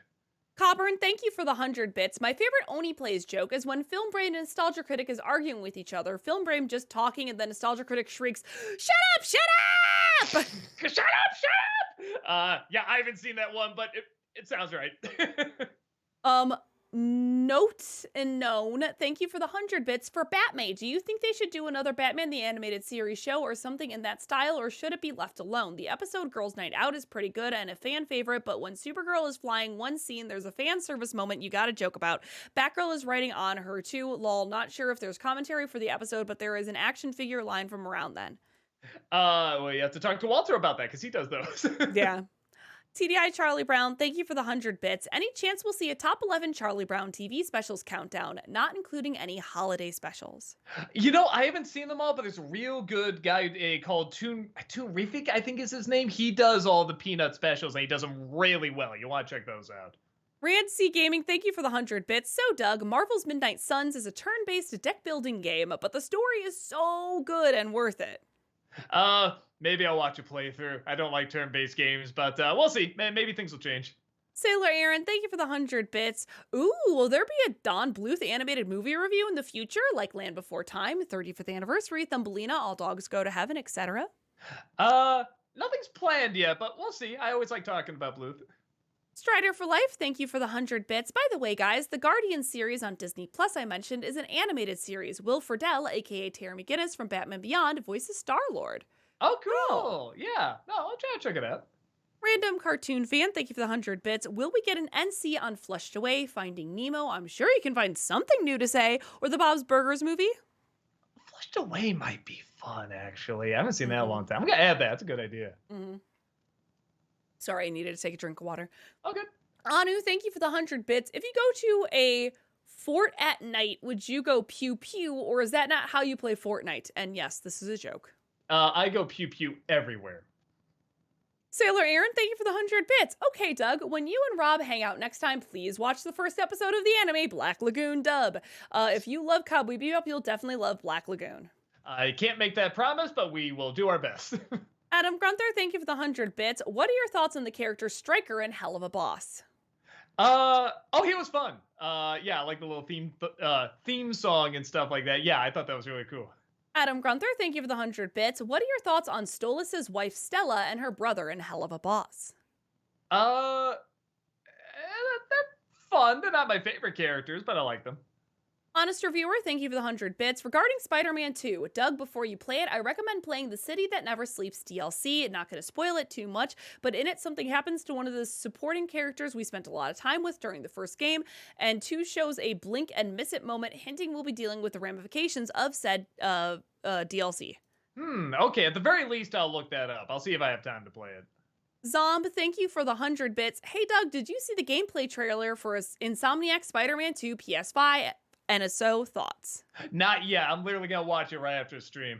Coburn, thank you for the 100 bits. My favorite Oni Plays joke is when Film Brain and Nostalgia Critic is arguing with each other. Film Brain just talking, and then Nostalgia Critic shrieks, "Shut up! Shut up!" Shut up! Shut up! Yeah, I haven't seen that one, but it sounds right. No Note and Known, thank you for the 100 bits for Batmay. Do you think they should do another Batman the Animated Series show or something in that style, or should it be left alone? The episode Girls Night Out is pretty good and a fan favorite, but when Supergirl is flying one scene, there's a fan service moment you gotta joke about. Batgirl is writing on her too. Lol, not sure if there's commentary for the episode, but there is an action figure line from around then. Well, you have to talk to Walter about that because he does those. Yeah. TDI Charlie Brown, thank you for the 100 bits. Any chance we'll see a top 11 Charlie Brown TV specials countdown, not including any holiday specials? I haven't seen them all, but there's a real good guy called Toon Rifik, I think is his name. He does all the Peanut specials, and he does them really well. You want to check those out. Rand C Gaming, thank you for the 100 bits. So, Doug, Marvel's Midnight Suns is a turn-based deck-building game, but the story is so good and worth it. Maybe I'll watch a playthrough. I don't like turn-based games, but we'll see. Maybe things will change. Sailor Aaron, thank you for the 100 bits. Ooh, will there be a Don Bluth animated movie review in the future, like Land Before Time, 35th Anniversary, Thumbelina, All Dogs Go to Heaven, etc.? Nothing's planned yet, but we'll see. I always like talking about Bluth. Strider for Life, thank you for the 100 bits. By the way, guys, the Guardian series on Disney Plus I mentioned is an animated series. Will Friedle, aka Terry McGinnis from Batman Beyond, voices Star-Lord. Oh, cool. Yeah. No, I'll try to check it out. Random Cartoon Fan, thank you for the 100 bits. Will we get an NC on Flushed Away, Finding Nemo? I'm sure you can find something new to say. Or the Bob's Burgers movie? Flushed Away might be fun, actually. I haven't seen that in a long time. I'm going to add that. That's a good idea. Sorry, I needed to take a drink of water. Oh, good. Anu, thank you for the 100 bits. If you go to a fort at night, would you go pew pew, or is that not how you play Fortnite? And yes, this is a joke. I go pew pew everywhere. Sailor Aaron, thank you for the 100 bits. Okay, Doug, when you and Rob hang out next time, please watch the first episode of the anime Black Lagoon dub. If you love Cowboy Bebop, you'll definitely love Black Lagoon. I can't make that promise, but we will do our best. Adam Grunther, thank you for the 100 bits. What are your thoughts on the character Stryker in Hell of a Boss? He was fun. Yeah, like the little theme song and stuff like that. Yeah, I thought that was really cool. Adam Grunther, thank you for the 100 bits. What are your thoughts on Stolas' wife Stella and her brother in Hell of a Boss? They're fun. They're not my favorite characters, but I like them. Honest Reviewer, thank you for the 100 bits. Regarding Spider-Man 2, Doug, before you play it, I recommend playing the City That Never Sleeps DLC. Not going to spoil it too much, but in it, something happens to one of the supporting characters we spent a lot of time with during the first game, and 2 shows a blink and miss it moment, hinting we'll be dealing with the ramifications of said DLC. Okay, at the very least, I'll look that up. I'll see if I have time to play it. Zomb, thank you for the 100 bits. Hey, Doug, did you see the gameplay trailer for Insomniac Spider-Man 2 PS5? NSO thoughts? Not yet. I'm literally going to watch it right after the stream.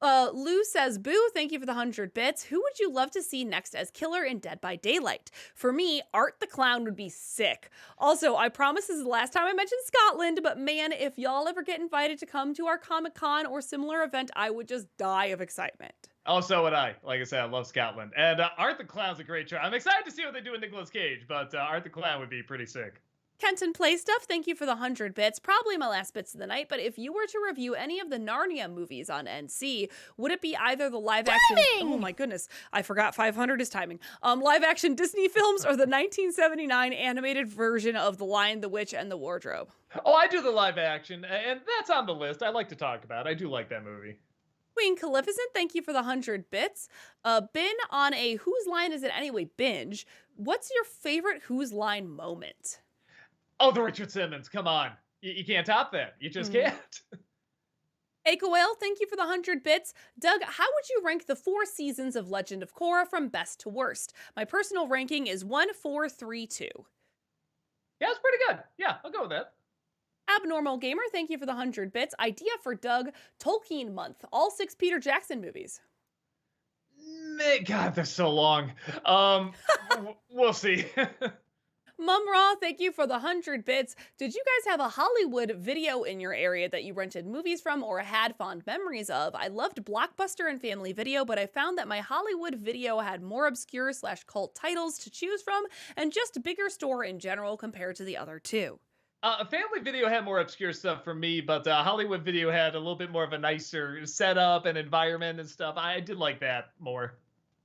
Lou says, boo, thank you for the 100 bits. Who would you love to see next as Killer in Dead by Daylight? For me, Art the Clown would be sick. Also, I promise this is the last time I mention Scotland, but man, if y'all ever get invited to come to our Comic-Con or similar event, I would just die of excitement. Oh, so would I. Like I said, I love Scotland. And Art the Clown's a great show. I'm excited to see what they do with Nicolas Cage, but Art the Clown would be pretty sick. Kenton Play Stuff, thank you for the 100 bits. Probably my last bits of the night, but if you were to review any of the Narnia movies on NC, would it be either the live action... Oh my goodness, I forgot 500 is timing. Live action Disney films or the 1979 animated version of The Lion, the Witch, and the Wardrobe? Oh, I do the live action, and that's on the list. I like to talk about it. I do like that movie. Queen Calificent, thank you for the 100 bits. Been on a Whose Line Is It Anyway binge. What's your favorite Whose Line moment? Oh, the Richard Simmons. Come on. You can't top that. You just can't. Aiko Whale, thank you for the 100 bits. Doug, how would you rank the 4 seasons of Legend of Korra from best to worst? My personal ranking is 1, 4, 3, 2. Yeah, it's pretty good. Yeah, I'll go with that. Abnormal Gamer, thank you for the 100 bits. Idea for Doug, Tolkien Month, all 6 Peter Jackson movies. God, they're so long. We'll see. Mum Raw, thank you for the 100 bits. Did you guys have a Hollywood video in your area that you rented movies from or had fond memories of? I loved Blockbuster and Family Video, but I found that my Hollywood video had more obscure/cult titles to choose from and just a bigger store in general compared to the other 2. Family Video had more obscure stuff for me, but Hollywood Video had a little bit more of a nicer setup and environment and stuff. I did like that more.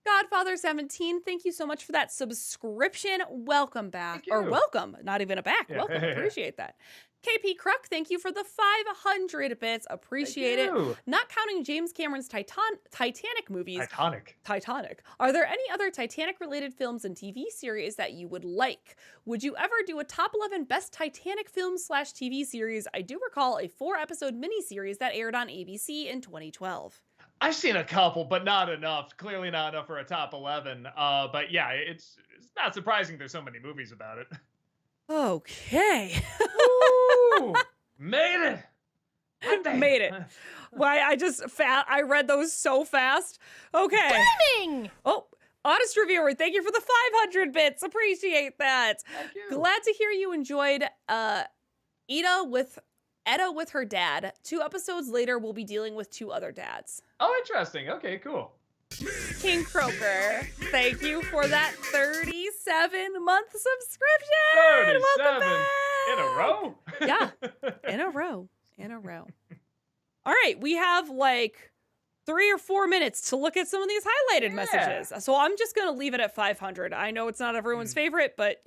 Godfather17, thank you so much for that subscription. Welcome back. Thank Or you. welcome, not even a back. Yeah. Welcome. Appreciate that. KP Kruk, thank you for the 500 bits. Appreciate it. you. Not counting James Cameron's Titanic movies. Titanic. Are there any other Titanic-related films and TV series that you would like? Would you ever do a top 11 best Titanic films/TV series? I do recall a 4-episode miniseries that aired on ABC in 2012. I've seen a couple, but not enough. Clearly not enough for a top 11. But yeah, it's not surprising there's so many movies about it. Okay. Ooh, made it. Hot damn. Made it. Why I read those so fast. Okay. Timing! Oh, Honest Reviewer, thank you for the 500 bits. Appreciate that. Thank you. Glad to hear you enjoyed Eda with her dad. 2 episodes later, we'll be dealing with 2 other dads. Oh, interesting. Okay, cool. King Croker, thank you for that 37-month subscription. 37 Welcome back. in a row? Yeah, in a row. All right, we have like 3 or 4 minutes to look at some of these highlighted Yeah. messages. So I'm just going to leave it at 500. I know it's not everyone's favorite, but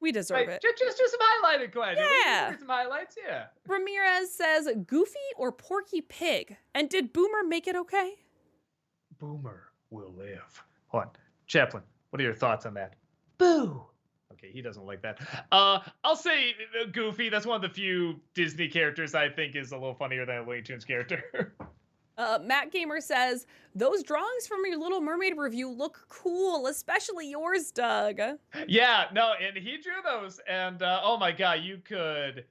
we deserve Right, it. just some highlighted questions. Yeah. Some highlights, yeah. Ramirez says, Goofy or Porky Pig? And did Boomer make it okay? Boomer will live. Hold on. Chaplin, what are your thoughts on that? Boo! Okay, he doesn't like that. I'll say Goofy. That's one of the few Disney characters I think is a little funnier than a Looney Tunes character. Matt Gamer says, those drawings from your Little Mermaid review look cool, especially yours, Doug. Yeah, no, and he drew those, and oh my god, you could...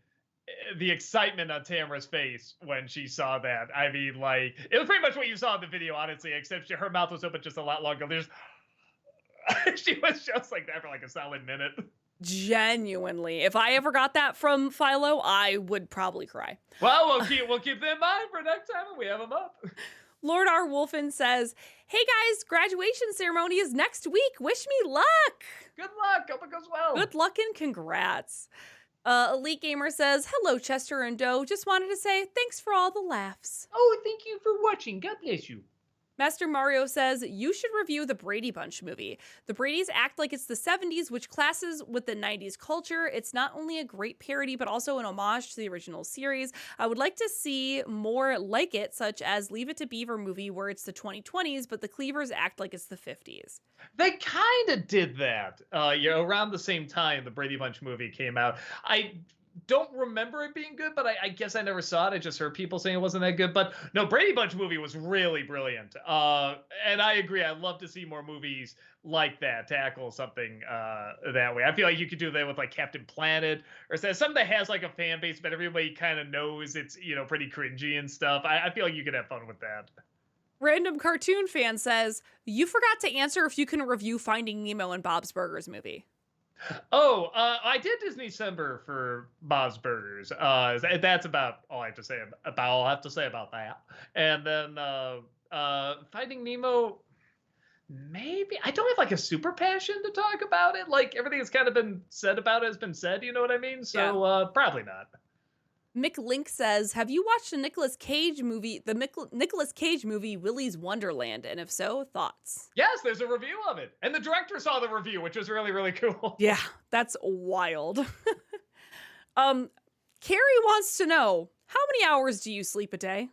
The excitement on Tamara's face when she saw that. I mean, like, it was pretty much what you saw in the video, honestly, except her mouth was open just a lot longer. She was just like that for like a solid minute. Genuinely. If I ever got that from Philo, I would probably cry. Well, we'll keep that in mind for next time when we have them up. Lord R. Wolfen says, hey guys, graduation ceremony is next week. Wish me luck. Good luck. Hope it goes well. Good luck and congrats. Elite Gamer says, hello, Chester and Doe. Just wanted to say thanks for all the laughs. Oh, thank you for watching. God bless you. Master Mario says, you should review the Brady Bunch movie. The Bradys act like it's the 70s, which clashes with the 90s culture. It's not only a great parody, but also an homage to the original series. I would like to see more like it, such as Leave It to Beaver movie, where it's the 2020s, but the Cleavers act like it's the 50s. They kind of did that. Around the same time the Brady Bunch movie came out. I don't remember it being good, but I guess I never saw it. I just heard people saying it wasn't that good. But no, Brady Bunch movie was really brilliant. And I agree. I'd love to see more movies like that tackle something that way. I feel like you could do that with like Captain Planet or something that has like a fan base, but everybody kind of knows it's, pretty cringy and stuff. I feel like you could have fun with that. Random Cartoon Fan says, you forgot to answer if you can review Finding Nemo and Bob's Burgers movie. Oh, I did Disney December for Bob's Burgers. That's about all I have to say about that. And then Finding Nemo, maybe I don't have like a super passion to talk about it. Like everything that's kind of been said about it has been said. You know what I mean? So probably not. Mick Link says, have you watched the Nicolas Cage movie, Willy's Wonderland? And if so, thoughts? Yes, there's a review of it. And the director saw the review, which was really, really cool. Yeah, that's wild. Carrie wants to know, how many hours do you sleep a day?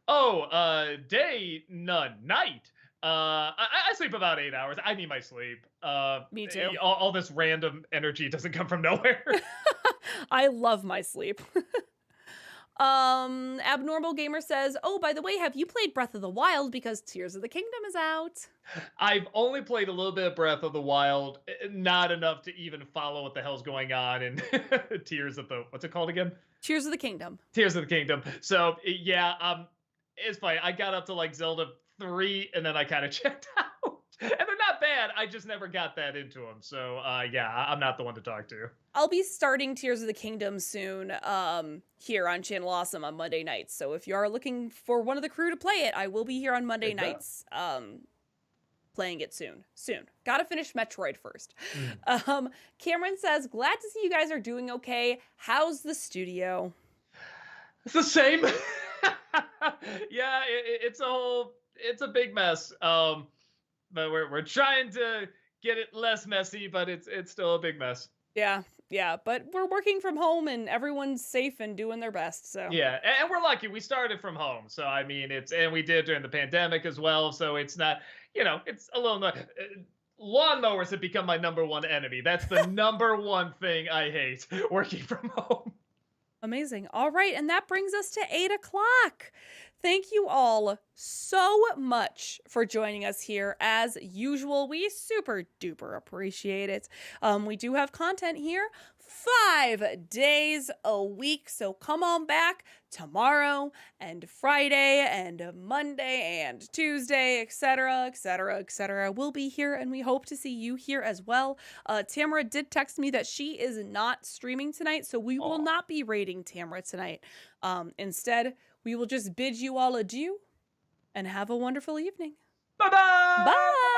Oh, day, none. Night. I sleep about 8 hours. I need my sleep. Me too. All this random energy doesn't come from nowhere. I love my sleep. Abnormal Gamer says, oh, by the way, have you played Breath of the Wild? Because Tears of the Kingdom is out. I've only played a little bit of Breath of the Wild, not enough to even follow what the hell's going on in Tears of the, what's it called again? Tears of the Kingdom. Tears of the Kingdom. So yeah, it's funny. I got up to like Zelda 3 and then I kind of checked out. And they're not bad. I just never got that into them. So yeah, I'm not the one to talk to. I'll be starting Tears of the Kingdom soon here on Channel Awesome on Monday nights. So if you are looking for one of the crew to play it, I will be here on Monday nights playing it soon. Gotta finish Metroid first. Cameron says, glad to see you guys are doing okay. How's the studio? It's the same. Yeah, it's a whole it's a big mess. But we're trying to get it less messy, but it's still a big mess. Yeah, yeah, but we're working from home and everyone's safe and doing their best, so. Yeah, and we're lucky. We started from home, so I mean, it's and we did during the pandemic as well. So it's not, it's a little. Lawnmowers have become my number one enemy. That's the number one thing I hate working from home. Amazing. All right. And that brings us to 8 o'clock. Thank you all so much for joining us here. As usual, we super duper appreciate it. We do have content here 5 days a week. So come on back tomorrow and Friday and Monday and Tuesday, etc., etc., etc. We'll be here and we hope to see you here as well. Tamara did text me that she is not streaming tonight, so we will Aw. not be rating Tamara tonight. Instead, we will just bid you all adieu and have a wonderful evening. Bye bye. Bye.